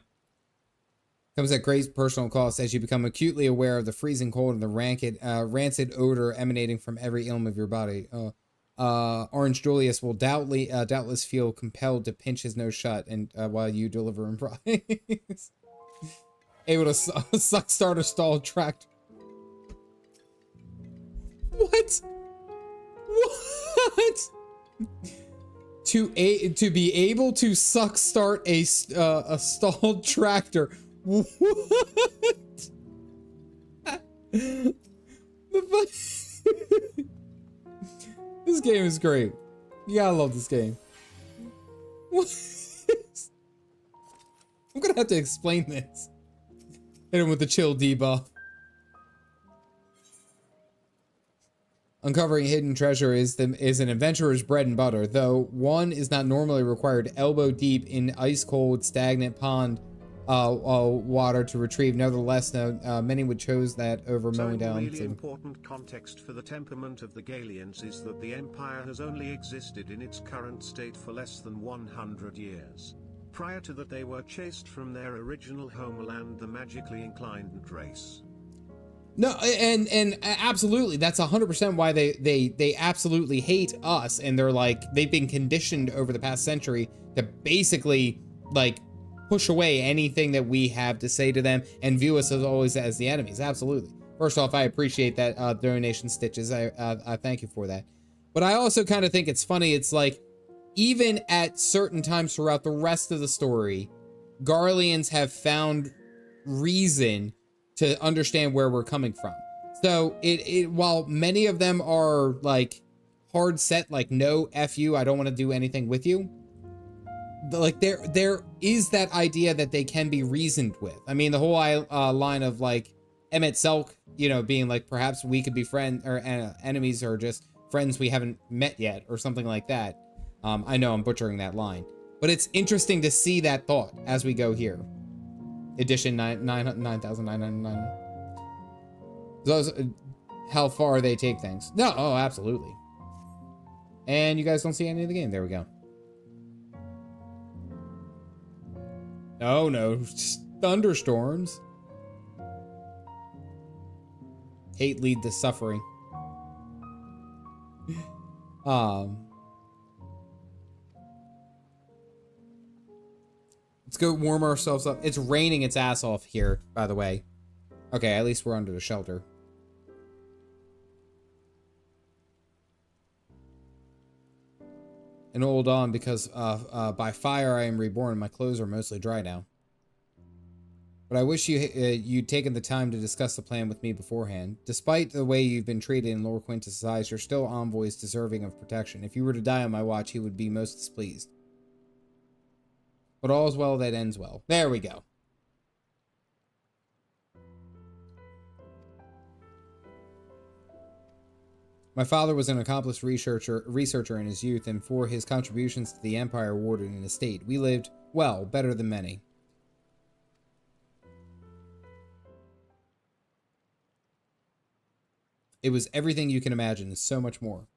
Comes at great personal cost as you become acutely aware of the freezing cold and the rancid odor emanating from every ilm of your body. Orange Julius will doubtless feel compelled to pinch his nose shut and while you deliver him prize. Able to suck, start, or stall tracked. What? What? To be able to suck, start a stalled tractor. What? This game is great. You gotta love this game. What? I'm gonna have to explain this. Hit him with the chill debuff. Uncovering hidden treasure is an adventurer's bread and butter, though one is not normally required elbow deep in ice-cold, stagnant pond water to retrieve. Nevertheless, many would choose that over mowing down. Really important context for the temperament of the Galians is that the Empire has only existed in its current state for less than 100 years. Prior to that, they were chased from their original homeland, the magically inclined race. No, and absolutely, that's 100% why they absolutely hate us, and they're like, they've been conditioned over the past century to basically like push away anything that we have to say to them and view us as always as the enemies. Absolutely. First off, I appreciate that donation, Stitches. I thank you for that. But I also kind of think it's funny. It's like, even at certain times throughout the rest of the story, Garleans have found reason to understand where we're coming from. So while many of them are like hard set, like no F you, I don't want to do anything with you. Like there is that idea that they can be reasoned with. I mean, the whole line of like Emmett Selk, you know, being like, perhaps we could be friends or enemies or just friends we haven't met yet or something like that. I know I'm butchering that line, but it's interesting to see that thought as we go here. Edition 9,999. Those, how far they take things. No, oh, absolutely. And you guys don't see any of the game. There we go. Oh no, just thunderstorms. Hate lead to suffering. Let's go warm ourselves up. It's raining its ass off here, by the way. Okay, at least we're under the shelter. And hold on, because by fire I am reborn. My clothes are mostly dry now. But I wish you'd taken the time to discuss the plan with me beforehand. Despite the way you've been treated in Lord Quintus' eyes, you're still envoys deserving of protection. If you were to die on my watch, he would be most displeased. But all's well that ends well. There we go. My father was an accomplished researcher in his youth, and for his contributions to the Empire awarded an estate. We lived, well, better than many. It was everything you can imagine and so much more.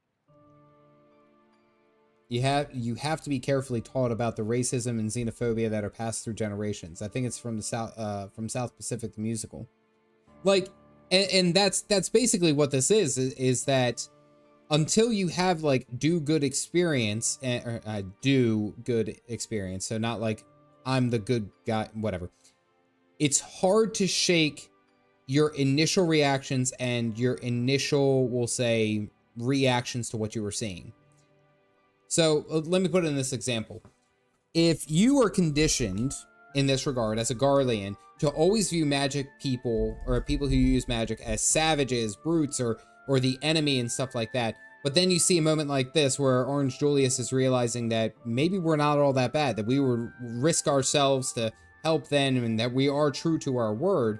you have to be carefully taught about the racism and xenophobia that are passed through generations. I think it's from the South Pacific the musical. Like, and that's basically what this is that until you have like do good experience, so not like I'm the good guy, whatever. It's hard to shake your initial reactions and your initial, we'll say, reactions to what you were seeing. So let me put it in this example. If you are conditioned in this regard as a Garlean to always view magic people or people who use magic as savages, brutes, or the enemy and stuff like that, but then you see a moment like this where Orange Julius is realizing that maybe we're not all that bad, that we would risk ourselves to help them, and that we are true to our word,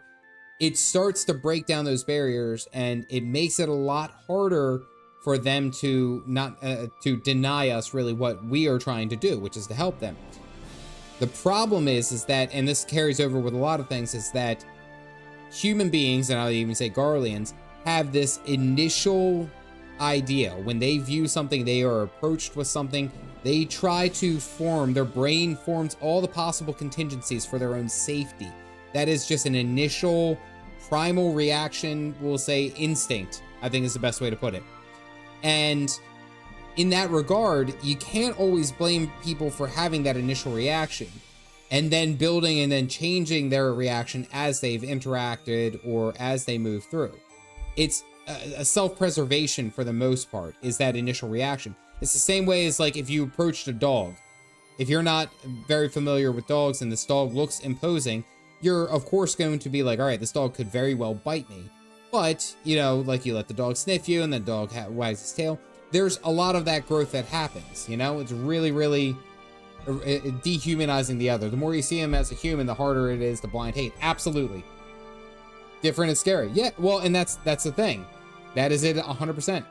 it starts to break down those barriers, and it makes it a lot harder for them to not to deny us really what we are trying to do, which is to help them. The problem is that, and this carries over with a lot of things, is that human beings, and I'll even say Garleans, have this initial idea. When they view something, they are approached with something, they try to their brain forms all the possible contingencies for their own safety. That is just an initial primal reaction, we'll say instinct, I think is the best way to put it. And in that regard, you can't always blame people for having that initial reaction and then building and then changing their reaction as they've interacted or as they move through. It's a self-preservation for the most part, is that initial reaction. It's the same way as like if you approached a dog. If you're not very familiar with dogs and this dog looks imposing, you're of course going to be like, all right, this dog could very well bite me. But, you know, like you let the dog sniff you and the dog wags its tail. There's a lot of that growth that happens, you know? It's really, really dehumanizing the other. The more you see him as a human, the harder it is to blind hate. Absolutely. Different and scary. Yeah, well, and that's the thing. That is it 100%.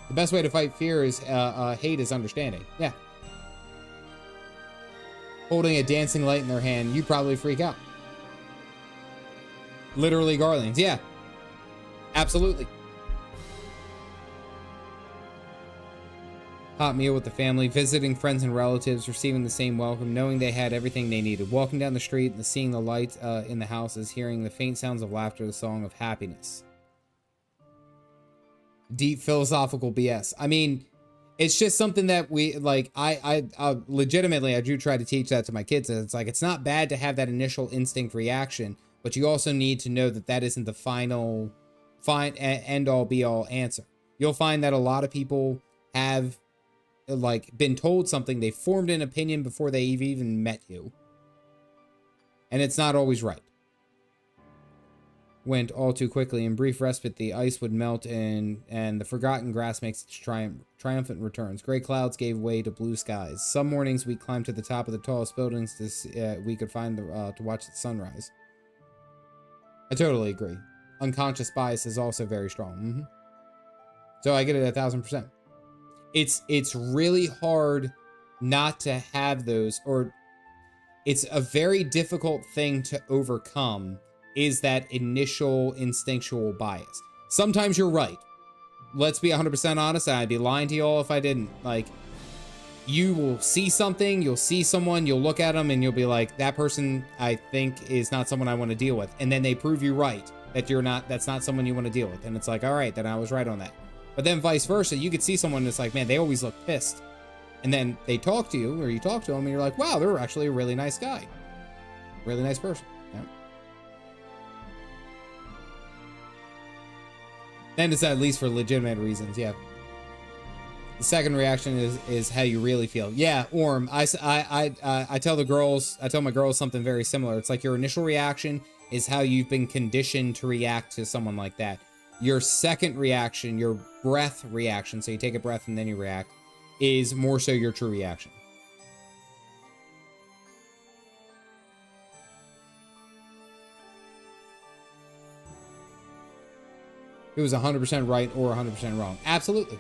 The best way to fight fear is, hate is understanding. Yeah. Holding a dancing light in their hand, you probably freak out. Literally Garlands, yeah. Absolutely. Hot meal with the family, visiting friends and relatives, receiving the same welcome, knowing they had everything they needed, walking down the street and seeing the light in the houses, hearing the faint sounds of laughter, the song of happiness. Deep philosophical BS. I mean, it's just something that we like. I legitimately, I do try to teach that to my kids. It's like, it's not bad to have that initial instinct reaction, but you also need to know that that isn't the final end all be all answer. You'll find that a lot of people have like been told something, they formed an opinion before they even met you, and it's not always right. Went all too quickly. In brief respite, the ice would melt and the forgotten grass makes its triumphant returns. Gray clouds gave way to blue skies. Some mornings we climbed to the top of the tallest buildings we could find to watch the sunrise. I totally agree. Unconscious bias is also very strong. So I get it 1,000%. It's really hard not to have those, or it's a very difficult thing to overcome, is that initial instinctual bias. Sometimes you're right. Let's be 100% honest, and I'd be lying to you all if I didn't. Like, you will see something, you'll see someone, you'll look at them, and you'll be like, that person, I think, is not someone I want to deal with. And then they prove you right, that that's not someone you want to deal with. And it's like, all right, then I was right on that. But then vice versa, you could see someone that's like, man, they always look pissed. And then they talk to you, or you talk to them, and you're like, wow, they're actually a really nice guy. Really nice person. Yeah. Then it's at least for legitimate reasons, yeah. The second reaction is how you really feel. Yeah, Orm, I tell my girls something very similar. It's like your initial reaction is how you've been conditioned to react to someone like that. Your second reaction, your breath reaction, so you take a breath and then you react, is more so your true reaction. It was 100% right or 100% wrong. Absolutely.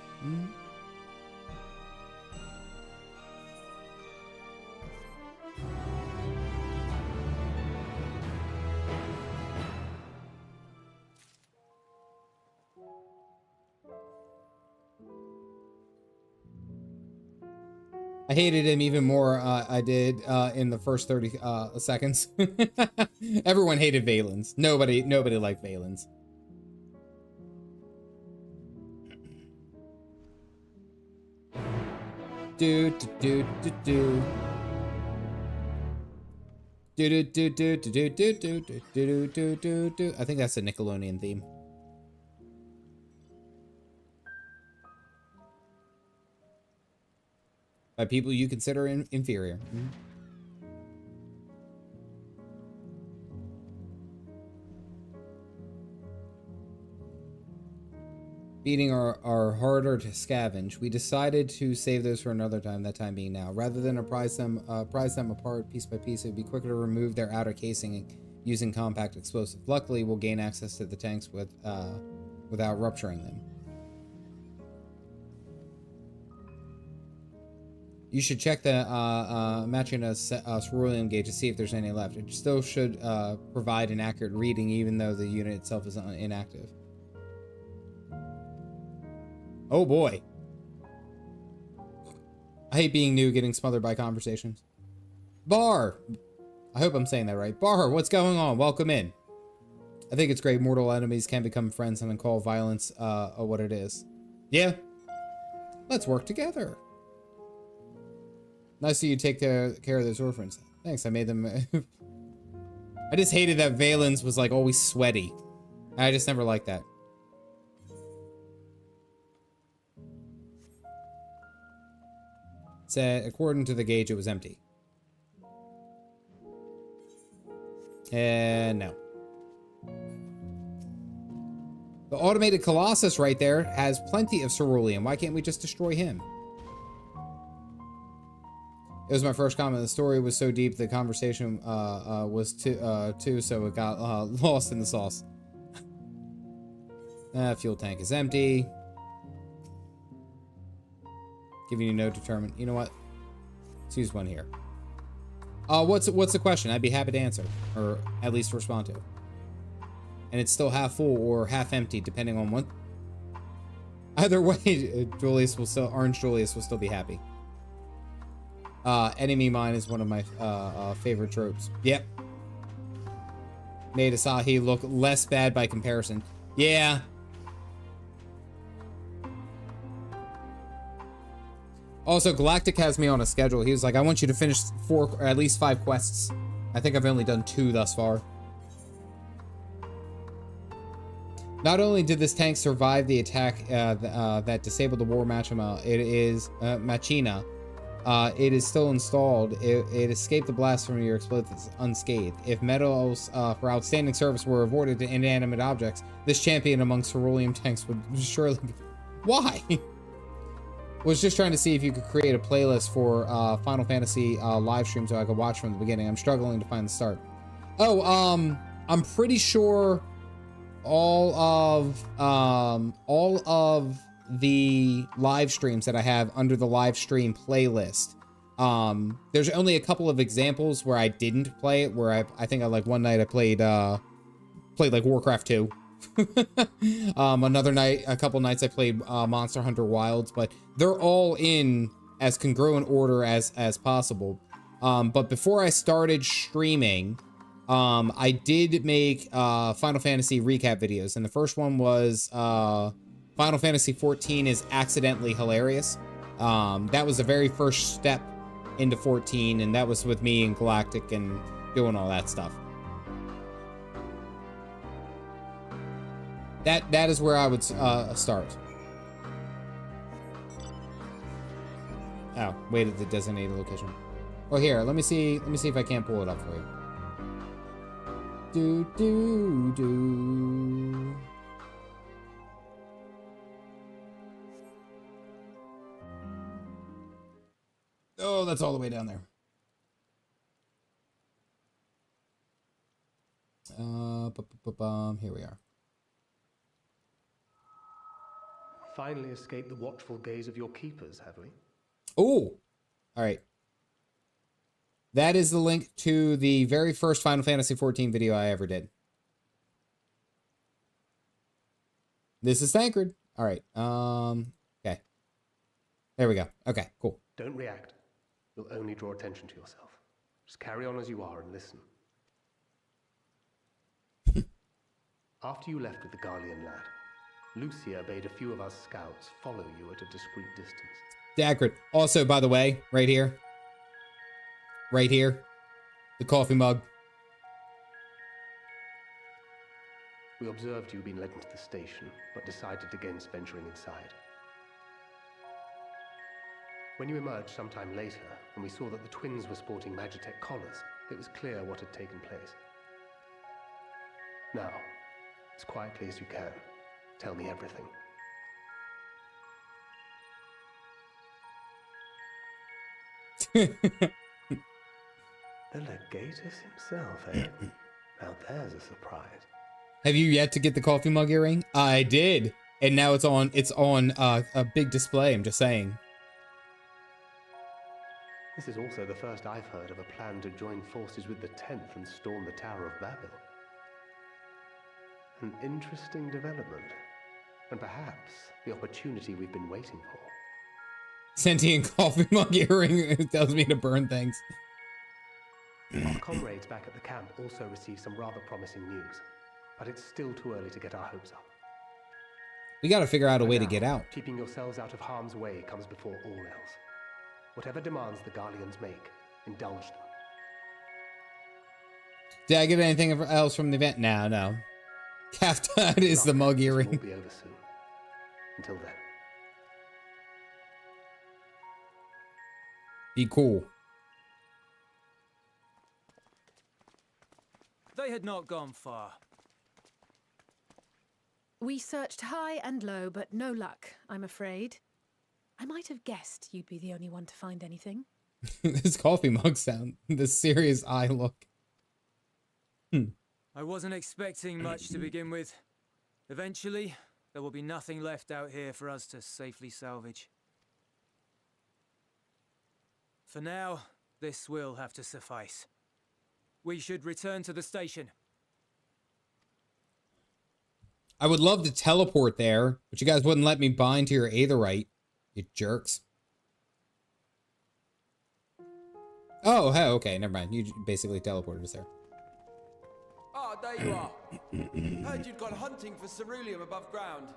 hated him even more. I did in the first 30 seconds. Everyone hated Valens. Nobody liked Valens. Do do do do do. Do do do do do do do do do do do do. I think that's a Nickelodeon theme. By people you consider inferior. Mm-hmm. Beating are harder to scavenge. We decided to save those for another time, that time being now. Rather than prize them apart piece by piece, it would be quicker to remove their outer casing using compact explosive. Luckily, we'll gain access to the tanks without rupturing them. You should check the Machina cerulean gauge to see if there's any left. It still should provide an accurate reading even though the unit itself is inactive. Oh boy. I hate being new, getting smothered by conversations. Bar! I hope I'm saying that right. Bar, what's going on? Welcome in. I think it's great mortal enemies can become friends and then call violence what it is. Yeah. Let's work together. Nice that you take care of those orphans. Thanks, I made them... I just hated that Valens was like always sweaty. I just never liked that. Said, according to the gauge, it was empty. And no. The automated Colossus right there has plenty of cerulean. Why can't we just destroy him? It was my first comment. The story was so deep, the conversation was too, so it got lost in the sauce. Fuel tank is empty. Giving you no determined. You know what? Let's use one here. What's the question? I'd be happy to answer, or at least respond to. And it's still half full or half empty, depending on what. Either way, Orange Julius will still be happy. Enemy mine is one of my favorite tropes. Yep. Made Asahi look less bad by comparison. Yeah. Also, Galactic has me on a schedule. He was like, I want you to finish 4 or at least 5 quests. I think I've only done 2 thus far. Not only did this tank survive the attack that disabled the war Machina, it is still installed. It escaped the blast from your explosives unscathed. If medals for outstanding service were awarded to inanimate objects, this champion among cerulean tanks would surely be... Why? Was just trying to see if you could create a playlist for Final Fantasy live stream so I could watch from the beginning. I'm struggling to find the start. Oh, I'm pretty sure all of the live streams that I have under the live stream playlist. There's only a couple of examples where I didn't play it, where I think one night I played like Warcraft 2. Another night, a couple nights I played Monster Hunter Wilds, but they're all in as congruent order as possible. But before I started streaming, I did make Final Fantasy recap videos, and the first one was Final Fantasy XIV is accidentally hilarious. That was the very first step into 14, and that was with me and Galactic and doing all that stuff. That is where I would start. Oh, wait at the designated location. Well, here, let me see if I can't pull it up for you. Do. Oh, that's all the way down there. Here we are. Finally escaped the watchful gaze of your keepers, have we? Oh, all right. That is the link to the very first Final Fantasy XIV video I ever did. This is Thancred. All right. Okay. There we go. Okay, cool. Don't react. you'll only draw attention to yourself. Just carry on as you are and listen. After you left with the Garlean lad, Lucia bade a few of us scouts follow you at a discreet distance. Dagrid. Also, by the way, right here. Right here. The coffee mug. We observed you being led into the station, but decided against venturing inside. When you emerged sometime later, and we saw that the twins were sporting Magitech collars, it was clear what had taken place. Now, as quietly as you can, tell me everything. The Legatus himself, eh? Now there's a surprise. Have you yet to get the coffee mug earring? I did. And now it's on a big display, I'm just saying. This is also the first I've heard of a plan to join forces with the 10th and storm the Tower of Babel. An interesting development. And perhaps the opportunity we've been waiting for. Sentient coffee mug earring tells me to burn things. Our comrades back at the camp also received some rather promising news. But it's still too early to get our hopes up. We gotta figure out a way to Now, get out. Keeping yourselves out of harm's way comes before all else. Whatever demands the Garleans make, indulge them. Did I get anything else from the event? No, no. Caffeinated is the mug It earring. will be over soon. Until then. Be cool. They had not gone far. We searched high and low, but no luck, I'm afraid. I might have guessed you'd be the only one to find anything. This coffee mug sound. The serious eye look. I wasn't expecting much to begin with. Eventually, there will be nothing left out here for us to safely salvage. For now, this will have to suffice. We should return to the station. I would love to teleport there, but you guys wouldn't let me bind to your Aetherite, you jerks. Oh, hey, okay, never mind. You basically teleported us there. Ah, there you are. Heard you'd gone hunting for ceruleum above ground.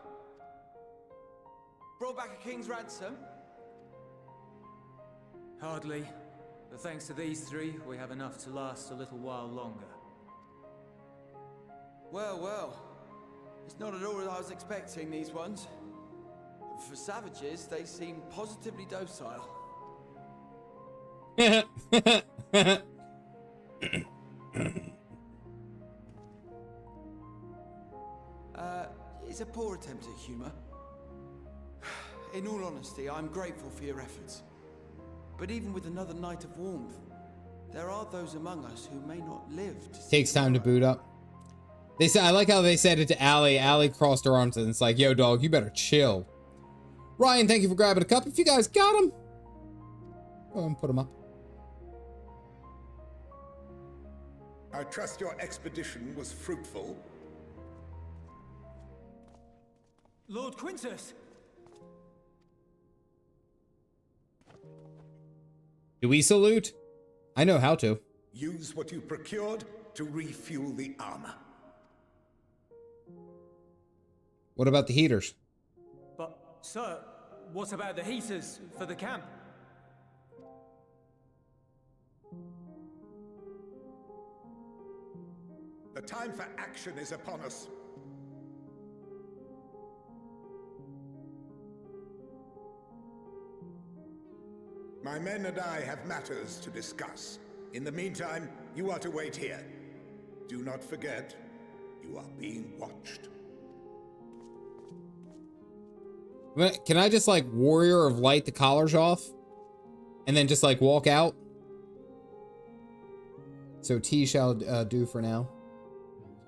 Brought back a king's ransom? Hardly. But thanks to these three, we have enough to last a little while longer. Well, well. It's not at all as I was expecting, these ones. For savages, they seem positively docile. It's a poor attempt at humor. In all honesty, I'm grateful for your efforts. But even with another night of warmth, there are those among us who may not live to see Takes time to boot up. They said, I like how they said it to Allie. Allie crossed her arms and it's like, yo, dog, you better chill. Ryan, thank you for grabbing a cup. If you guys got them, go ahead and put them up. I trust your expedition was fruitful. Lord Quintus! Do we salute? I know how to. Use what you procured to refuel the armor. What about the heaters? But, sir, what about the heaters for the camp? The time for action is upon us. My men and I have matters to discuss. In the meantime, you are to wait here. Do not forget, you are being watched. Can I just like Warrior of Light the collars off? And then just like walk out? So tea shall do for now.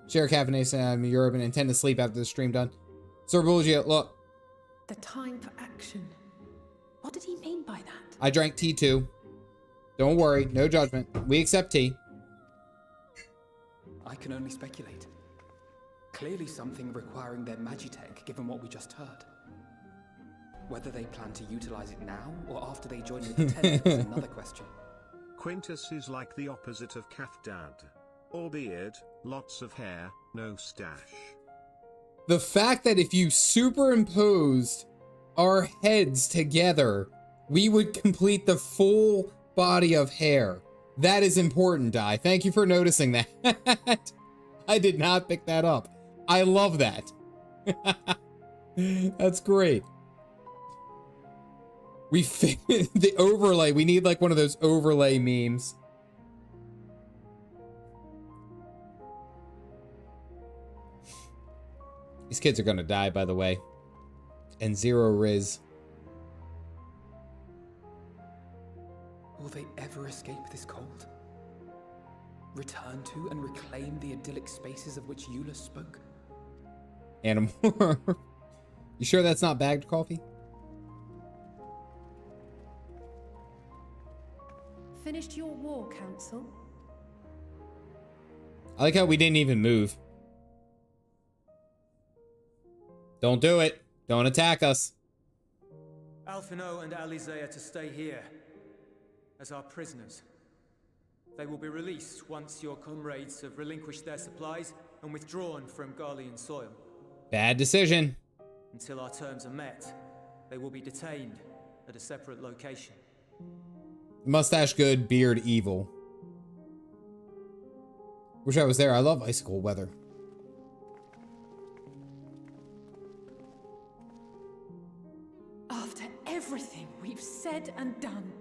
Share caffeination. I'm in Europe and intend to sleep after the stream done. Sir Bulgia, look. The time for action. What did he mean by that? I drank tea too. Don't worry, no judgment. We accept tea. I can only speculate. Clearly something requiring their magitech, given what we just heard. Whether they plan to utilize it now or after they join the Detainment is another question. Quintus is like the opposite of Caffeinated. All beard, lots of hair, no stash. The fact that if you superimposed our heads together, we would complete the full body of hair. That is important, Di. Thank you for noticing that. I did not pick that up. I love that. That's great. We fit the overlay. We need like one of those overlay memes. These kids are gonna die, by the way. And zero Riz. Will they ever escape this cold? Return to and reclaim the idyllic spaces of which Eula spoke? Animal. You sure that's not bagged coffee? Finished your war, Council? I like how we didn't even move. Don't do it. Don't attack us. Alphino and Alizé are to stay here as our prisoners. They will be released once your comrades have relinquished their supplies and withdrawn from Garlean soil. Bad decision. Until our terms are met, they will be detained at a separate location. Mustache good, beard evil. Wish I was there. I love icicle weather. After everything we've said and done,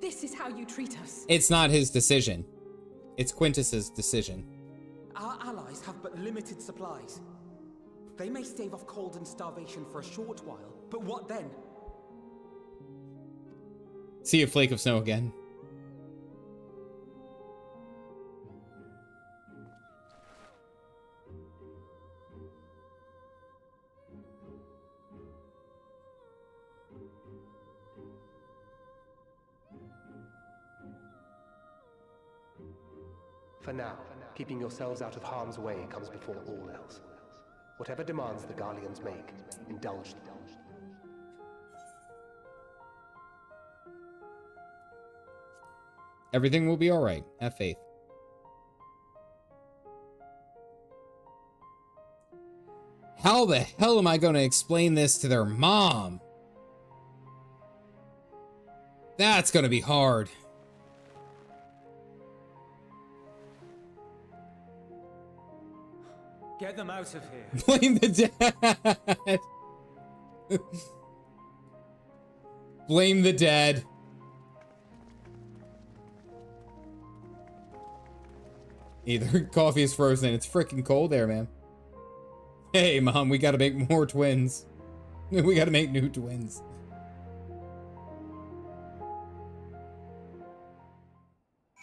this is how you treat us. It's not his decision. It's Quintus's decision. Our allies have but limited supplies. They may stave off cold and starvation for a short while, but what then? See a flake of snow again. For now, keeping yourselves out of harm's way comes before all else. Whatever demands the Garleans make, indulge them. Everything will be alright. Have faith. How the hell am I going to explain this to their mom? That's going to be hard. Get them out of here. Blame the dad. Blame the dad. Either coffee is frozen. It's freaking cold there, man. Hey, Mom, we gotta make more twins. We gotta make new twins.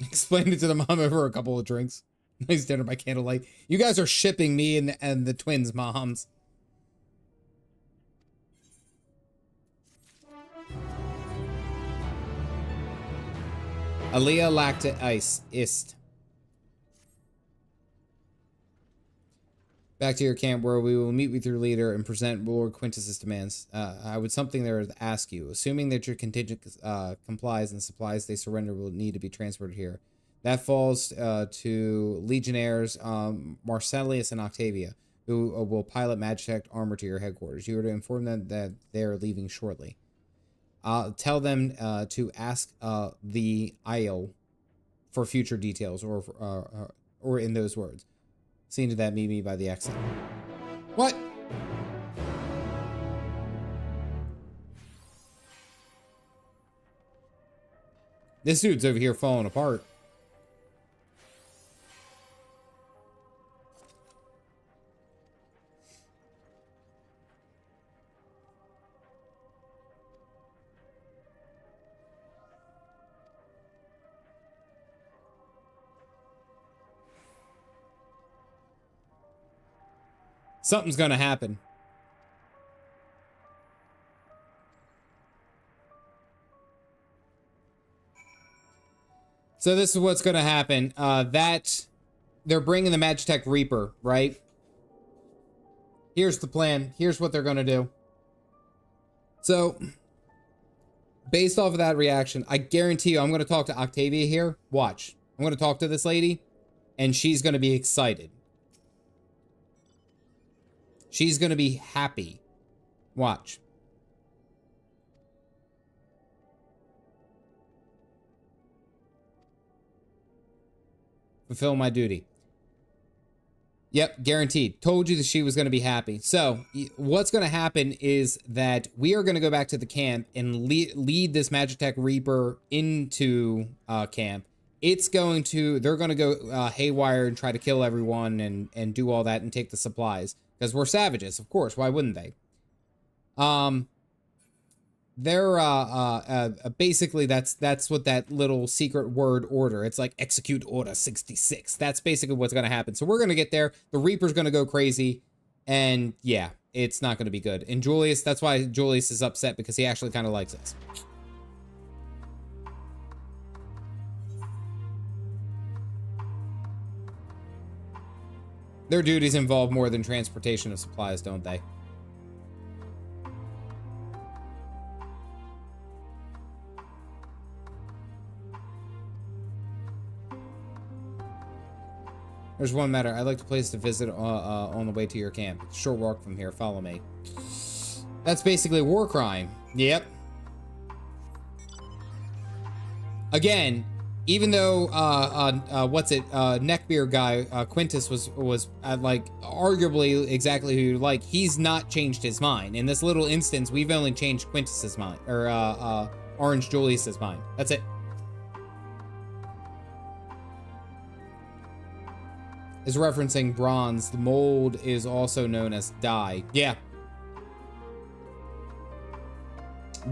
Explained it to the mom over a couple of drinks. Nice dinner by candlelight. You guys are shipping me and the twins' moms. Aliyah lacta ice ist. Back to your camp where we will meet with your leader and present Lord Quintus's demands. I would something there to ask you. Assuming that your contingent complies and supplies they surrender will need to be transported here. That falls to Legionnaires Marcellius and Octavia, who will pilot Magitech armor to your headquarters. You are to inform them that they are leaving shortly. Tell them to ask the Isle for future details, or in those words. Seeing to that, meet me by the exit. What? This dude's over here falling apart. Something's gonna happen. So this is what's gonna happen. That they're bringing the Magitech Reaper, right? Here's the plan. Here's what they're gonna do. So, based off of that reaction, I guarantee you I'm going to talk to Octavia here. Watch. I'm going to talk to this lady, and she's going to be excited. She's going to be happy. Watch. Fulfill my duty. Yep, guaranteed. Told you that she was going to be happy. So, what's going to happen is that we are going to go back to the camp and lead this Magitech Reaper into camp. It's going to, they're going to go haywire and try to kill everyone and do all that and take the supplies. Because we're savages, of course. Why wouldn't they? They're basically that's what that little secret word order. It's like execute order 66. That's basically what's gonna happen. So we're gonna get there. The Reaper's gonna go crazy, and yeah, it's not gonna be good. And Julius, that's why Julius is upset, because he actually kind of likes us. Their duties involve more than transportation of supplies, don't they? There's one matter. I'd like a place to visit on the way to your camp. It's a short walk from here. Follow me. That's basically a war crime. Yep. Again, even though neckbeard guy Quintus was like arguably exactly who you like, he's not changed his mind. In this little instance, we've only changed Quintus's mind, or Orange Julius's mind. That's it. Is referencing bronze. The mold is also known as dye. Yeah.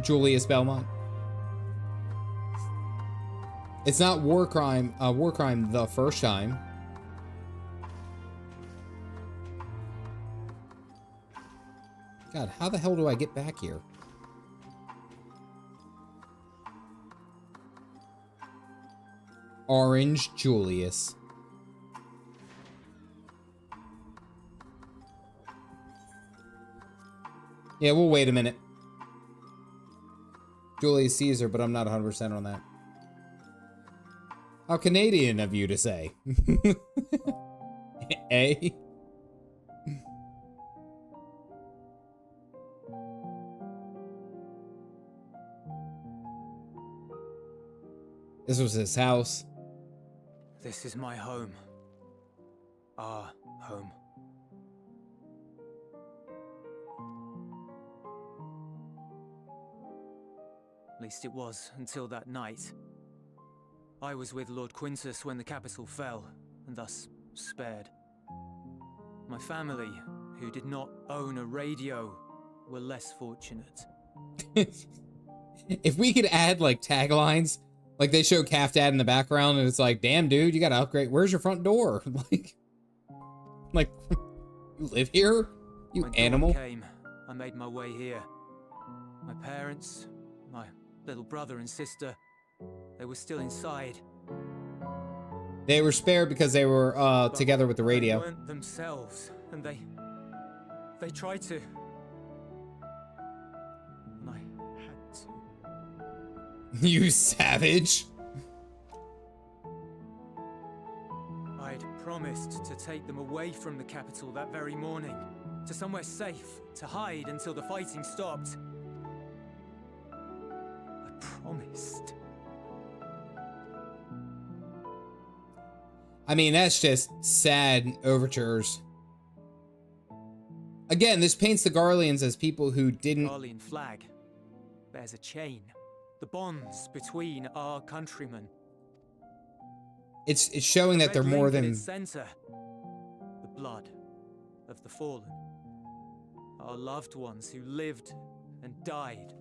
Julius Belmont. It's not war crime the first time. God, how the hell do I get back here? Orange Julius. Yeah, we'll wait a minute. Julius Caesar, but I'm not 100% on that. How Canadian of you to say. Eh? This was his house. This is my home. Our home. At least it was until that night. I was with Lord Quintus when the capital fell, and thus spared. My family, who did not own a radio, were less fortunate. If we could add like taglines, like they show Calf Dad in the background and it's like, damn dude, you gotta upgrade. Where's your front door? like you live here? You when animal? dawn came, I made my way here. My parents, my little brother and sister, they were still inside. They were spared because they were together with the radio. They weren't themselves, and they tried to. And I had to. You savage. I'd promised to take them away from the capital that very morning, to somewhere safe, to hide until the fighting stopped. I promised. I mean, that's just sad overtures. Again, this paints the Garleans as people who didn't... Garlean flag bears a chain. The bonds between our countrymen. It's showing that they're more than... Its center, the blood of the fallen. Our loved ones who lived and died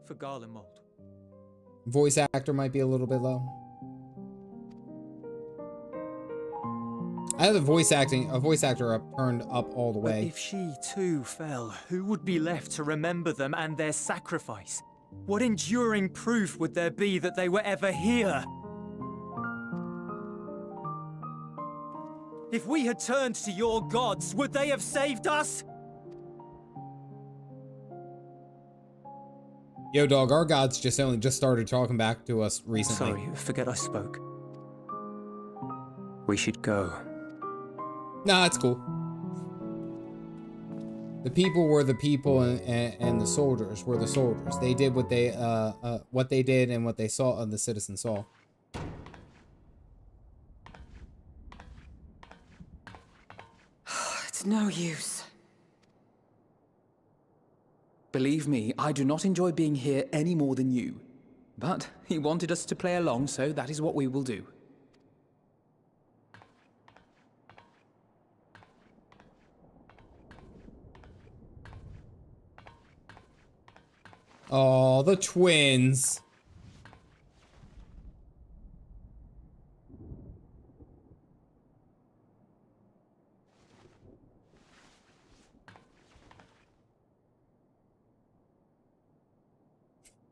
for Garlemald. Voice actor might be a little bit low. I have a voice actor turned up all the way. But if she too fell, who would be left to remember them and their sacrifice? What enduring proof would there be that they were ever here? If we had turned to your gods, would they have saved us? Yo, dog, our gods just started talking back to us recently. Sorry, forget I spoke. We should go. Nah, it's cool. The people were the people, and the soldiers were the soldiers. They did what they did and what they saw, and the citizens saw. It's no use. Believe me, I do not enjoy being here any more than you. But he wanted us to play along, so that is what we will do. Oh, the twins.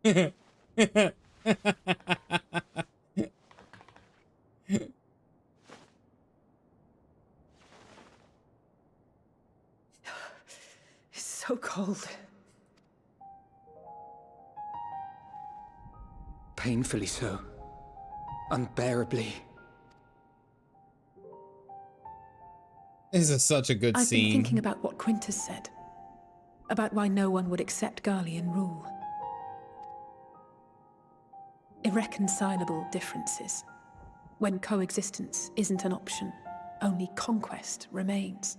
It's so cold. Painfully so. Unbearably. This is such a good I've scene. been thinking about what Quintus said. About why no one would accept Garlean rule. Irreconcilable differences. When coexistence isn't an option, only conquest remains.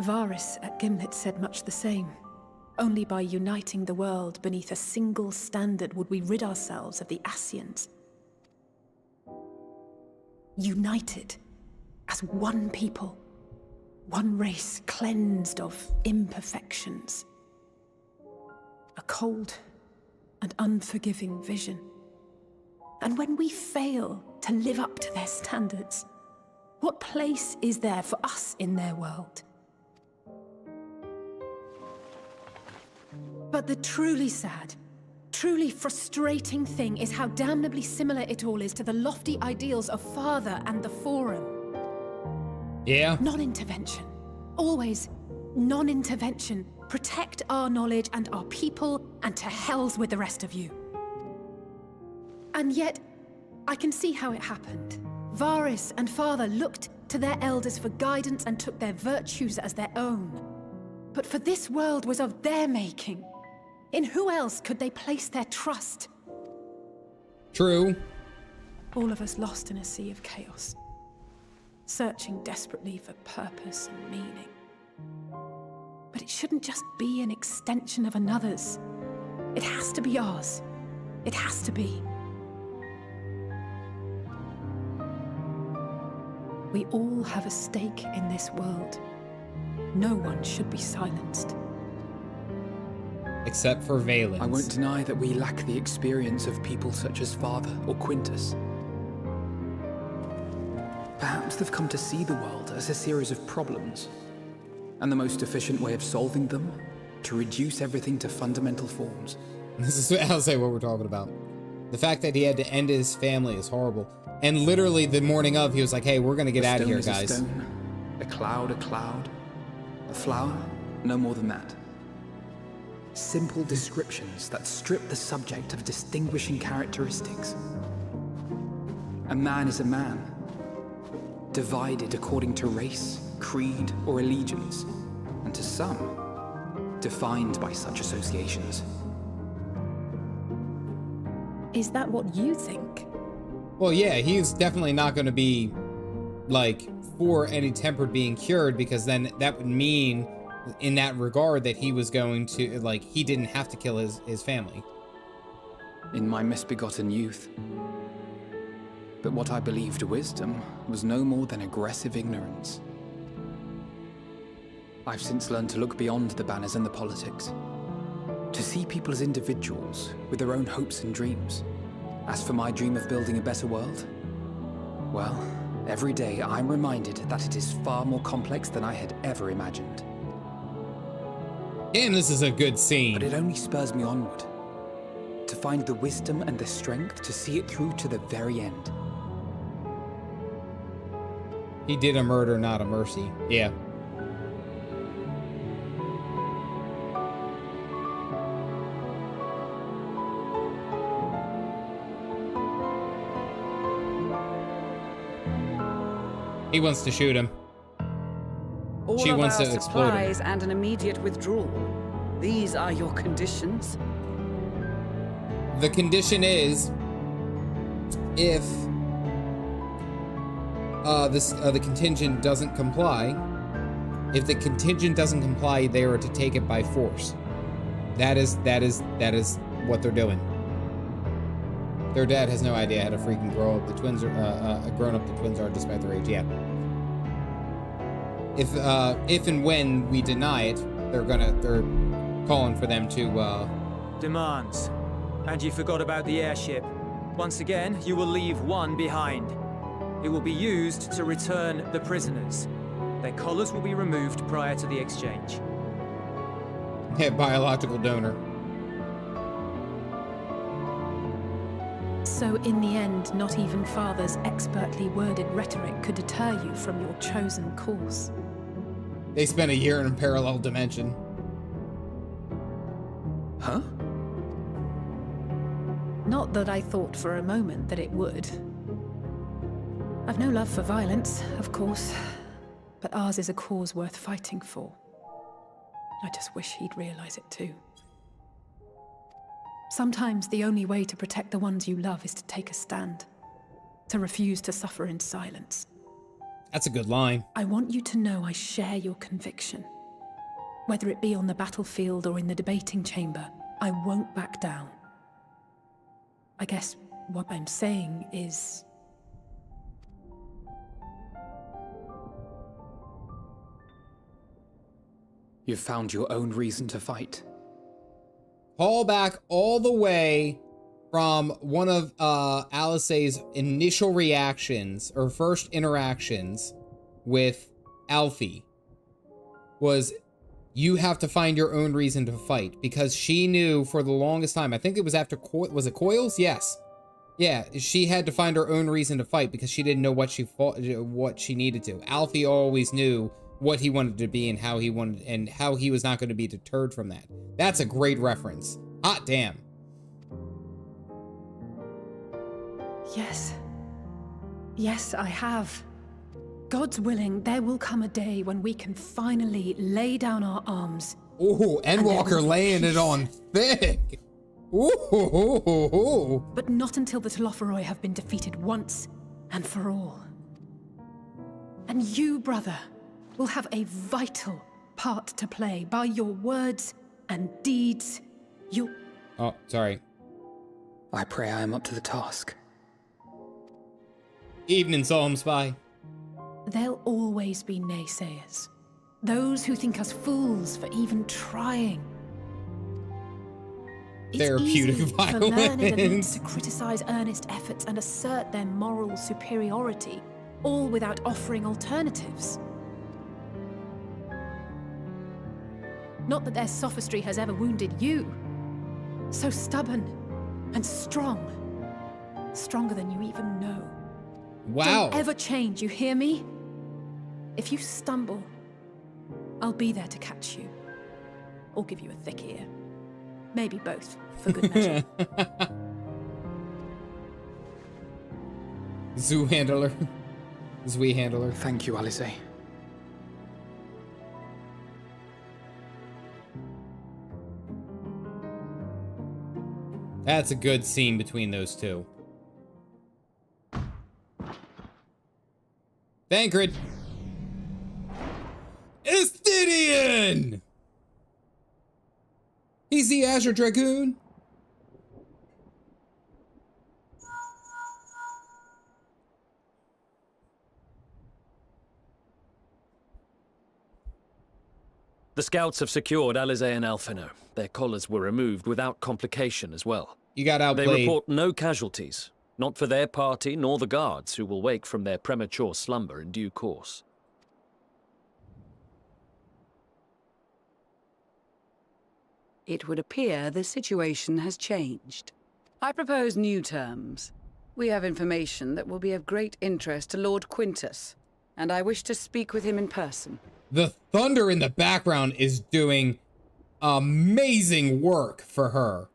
Varys at Gimlet said much the same. Only by uniting the world beneath a single standard would we rid ourselves of the Ascians. United as one people, one race cleansed of imperfections. A cold and unforgiving vision. And when we fail to live up to their standards, what place is there for us in their world? But the truly sad, truly frustrating thing is how damnably similar it all is to the lofty ideals of Father and the Forum. Yeah. Non-intervention. Always non-intervention. Protect our knowledge and our people, and to hells with the rest of you. And yet, I can see how it happened. Varys and Father looked to their elders for guidance and took their virtues as their own. But for this world was of their making. In who else could they place their trust? True. All of us lost in a sea of chaos, searching desperately for purpose and meaning. But it shouldn't just be an extension of another's. It has to be ours. It has to be. We all have a stake in this world. No one should be silenced. Except for Valens. I won't deny that we lack the experience of people such as Father or Quintus. Perhaps they've come to see the world as a series of problems, and the most efficient way of solving them, to reduce everything to fundamental forms. This is, I'll say what we're talking about. The fact that he had to end his family is horrible. And literally the morning of, he was like, hey, we're gonna get out of here, guys. A stone, a cloud, a flower, no more than that. Simple descriptions that strip the subject of distinguishing characteristics. A man is a man, divided according to race, creed, or allegiance, and to some, defined by such associations. Is that what you think? Well, yeah, he's definitely not going to be, like, for any tempered being cured, because then that would mean, in that regard, that he was going to, like, he didn't have to kill his family. In my misbegotten youth. But what I believed wisdom was no more than aggressive ignorance. I've since learned to look beyond the banners and the politics. To see people as individuals with their own hopes and dreams. As for my dream of building a better world, well, every day I'm reminded that it is far more complex than I had ever imagined. And this is a good scene. But it only spurs me onward. To find the wisdom and the strength to see it through to the very end. He did a murder, not a mercy. Yeah. He wants to shoot him. All She of wants our to explode him. supplies and an immediate withdrawal. These are your conditions. The condition is if the contingent doesn't comply. If the contingent doesn't comply, they are to take it by force. That is what they're doing. Their dad has no idea how to freaking grow up. The twins are grown up. The twins are, despite their age. Yeah. If and when we deny it, they're calling for them to Demands. And you forgot about the airship. Once again, you will leave one behind. It will be used to return the prisoners. Their collars will be removed prior to the exchange. Yeah, biological donor. So in the end, not even Father's expertly worded rhetoric could deter you from your chosen course. They spent a year in a parallel dimension. Huh? Not that I thought for a moment that it would. I've no love for violence, of course, but ours is a cause worth fighting for. I just wish he'd realize it too. Sometimes the only way to protect the ones you love is to take a stand, to refuse to suffer in silence. That's a good line. I want you to know I share your conviction. Whether it be on the battlefield or in the debating chamber, I won't back down. I guess what I'm saying is... You've found your own reason to fight. Call back all the way from one of Alice's initial reactions, or first interactions with Alfie, was you have to find your own reason to fight, because she knew for the longest time, I think it was after, was it Coils? Yes. Yeah, she had to find her own reason to fight because she didn't know what she needed to. Alfie always knew what he wanted to be and how he was not going to be deterred from that. That's a great reference. Hot damn. Yes. Yes, I have. God's willing, there will come a day when we can finally lay down our arms. Ooh, Endwalker laying it on thick. Ooh. But not until the Telophoroi have been defeated once and for all. And you, brother, will have a vital part to play by your words and deeds. Oh, sorry. I pray I am up to the task. Evening, Psalm Spy. There'll always be naysayers. Those who think us fools for even trying. Therapeutic it's easy violence. for learned elites to criticize earnest efforts and assert their moral superiority, all without offering alternatives. Not that their sophistry has ever wounded you. So stubborn and strong. Stronger than you even know. Wow. Don't ever change, you hear me? If you stumble, I'll be there to catch you. Or give you a thick ear. Maybe both, for good measure. Zoo handler. Zui handler. Thank you, Alice. That's a good scene between those two. Thancred. Estidian! He's the Azure Dragoon. The scouts have secured Alize and Alphino. Their collars were removed without complication as well. You got outplayed. They report no casualties, not for their party nor the guards, who will wake from their premature slumber in due course. It would appear the situation has changed. I propose new terms. We have information that will be of great interest to Lord Quintus, and I wish to speak with him in person. The thunder in the background is doing amazing work for her.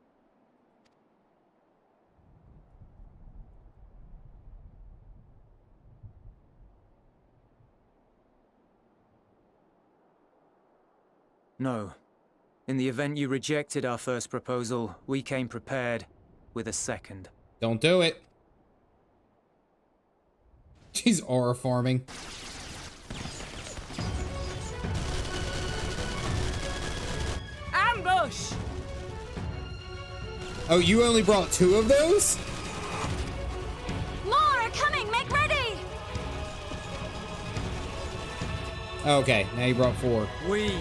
No. In the event you rejected our first proposal, we came prepared with a second. Don't do it. She's aura farming. Ambush! Oh, you only brought 2 of those? More are coming! Make ready! Okay, now you brought 4. We,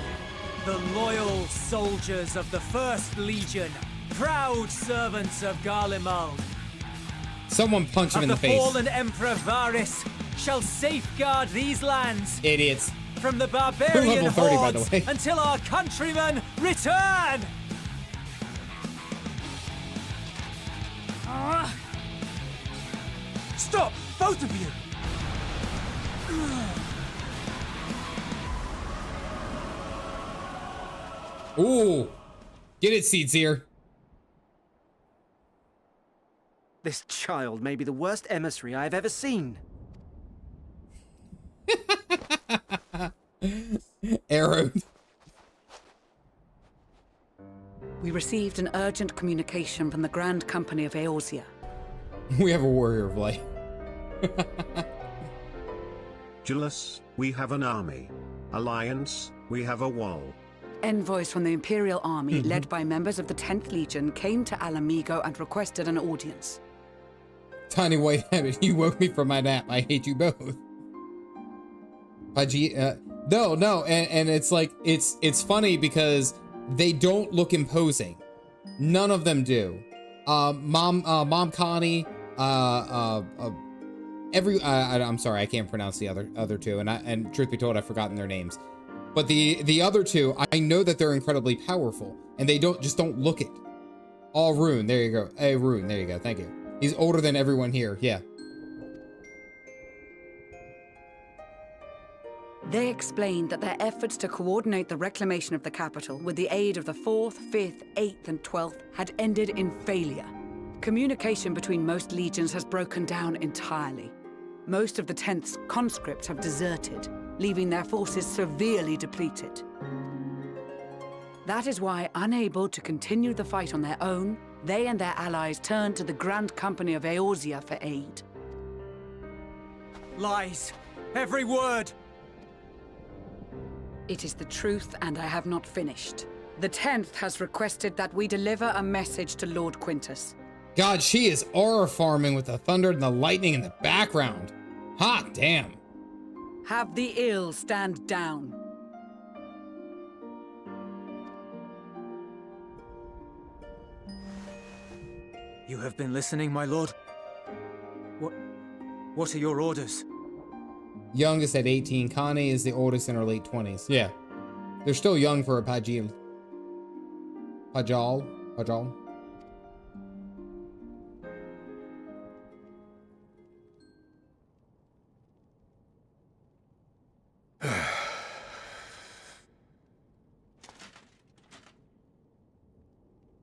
the loyal soldiers of the First Legion, proud servants of Garlemald, Someone punch him in the face. fallen Emperor Varys, shall safeguard these lands. Idiots. From the barbarian Level 30, by the hordes way. until our countrymen return! Stop! Both of you! Ooh. Get it, Seeds here. This child may be the worst emissary I have ever seen. Arrowed. We received an urgent communication from the Grand Company of Eorzea. We have a warrior of light. Julius, we have an army. Alliance, we have a wall. Envoys from the Imperial Army, led by members of the 10th Legion, came to Alamigo and requested an audience. Tiny white habit, you woke me from my nap. I hate you both. No, and it's like, it's funny because they don't look imposing. None of them do. Mom Connie, I'm sorry, I can't pronounce the other 2, and truth be told, I've forgotten their names. But the other 2, I know that they're incredibly powerful, and they don't look it. All Rune, there you go. Hey, Rune, there you go. Thank you. He's older than everyone here. Yeah. They explained that their efforts to coordinate the reclamation of the capital with the aid of the 4th, 5th, 8th, and 12th had ended in failure. Communication between most legions has broken down entirely. Most of the 10th's conscripts have deserted, leaving their forces severely depleted. That is why, unable to continue the fight on their own, they and their allies turned to the Grand Company of Eorzea for aid. Lies! Every word! It is the truth, and I have not finished. The 10th has requested that we deliver a message to Lord Quintus. God, she is aura farming with the thunder and the lightning in the background. Hot damn. Have the ill stand down. You have been listening, my lord? What are your orders? Youngest at 18. Connie is the oldest in her late 20s. Yeah. They're still young for a Pajal.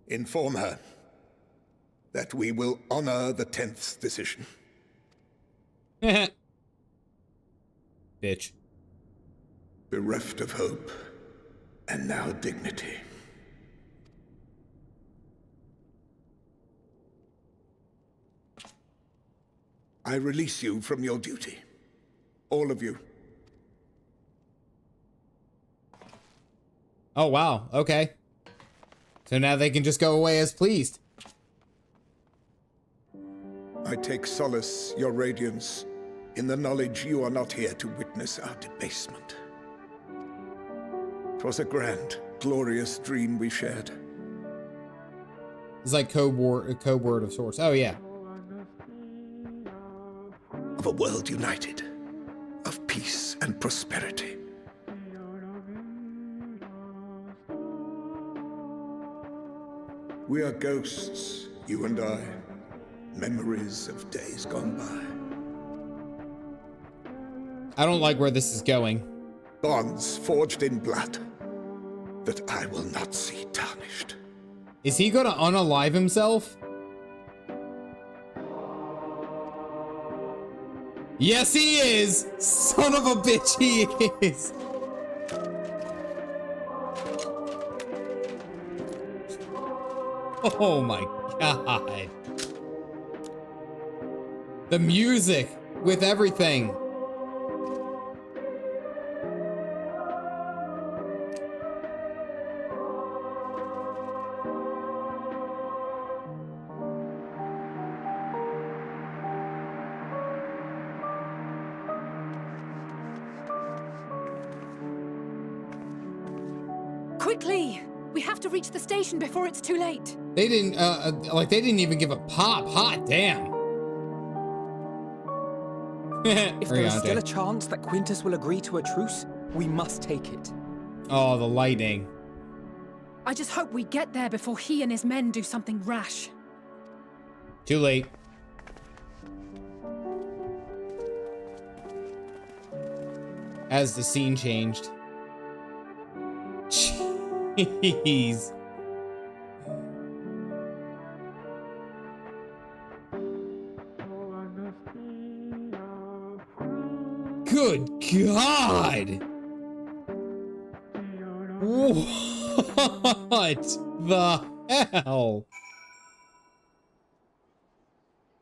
Inform her that we will honor the 10th's decision. Bitch. Bereft of hope, and now dignity. I release you from your duty. All of you. Oh, wow. Okay. So now they can just go away as pleased. I take solace, your radiance, in the knowledge you are not here to witness our debasement. 'Twas a grand, glorious dream we shared. It's like code word of sorts. Oh, yeah. Of a world united, of peace and prosperity. We are ghosts, you and I, memories of days gone by. I don't like where this is going. Bonds forged in blood that I will not see tarnished. Is he gonna unalive himself? Yes, he is! Son of a bitch, he is! Oh my god. The music with everything. Quickly! We have to reach the station before it's too late. They didn't, they didn't even give a pop. Hot damn. If there is still a chance that Quintus will agree to a truce, we must take it. Oh, the lightning. I just hope we get there before he and his men do something rash. Too late. As the scene changed. Jeez. Good God! What the hell?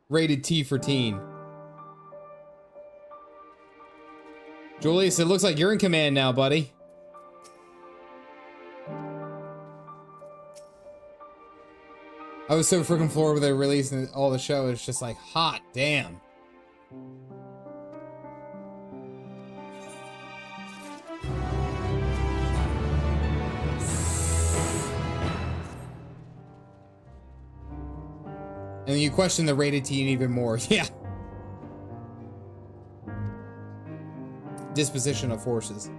Rated T for teen. Julius, it looks like you're in command now, buddy. I was so freaking floored when they released all the show. It's just like, hot damn. And you question the rated teen even more. Yeah. Disposition of forces.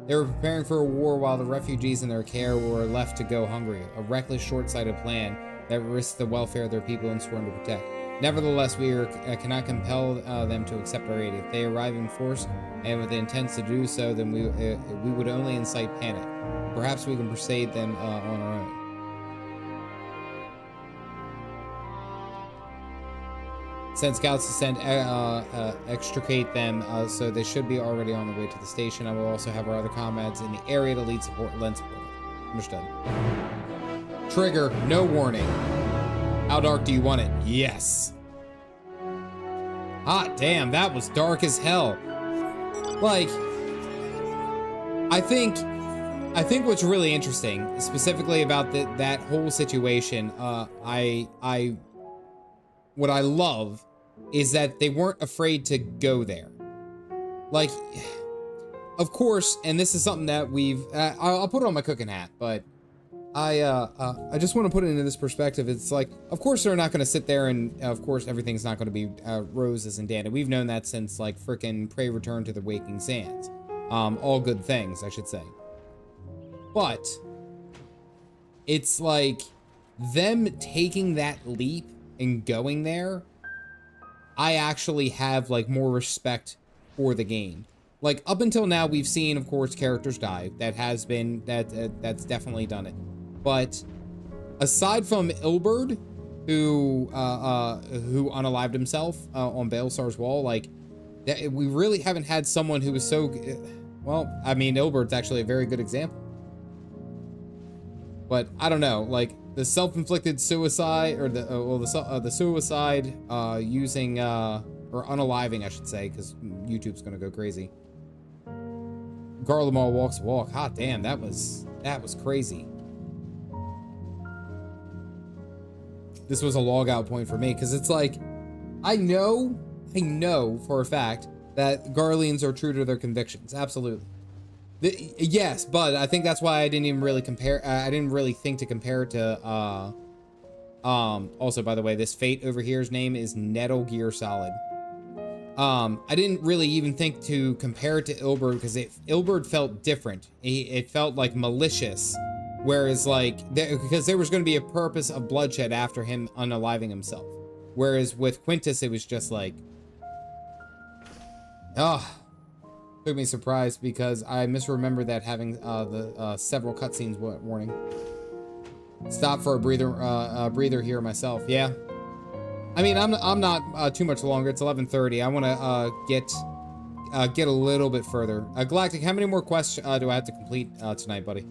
They were preparing for a war while the refugees in their care were left to go hungry. A reckless, short-sighted plan that risked the welfare of their people and sworn to protect. Nevertheless, we cannot compel them to accept our aid. If they arrive in force and with the intent to do so, then we would only incite panic. Perhaps we can persuade them on our own. Send scouts to send extricate them, so they should be already on the way to the station. I will also have our other comrades in the area to lend support. Understood. Trigger, no warning. How dark do you want it? Yes. Hot damn, that was dark as hell. Like, I think what's really interesting, specifically about that whole situation, what I love is that they weren't afraid to go there. Like, of course, and this is something that I'll put on my cooking hat, but I just want to put it into this perspective. It's like, of course they're not going to sit there and, of course, everything's not going to be roses and dandy. We've known that since, like, frickin' Prey Return to the Waking Sands. All good things, I should say. But it's like them taking that leap and going there, I actually have like more respect for the game. Like up until now, we've seen, of course, characters die. That has been that's definitely done it. But aside from Ilberd, who unalived himself on Baelsar's wall, like we really haven't had someone who was so well. I mean, Ilberd's actually a very good example. But I don't know, like the self-inflicted suicide, or the suicide using or unaliving, I should say, because YouTube's gonna go crazy. Garlemald walks the walk. Hot damn, that was crazy. This was a log out point for me, because it's like I know for a fact that Garleans are true to their convictions. Absolutely. Yes, but I think that's why I didn't even really compare. I didn't really think to compare it to. Also, by the way, this Fate over here's name is Nettle Gear Solid. I didn't really even think to compare it to Ilberd because Ilberd felt different. It felt like malicious, whereas like because there was going to be a purpose of bloodshed after him unaliving himself. Whereas with Quintus, it was just like, took me surprised because I misremembered that having the several cutscenes warning. Stop for a breather here myself. Yeah, I mean I'm not too much longer. It's 11:30. I want to get a little bit further. Galactic, how many more quests do I have to complete tonight, buddy?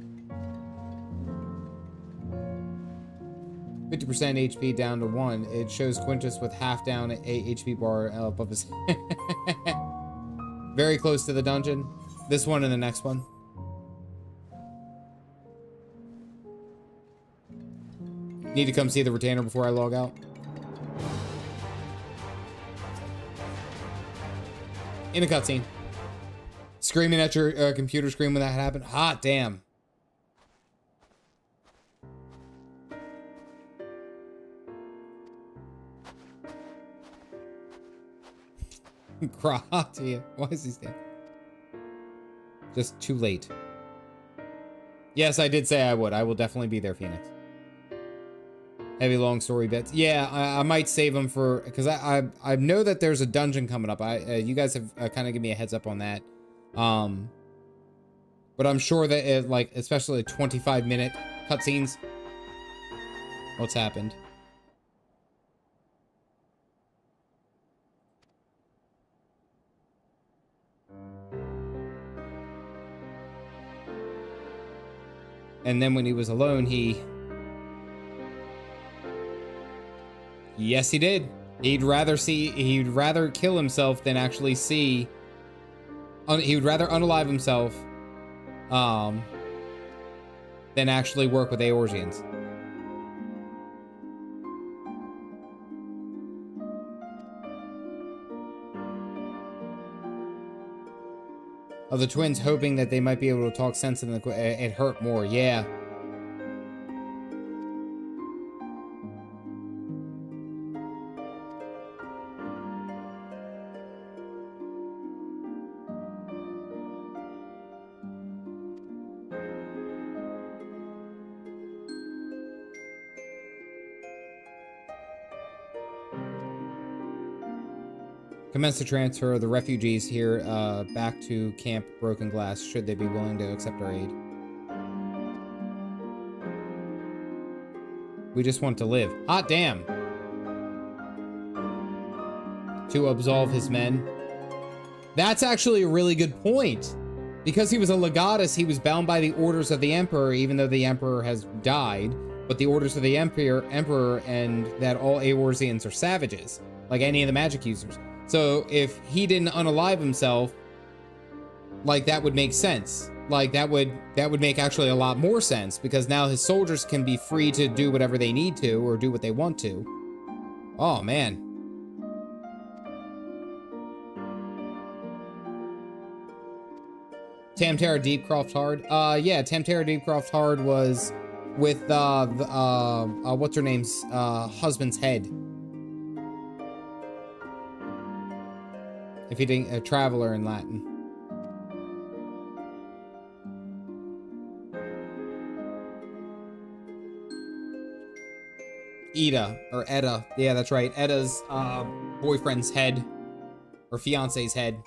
50% HP down to 1. It shows Quintus with half down a HP bar above his very close to the dungeon. This one and the next one. Need to come see the retainer before I log out. In a cutscene. Screaming at your computer screen when that happened. Hot damn. Gratia. Why is he staying? Just too late. Yes, I did say I would. I will definitely be there, Phoenix. Heavy long story bits. Yeah, I might save them for, because I know that there's a dungeon coming up. You guys have kind of given me a heads up on that. But I'm sure that it, like, especially 25-minute cutscenes. What's happened? And then when he was alone, yes, he did. He'd rather kill himself than actually see. He would rather unalive himself, than actually work with Eorzeans. Of the twins hoping that they might be able to talk sense in the, it hurt more, yeah. Commence to transfer the refugees here back to Camp Broken Glass, should they be willing to accept our aid. We just want to live. Hot damn! To absolve his men. That's actually a really good point. Because he was a legatus, he was bound by the orders of the Emperor, even though the Emperor has died. But the orders of the Emperor and that all Eorzeans are savages, like any of the magic users. So if he didn't unalive himself, like that would make sense. Like that would make actually a lot more sense, because now his soldiers can be free to do whatever they need to or do what they want to. Oh man. Tamtara Deepcroft Hard. Yeah, Tamtara Deepcroft Hard was with what's her name's husband's head. If he didn't, a traveler in Latin. Eda, or Edda. Yeah, that's right. Edda's boyfriend's head, or fiance's head.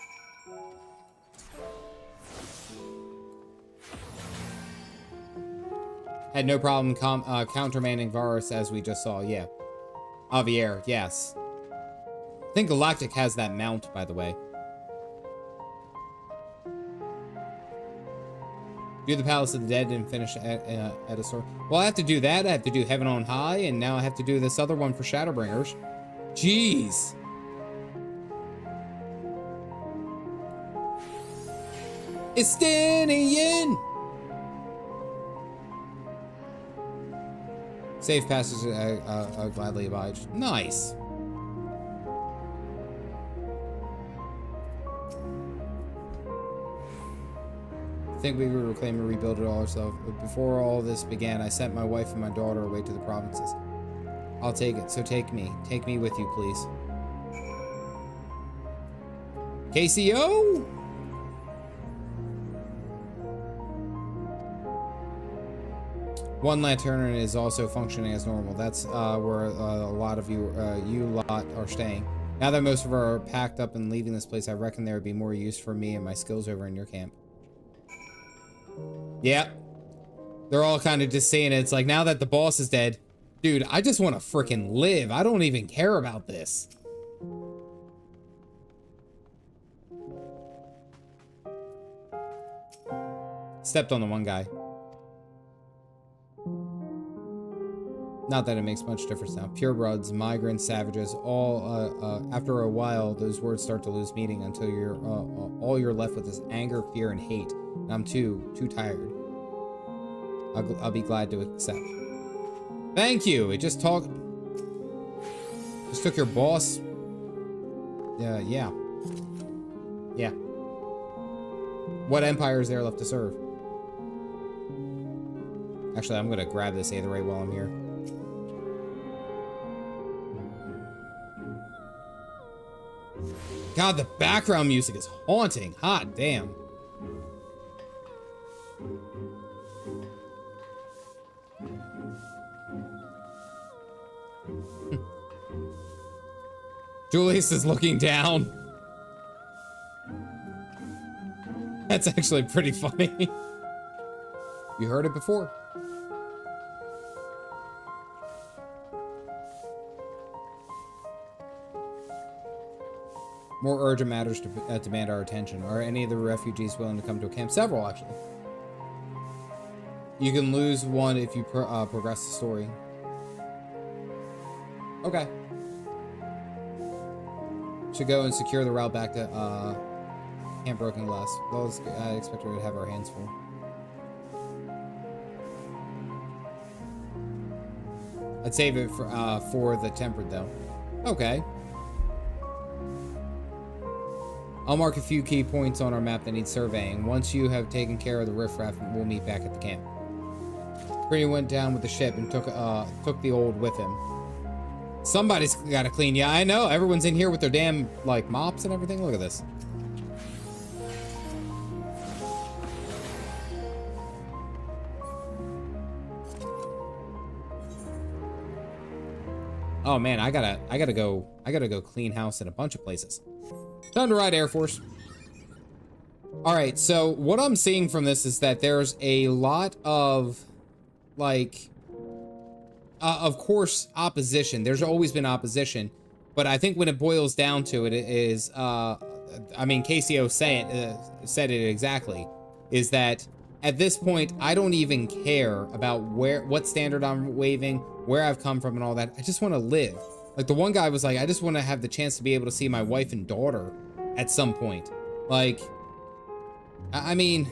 Had no problem countermanding Varus, as we just saw. Yeah. Javier, yes. I think Galactic has that mount, by the way. Do the Palace of the Dead and finish at a story. Well, I have to do that. I have to do Heaven on High, and now I have to do this other one for Shadowbringers. Jeez. Estinian! Safe passage, gladly obliged. Nice. I think we would reclaim and rebuild it all ourselves. But before all this began, I sent my wife and my daughter away to the provinces. I'll take it, so take me. Take me with you, please. KCO? One lantern is also functioning as normal. That's where a lot of you lot are staying. Now that most of our are packed up and leaving this place, I reckon there would be more use for me and my skills over in your camp. Yeah. They're all kind of just saying it. It's like, now that the boss is dead, dude, I just want to freaking live. I don't even care about this. Stepped on the one guy. Not that it makes much difference now. Purebroods, migrants, savages, all, after a while, those words start to lose meaning until you're, all you're left with is anger, fear, and hate. And I'm too tired. I'll be glad to accept. Thank you! It just took your boss. Yeah. Yeah. What empire is there left to serve? Actually, I'm gonna grab this Aetherite while I'm here. God, the background music is haunting. Hot damn. Julius is looking down. That's actually pretty funny. You heard it before. More urgent matters to demand our attention. Are any of the refugees willing to come to a camp? Several, actually. You can lose one if you progress the story. Okay. Should go and secure the route back to Camp Broken Glass. Well, I expect we would have our hands full. I'd save it for the Tempered, though. Okay. I'll mark a few key points on our map that need surveying. Once you have taken care of the riffraff, we'll meet back at the camp. Pretty went down with the ship and took the old with him. Somebody's got to clean. Yeah, I know. Everyone's in here with their damn, like, mops and everything. Look at this. Oh man, I gotta go clean house in a bunch of places. Time to ride Air Force. All right, so what I'm seeing from this is that there's a lot of, like, of course, opposition. There's always been opposition, but I think when it boils down to it, it is, I mean, KCO said it exactly, is that at this point, I don't even care about what standard I'm waving, where I've come from and all that. I just want to live. Like, the one guy was like, I just want to have the chance to be able to see my wife and daughter at some point. Like, I mean,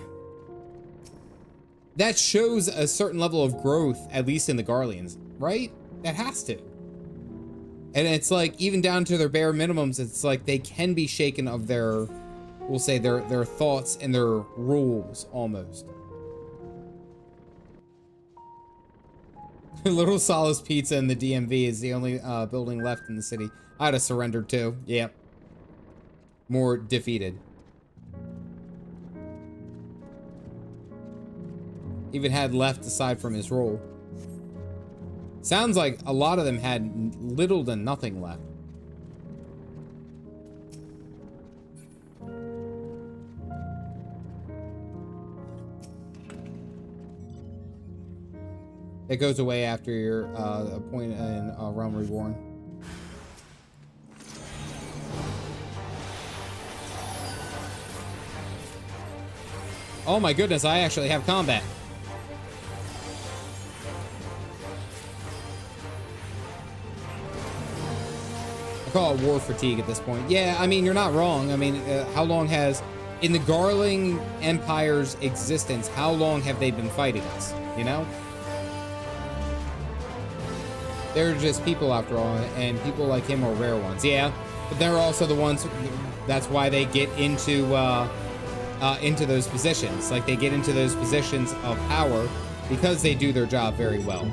that shows a certain level of growth, at least in the Garleans, right? That has to. And it's like, even down to their bare minimums, it's like they can be shaken of their, we'll say, their thoughts and their rules, almost. Little Solace Pizza in the DMV is the only building left in the city. I'd have surrendered too. Yep. More defeated. Even had left aside from his role. Sounds like a lot of them had little to nothing left. It goes away after your point in Realm Reborn. Oh my goodness, I actually have combat. I call it war fatigue at this point. Yeah, I mean, you're not wrong. I mean, how long has, in the Garling Empire's existence, how long have they been fighting us, you know? They're just people after all, and people like him are rare ones. Yeah, but they're also the ones, that's why they get into those positions. Like, they get into those positions of power because they do their job very well.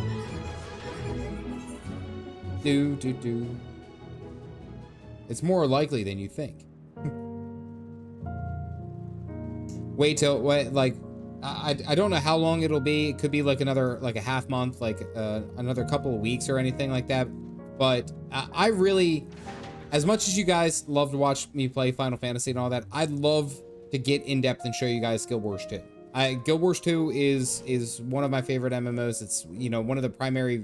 It's more likely than you think. Wait, like, I don't know how long it'll be. It could be like another, like a half month, like another couple of weeks or anything like that. But I really, as much as you guys love to watch me play Final Fantasy and all that, I'd love to get in depth and show you guys Guild Wars 2. Guild Wars 2 is one of my favorite MMOs. It's, you know, one of the primary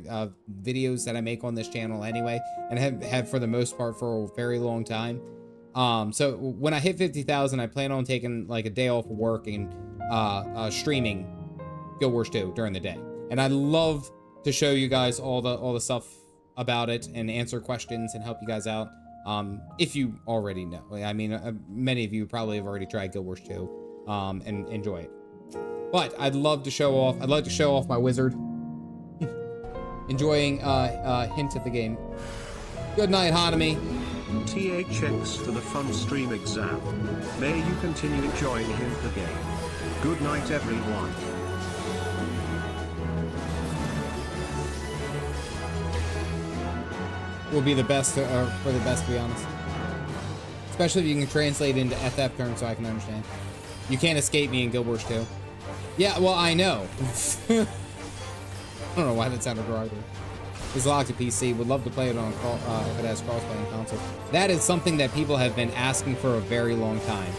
videos that I make on this channel anyway, and have for the most part for a very long time. So when I hit 50,000, I plan on taking like a day off of work and streaming Guild Wars 2 during the day. And I'd love to show you guys all the stuff about it and answer questions and help you guys out. If you already know. I mean, many of you probably have already tried Guild Wars 2 and enjoy it. But I'd like to show off my wizard. Enjoying hint at the game. Good night, Hanami. THX for the fun stream exam. May you continue enjoying hint the game. Good night, everyone. Will be the best, for the best, to be honest. Especially if you can translate into FF terms so I can understand. You can't escape me in Guild Wars 2. Yeah, well, I know. I don't know why that sounded wrong. It's locked to PC. Would love to play it on if it has cross-play on console. That is something that people have been asking for a very long time.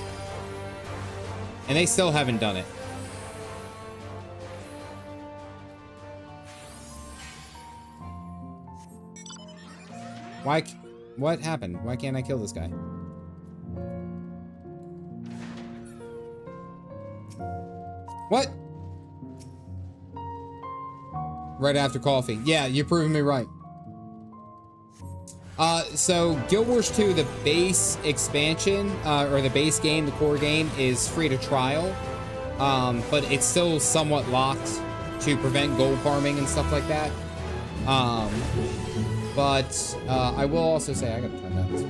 And they still haven't done it. Why? What happened? Why can't I kill this guy? What? Right after coffee. Yeah, you're proving me right. So Guild Wars 2, the base expansion, or the base game, the core game, is free to trial. But it's still somewhat locked to prevent gold farming and stuff like that. But I will also say, I gotta turn down this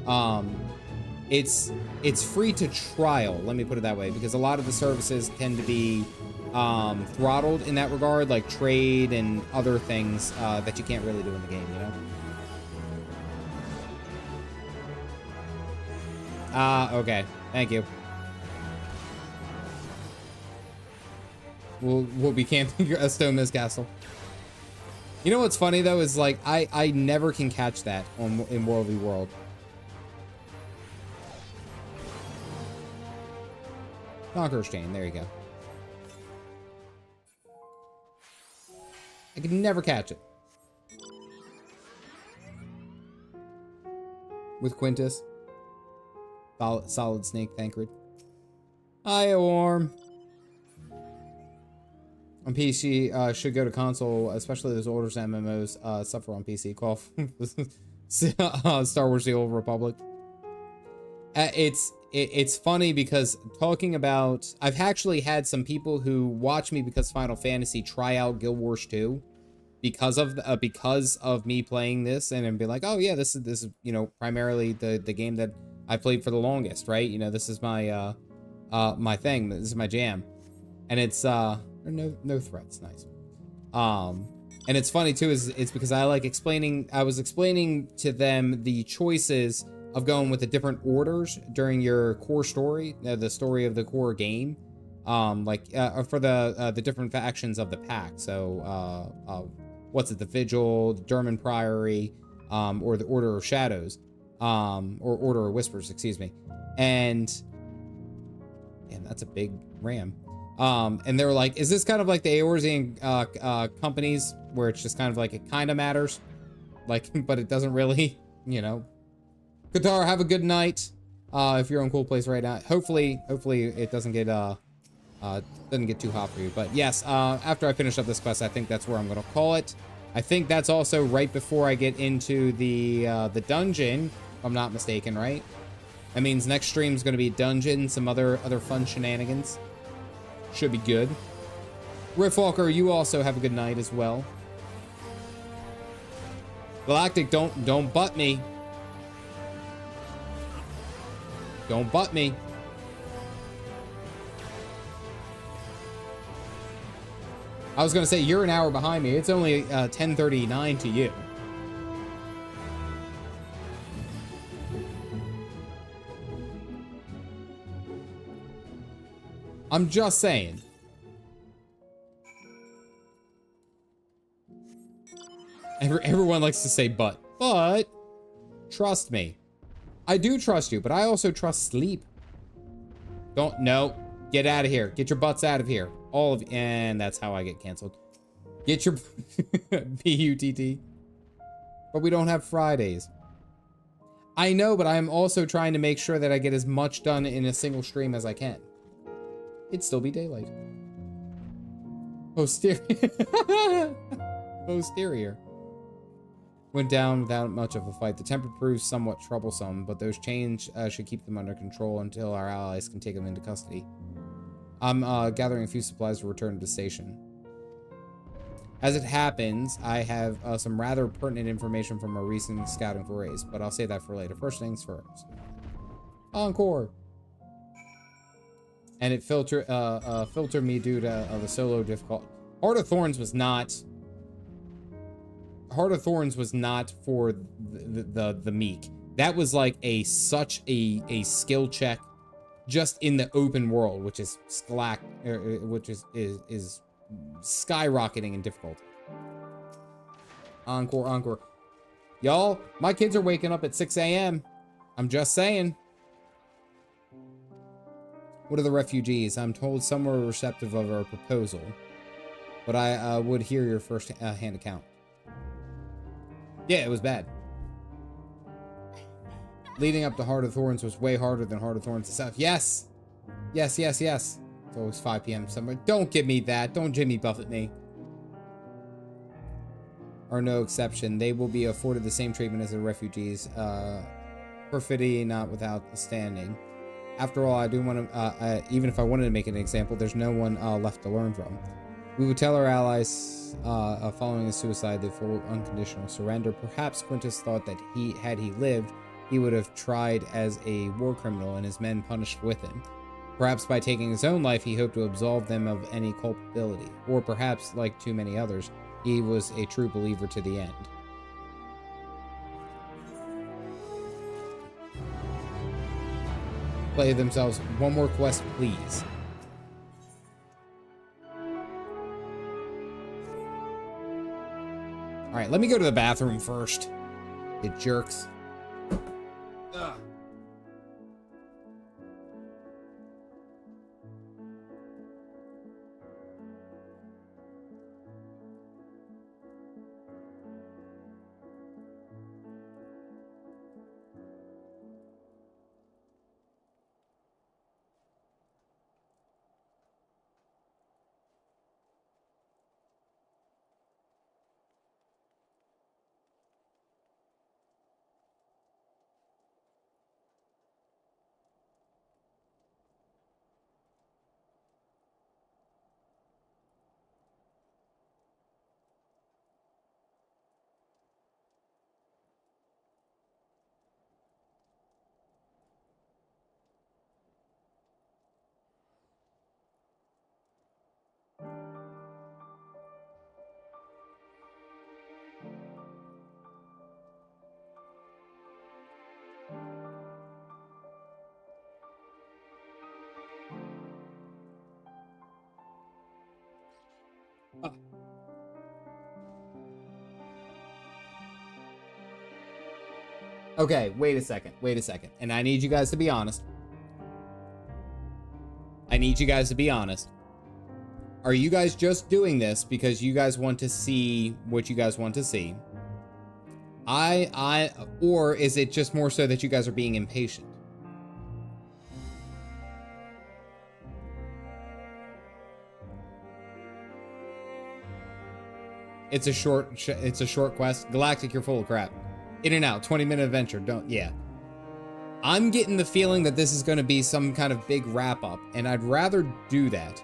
volume. It's free to trial, let me put it that way, because a lot of the services tend to be throttled in that regard, like trade and other things that you can't really do in the game, you know? Okay. Thank you. We'll be camping a Stone Mist Castle. You know what's funny though is like I never can catch that in World v World. Conqueror's Chain, there you go. I can never catch it. With Quintus. Solid Snake, Thancred. Hi, Orm. On PC, should go to console, especially those older MMOs suffer on PC. Cough. Star Wars: The Old Republic. It's funny because talking about, I've actually had some people who watch me because Final Fantasy try out Guild Wars 2 because of me playing this and be like, oh yeah, this is you know, primarily the game that I played for the longest, right? You know, this is my my thing. This is my jam, and it's no threats, nice. And it's funny too, it's because I like explaining. I was explaining to them the choices of going with the different orders during your core story, the story of the core game, for the different factions of the pack. So, what's it, the Vigil, the German Priory, or the Order of Shadows, or Order of Whispers, excuse me. And that's a big ram. And they were like, is this kind of like the Eorzean companies where it's just kind of like it kind of matters, like, but it doesn't really, you know. Qatar, have a good night. If you're in a cool place right now. Hopefully it doesn't get too hot for you. But yes, after I finish up this quest, I think that's where I'm gonna call it. I think that's also right before I get into the dungeon, if I'm not mistaken, right? That means next stream is gonna be dungeon, some other fun shenanigans. Should be good. Riftwalker, you also have a good night as well. Galactic, don't butt me. Don't butt me. I was gonna say, you're an hour behind me. It's only 10:39 to you. I'm just saying. Everyone likes to say but trust me. I do trust you, but I also trust sleep. No, get out of here. Get your butts out of here. All of you. And that's how I get canceled. Get your B-U-T-T. But we don't have Fridays. I know, but I'm also trying to make sure that I get as much done in a single stream as I can. It'd still be daylight. Posterior. Posterior. Went down without much of a fight. The temper proves somewhat troublesome, but those chains should keep them under control until our allies can take them into custody. I'm gathering a few supplies to return to the station. As it happens, I have some rather pertinent information from our recent scouting forays, but I'll save that for later. First things first. Encore! And it filtered me due to the solo difficulty. Heart of Thorns was not for the meek. That was like such a skill check just in the open world, which is is skyrocketing in difficulty. Encore. Y'all, my kids are waking up at 6 a.m. I'm just saying. What are the refugees? I'm told some were receptive of our proposal, but I would hear your first-hand account. Yeah, it was bad. Leading up to Heart of Thorns was way harder than Heart of Thorns itself. Yes! Yes. It's always 5 p.m. somewhere. Don't give me that. Don't Jimmy Buffett me. Are no exception. They will be afforded the same treatment as the refugees. Perfidy not without standing. After all, I do want to, even if I wanted to make an example, there's no one left to learn from. We would tell our allies, following his suicide, the full unconditional surrender. Perhaps Quintus thought that had he lived, he would have tried as a war criminal and his men punished with him. Perhaps by taking his own life, he hoped to absolve them of any culpability. Or perhaps, like too many others, he was a true believer to the end. Play themselves. One more quest, please. Alright, let me go to the bathroom first. You jerks. Ugh. Okay, wait a second. And I need you guys to be honest. Are you guys just doing this because you guys want to see what you guys want to see? Or is it just more so that you guys are being impatient? It's a short quest. Galactic, you're full of crap. In and out, 20-minute adventure. Yeah. I'm getting the feeling that this is going to be some kind of big wrap-up, and I'd rather do that.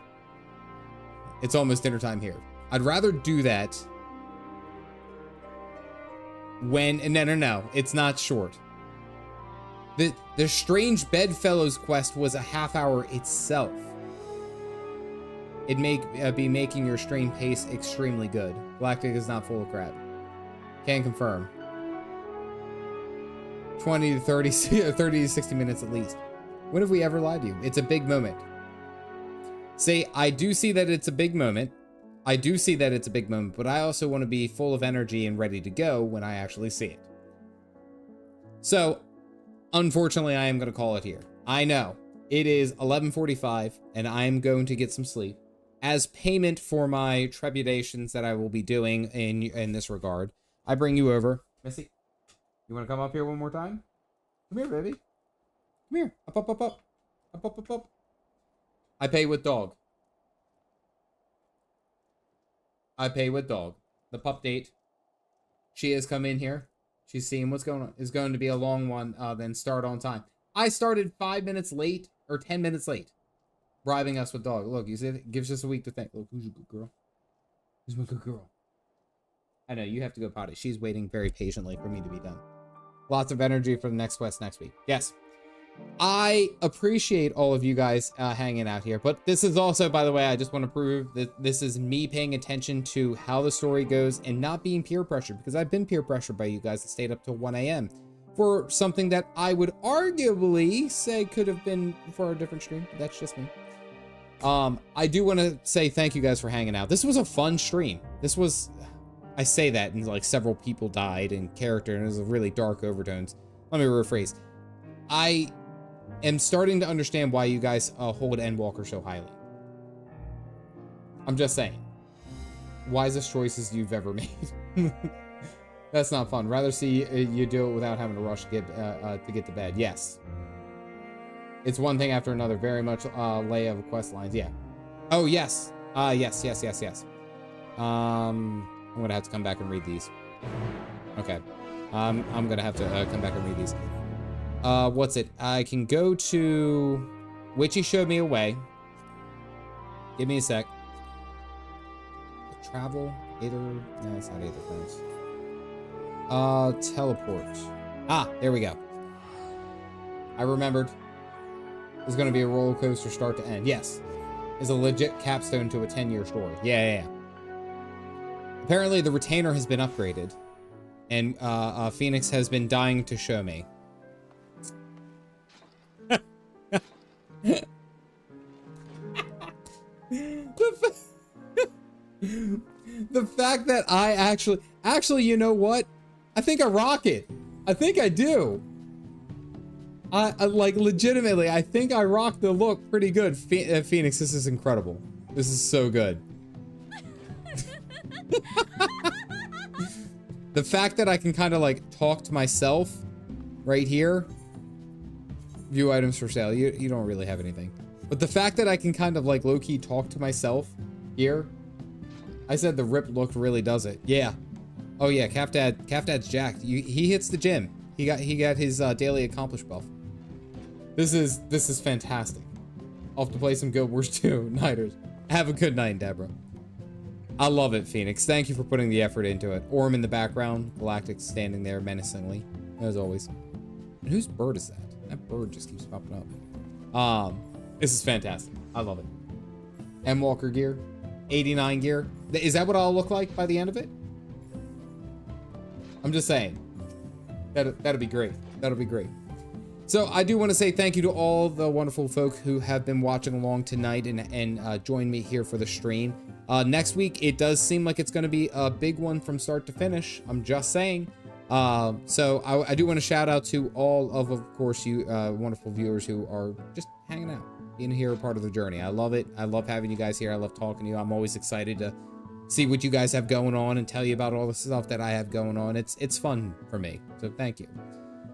It's almost dinner time here. I'd rather do that when... No. It's not short. The Strange Bedfellows quest was a half hour itself. It may be making your strain pace extremely good. Galactic is not full of crap. Can confirm. 20 to 30 to 60 minutes at least. When have we ever lied to you? It's a big moment. Say, I do see that it's a big moment. But I also want to be full of energy and ready to go when I actually see it. So, unfortunately, I am going to call it here. I know. It is 11:45, and I am going to get some sleep. As payment for my trepidations that I will be doing in this regard, I bring you over. Missy, you want to come up here one more time? Come here, baby. Come here. Up. I pay with dog. I pay with dog. The pup date. She has come in here. She's seeing what's going on. It's going to be a long one, then start on time. I started 5 minutes late, or 10 minutes late. Bribing us with dog. Look, you see, it gives us a week to think. Look, who's a good girl? Who's my good girl? I know, you have to go potty. She's waiting very patiently for me to be done. Lots of energy for the next quest next week. Yes. I appreciate all of you guys hanging out here, but this is also, by the way, I just want to prove that this is me paying attention to how the story goes and not being peer pressured, because I've been peer pressured by you guys that stayed up till 1 a.m. for something that I would arguably say could have been for a different stream, but that's just me. I do want to say thank you guys for hanging out. This was a fun stream. This was, I say that, and like several people died in character, and it was really dark overtones. Let me rephrase. I am starting to understand why you guys hold Endwalker so highly. I'm just saying. Wisest choices you've ever made. That's not fun. Rather see you do it without having to rush to get to bed. Yes. It's one thing after another. Very much lay of quest lines. Yeah. Oh, yes. Yes. I'm going to have to come back and read these. Okay. I'm going to have to come back and read these. What's it? I can go to... Witchy showed me a way. Give me a sec. Travel? Aether? No, it's not Aether Furnace. Teleport. Ah, there we go. I remembered. There's going to be a roller coaster start to end. Yes. Is a legit capstone to a 10-year story. Yeah. Apparently, the retainer has been upgraded. And Phoenix has been dying to show me. The fact that I actually, you know what? I think I rock it. I think I do. I like legitimately, I think I rock the look pretty good. Phoenix, this is incredible. This is so good. The fact that I can kind of like talk to myself right here. View items for sale. You don't really have anything. But the fact that I can kind of like low-key talk to myself here. I said the rip look really does it. Yeah. Oh yeah, Calf Dad's jacked. He hits the gym. He got his daily accomplish buff. This is fantastic. I'll have to play some Guild Wars 2 Nighters. Have a good night, Deborah. I love it, Phoenix. Thank you for putting the effort into it. Orm in the background. Galactic standing there menacingly. As always. And whose bird is that? That bird just keeps popping up. This is fantastic. I love it. Endwalker gear. 89 gear. Is that what I'll look like by the end of it? I'm just saying. That'll be great. That'll be great. So I do want to say thank you to all the wonderful folk who have been watching along tonight and joined me here for the stream. Next week, it does seem like it's going to be a big one from start to finish. I'm just saying. So I do want to shout out to all of course, you wonderful viewers who are just hanging out, being here a part of the journey. I love it. I love having you guys here. I love talking to you. I'm always excited to see what you guys have going on and tell you about all the stuff that I have going on. It's fun for me. So thank you.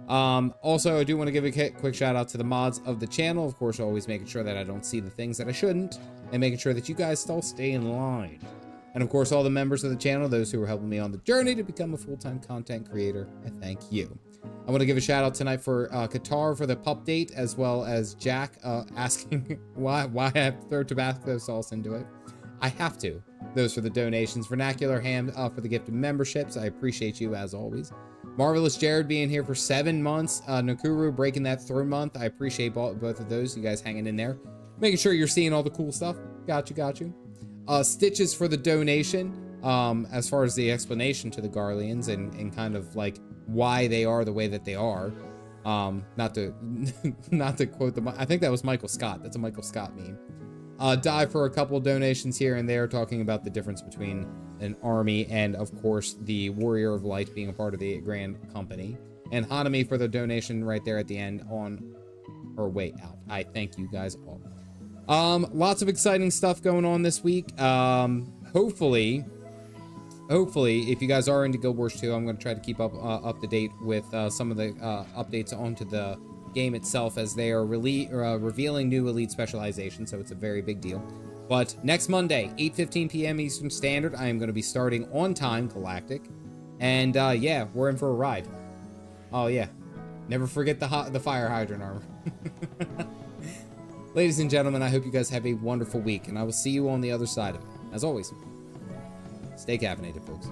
Also, I do want to give a quick shout out to the mods of the channel. Of course, always making sure that I don't see the things that I shouldn't and making sure that you guys still stay in line. And of course, all the members of the channel, those who are helping me on the journey to become a full-time content creator, I thank you. I want to give a shout out tonight for Qatar for the pup date, as well as Jack asking why I have to throw Tabasco sauce into it. I have to. Those for the donations. Vernacular Ham for the gift of memberships. I appreciate you as always. Marvelous Jared being here for 7 months. Nakuru breaking that through month. I appreciate both of those. You guys hanging in there. Making sure you're seeing all the cool stuff. Got you. Stitches for the donation. As far as the explanation to the Garleans and kind of like why they are the way that they are. Not to quote them. I think that was Michael Scott. That's a Michael Scott meme. Dive for a couple donations here and there, talking about the difference between an army and, of course, the Warrior of Light being a part of the Grand Company. And Hanami for the donation right there at the end on her way out. I thank you guys all. Lots of exciting stuff going on this week. Hopefully, if you guys are into Guild Wars 2, I'm going to try to keep up to date with some of the updates onto the game itself as they are revealing new elite specialization, so it's a very big deal. But next Monday, 8:15 p.m. Eastern Standard, I am going to be starting on time Galactic. And yeah, we're in for a ride. Oh yeah, never forget the fire hydrant armor. Ladies and gentlemen, I hope you guys have a wonderful week, and I will see you on the other side of it. As always, stay caffeinated, folks.